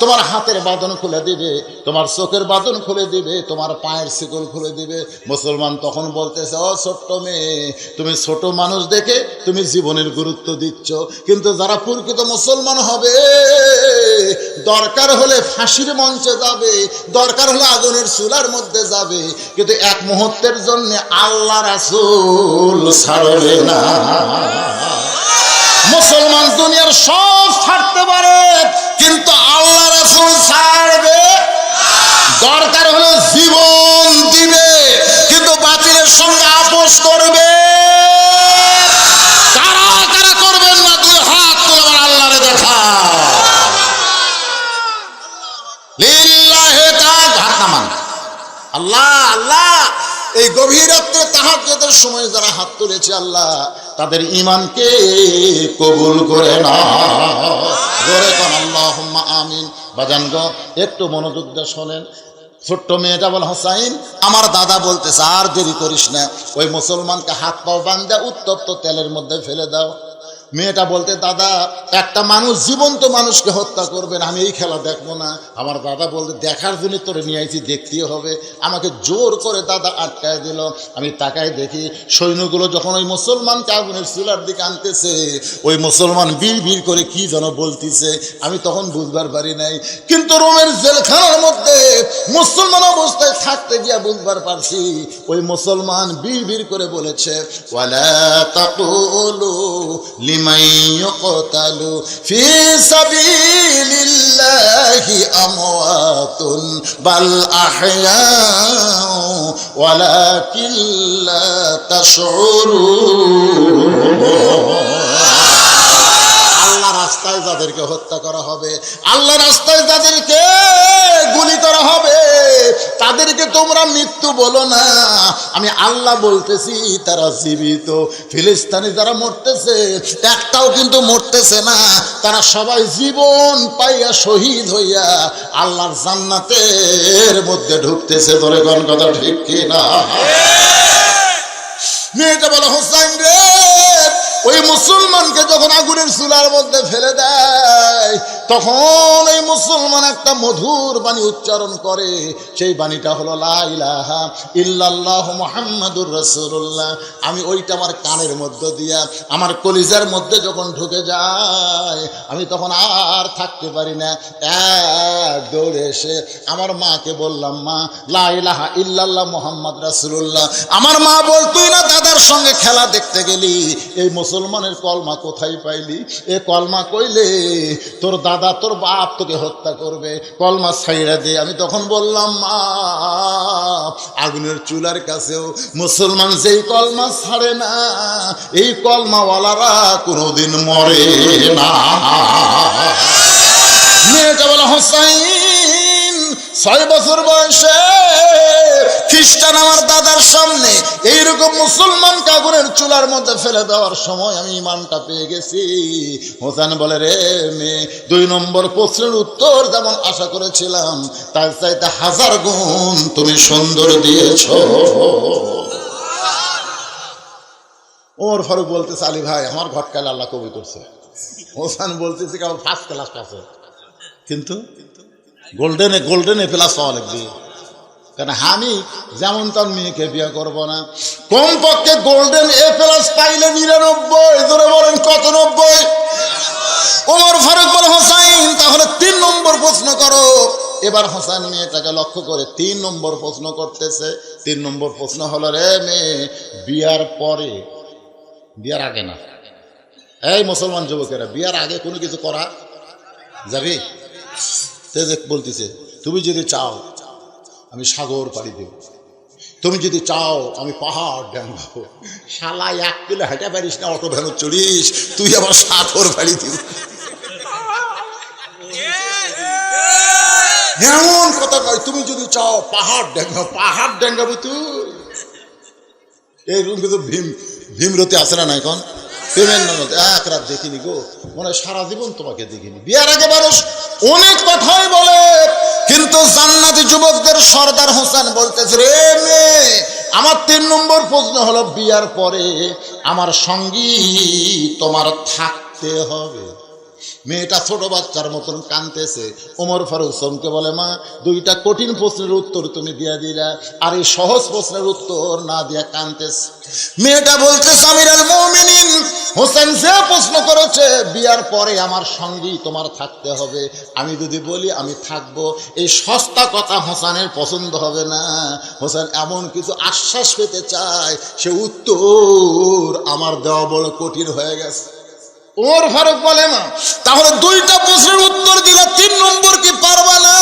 তোমার হাতের বাঁধন খুলে দিবে, তোমার চোখের বাঁধন খুলে দিবে, তোমার পায়ের শিকল খুলে দিবে। মুসলমান তখন বলতেছে, ও ছোট্ট মেয়ে, তুমি ছোট মানুষ দেখে তুমি জীবনের গুরুত্ব দিচ্ছ, কিন্তু যারা প্রকৃত মুসলমান হবে দরকার হলে ফাঁসির মঞ্চে যাবে, দরকার হলে আগুনের চুলার মধ্যে যাবে, কিন্তু এক মুহূর্তের জন্য আল্লাহ রাসূল ছাড়বে না। মুসলমান দুনিয়ার সব ছাড়তে পারে, কিন্তু আল্লাহ রাসূল ছাড়বে। দরকার হলে জীবন দিবে, কিন্তু বাতিলের সঙ্গে আপোষ করবে। কারা কারা করবেন না, 2 হাত তুলে আমার আল্লাহরে দেখা। লিল্লাহি তাআলা, হাত নামান। আল্লাহ আল্লাহ, এই গভীর রাতে তাহাজ্জুদের সময় যারা হাত তুলেছে, আল্লাহ তাদের ঈমানকে কবুল করে নাও। জোরে কোন আল্লাহুম্মা আমিন। বাজান গো, একটু মনোযোগ দিয়ে শোনেন। ছোট্ট মেয়েটা বলে, হোসেন আমার দাদা বলতেছে আর দেরি করিস না, ওই মুসলমানকে হাত পাও বাঁধা উত্তপ্ত তেলের মধ্যে ফেলে দাও। মেয়েটা বলতে, দাদা একটা মানুষ জীবন্ত মানুষকে হত্যা করবেন, আমি এই খেলা দেখবো না। আমার দাদা বলতে, দেখার জন্য তোরে নিয়ে আইছি, দেখতেই হবে। আমাকে জোর করে দাদা আটকায় দিল। আমি তাকায় দেখি সৈন্যগুলো যখন ওই মুসলমানকে আগুনের চুলার দিকে আনতেছে, ওই মুসলমান বিড় বিড় করে কি যেন বলতেছে, আমি তখন বুঝবার পারি নাই। কিন্তু রোমের জেলখানার মধ্যে মুসলমান অবস্থায় থাকতে গিয়া বুঝবার পারছি, ওই মুসলমান বিড় বিড় করে বলেছে, ওয়ালা তাকুলু লিমান ইউকতালু ফি সাবিলিল্লাহি আমওয়াতুন বাল আহয়াউ ওয়ালাকিন লা তাশউরুন। আল্লাহ রাস্তায় যাদেরকে হত্যা করা হবে, আল্লাহ রাস্তায় যাদেরকে গুলি করা হবে, তাদেরকে তাদেরকে তোমরা মৃত্যু বলো না, আমি আল্লাহ বলতেছি তারা জীবিত। ফিলিস্তিনি যারা মরতেছে একটাও কিন্তু মরতেছে না, তারা সবাই জীবন পাইয়া শহীদ হইয়া আল্লাহর জান্নাতের মধ্যে ঢুকতেছে। ধরে কোন কথা ঠিক কিনা? মেয়েটা বলে, হোসাইন রে, ওই মুসলমানকে যখন আগুনের চুলার মধ্যে ফেলে দেয় তখন এই মুসলমান একটা মধুর বাণী উচ্চারণ করে। সেই বাণীটা হলো লা ইলাহা ইল্লাল্লাহ মুহাম্মাদুর রাসূলুল্লাহ। আমি ওইটা আমার কানের মধ্যে দিয়া আমার কলিজার মধ্যে যখন ঢুকে যায় আমি তখন আর থাকতে পারি না। এক দৌড়ে এসে আমার মাকে বললাম, মা, লা ইলাহা ইল্লাল্লাহ মুহাম্মাদ রাসূলুল্লাহ। আমার মা বলতুই না, দাদার সঙ্গে খেলা দেখতে গেলি, এই মুসলমানের কলমা কোথায় পাইলি? এ কলমা কইলে তোর দাদা তোর বাপ তোকে হত্যা করবে, কলমা ছাইড়া দে। আমি তখন বললাম, মা, আগুনের চুলার কাছেও মুসলমান যেই কলমা ছাড়ে না, এই কলমাওয়ালারা কোনোদিন মরে না। মেয়েটা বলে, হোসাইন 6 বছর বয়সে খ্রিস্টান আমার দাদার সামনে এইরকম মুসলমান আগুনের চুলার মধ্যে ফেলে দেওয়ার সময় আমি ইমানটা পেয়ে গেছি। হোসেন বলে, রে মেয়ে, 2 নম্বর প্রশ্নের উত্তর যেমন আশা করেছিলাম তার চাইতে 1000 গুণ তুমি সুন্দর দিয়েছ। ওমর ফারুক বলতেছে, আলী ভাই, আমার ঘটকাল আল্লাহ কবুল করছে। হোসেন বলতেছে কি আমার ফার্স্ট ক্লাস পাচ্ছে, কিন্তু গোল্ডেনে প্লাস পাওয়া লাগবে, কারণ আমি যেমন তার মেয়েকে বিয়ে করবো না। কমপক্ষে গোল্ডেন এ প্লাস পাইলে 99। ধরে বলেন কত? 90। ওমর ফারুক বলে, হোসাইন, তাহলে 3 নম্বর প্রশ্ন করো। এবার হোসেন মেয়েটাকে লক্ষ্য করে 3 নম্বর প্রশ্ন করতেছে। 3 নম্বর প্রশ্ন হলো, রে মেয়ে, বিয়ার পরে, বিয়ার আগে না, এই মুসলমান যুবকেরা, বিয়ার আগে কোনো কিছু করা যাবে? বলতেছে, তুমি যদি চাও আমি সাগর পাড়ি দেব, তুমি যদি চাও আমি পাহাড় ডাঙ্গাবো। শালা 1 কিলো হেঁটে পারিস না, অটো ভ্যানো চড়িস, তুই আবার সাগর পাড়ি দিব? এমন কথা কয়, তুমি যদি চাও পাহাড় ডাঙ্গাবো তুই। এই রুম কিন্তু ভীমরতি আছে না এখন? প্রেমের নাম এক রাত দেখিনি গো, মনে সারা জীবন তোমাকে দেখিনি। বিয়ার আগে মানুষ অনেক কথাই বলে, কিন্তু জান্নাতি যুবকদের সর্দার হোসেন বলতেছে, রে মেয়ে, আমার 3 নম্বর প্রশ্ন হলো, বিয়ার পরে আমার সঙ্গী তোমার থাকতে হবে। মেয়েটা ছোট বাচ্চার মতন কাঁদতেছে। ওমর ফারুক চমকে বলে, মা, 2টা কঠিন প্রশ্নের উত্তর তুমি দিয়া দিলা, আর এই সহজ প্রশ্নের উত্তর না দিয়া কাঁদতেছে। মেয়েটা বলতেছে, আমিরুল মুমিনিন, হোসেন যে প্রশ্ন করেছে বিয়ার পরে আমার সঙ্গী তোমার থাকতে হবে, আমি যদি বলি আমি থাকবো, এই সস্তা কথা হোসেনের পছন্দ হবে না। হোসেন এমন কিছু আশ্বাস পেতে চায়, সে উত্তর আমার দেওয়া বড় কঠিন হয়ে গেছে। ওমর ফারুক বলে, না, তাহলে 2টা প্রশ্নের উত্তর দিলে 3 নম্বর কি পারবা না?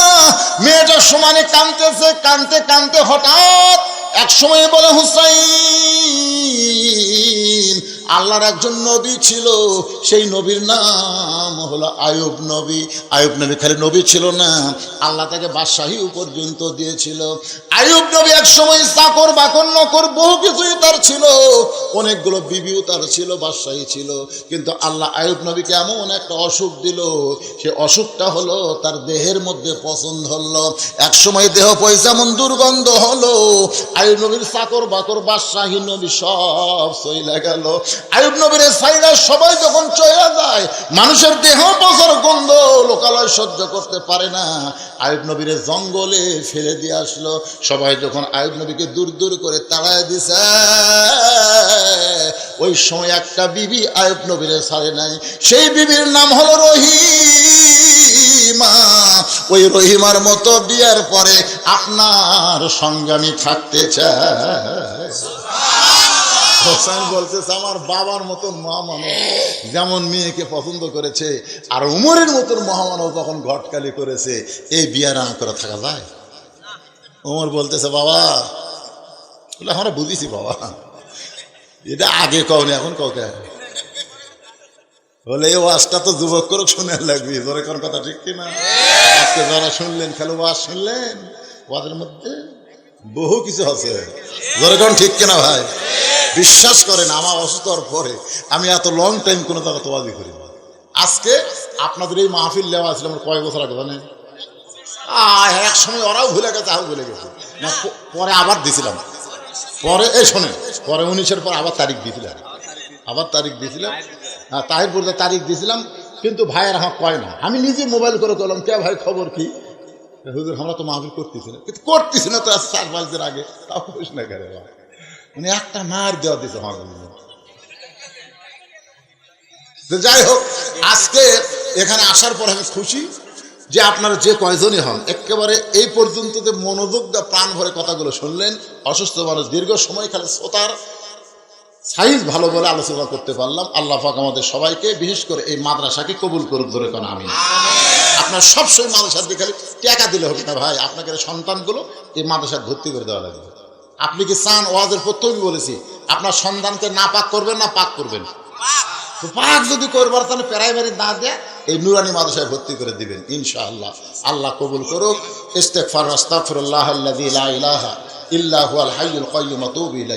মেয়েটা সমানে কাঁদতেছে, কাঁদতে কাঁদতে হঠাৎ এক সময় বলে, হুসাইন, আল্লাহর একজন নবী ছিল, সেই নবীর নাম হলো আয়ুব নবী। আয়ুব নবী খালি নবী ছিল না, আল্লাহ তাকে বাদশাহী পর্যন্ত দিয়েছিল। আয়ুব নবী এক সময় চাকর বাকর নকর বহু কিছুই তার ছিল, অনেকগুলো বিবিও তার ছিল, বাদশাহী ছিল, কিন্তু আল্লাহ আয়ুব নবীকে এমন একটা অসুখ দিল, সে অসুখটা হলো তার দেহের মধ্যে পছন্দ হলো। এক সময় দেহ পয়সা এমন দুর্গন্ধ হলো, আয়ুব নবীর চাকর বাকর বাদশাহী নবী সব চইলা গেল। আয়ুব নবীর সাইরা সবাই যখন চলে যায়, মানুষের দেহ পচর গন্ধ লোকালয় সহ্য করতে পারে না, আয়ুব নবীর জঙ্গলে ফেলে দিয়ে আসলো। সবাই যখন আয়ুব নবীকে দূর দূর করে তাড়ায় দিছে, ওই সময় একটা বিবি আয়ুব নবীর ছাড়ে নাই, সেই বিবির নাম হলো রহিমা। ওই রহিমার মতো বিয়ার পরে আপনার সঙ্গে আমি থাকতে চাই। হোসেন বলতেছে, আমার বাবার মতন মহামানব যেমন মেয়েকে পছন্দ করেছে, আর উমরের মতন মহামানব যখন ঘটকালি করেছে, এই বিয়ে না করে থাকা যায়? উমর বলতেছে, বাবা, বলে আমরা বুঝেছি বাবা, এটা আগে কওনি, এখন কাউকে বলে এই ওয়াজটা তো যুবক করে শুনে লাগবে। ধরে কোন কথা ঠিক কিনা? আজকে যারা শুনলেন, খেলো ওয়াজ শুনলেন, ওয়াজের মধ্যে বহু কিছু আছে, যেরকম ঠিক কিনা ভাই? বিশ্বাস করেন আমার অসুস্থর পরে আমি এত লং টাইম কোনো জায়গা তোয়াজি করি না। আজকে আপনাদের এই মাহফিল নেওয়া ছিল আমার কয় বছর আগে জানেন? এক সময় ওরাও ভুলে গেছে, আও ভুলে গেছে না, পরে আবার দিছিলাম। পরে এই শোনেন, পরে 19-এর পর আবার তারিখ দিয়েছিলাম, হ্যাঁ তাহিরপুর তারিখ দিয়েছিলাম। কিন্তু ভাইয়ের আমার কয় না, আমি নিজে মোবাইল করে করলাম, কে ভাই খবর কি? হুজুর আমরা তো মাহফিল করতেছি না, কিন্তু করতেছি না তো 4-5 দিন আগে, তাও বুঝ না কেন উনি একটা মার দেওয়া দিতে হবে। যাই হোক, আজকে এখানে আসার পর আমি খুশি যে আপনারা যে কয়জনই হন একেবারে এই পর্যন্ত যে মনোযোগ দা প্রাণ ভরে কথাগুলো শুনলেন। অসুস্থ মানুষ দীর্ঘ সময় খালি শ্রোতার সাইজ ভালো বলে আলোচনা করতে পারলাম। আল্লাহ পাক আমাদের সবাইকে, বিশেষ করে এই মাদ্রাসাকে কবুল করুক, ধরে কোন আমিন। আপনার সবসময় মাদ্রাসার দিকে খালি টাকা দিলে হবে না ভাই, আপনাকে সন্তানগুলো এই মাদ্রাসায় ভর্তি করে দেওয়া লাগবে। আপনি কি চান? ওয়াজের প্রথমেই বলেছি আপনার সন্তানকে না পাক করবেন না পাক করবেন? তো পাক যদি করবার তাহলে প্রাইমারি না দিয়ে এই নুরানি মাদ্রাসায় ভর্তি করে দিবেন ইনশাআল্লাহ। আল্লাহ কবুল করুক। ইস্তিগফার, আস্তাগফিরুল্লাহ আল্লাযী লা ইলাহা ইল্লা হুয়াল হাইয়ুল কাইয়্যুম, আতুবু ইলাইহি।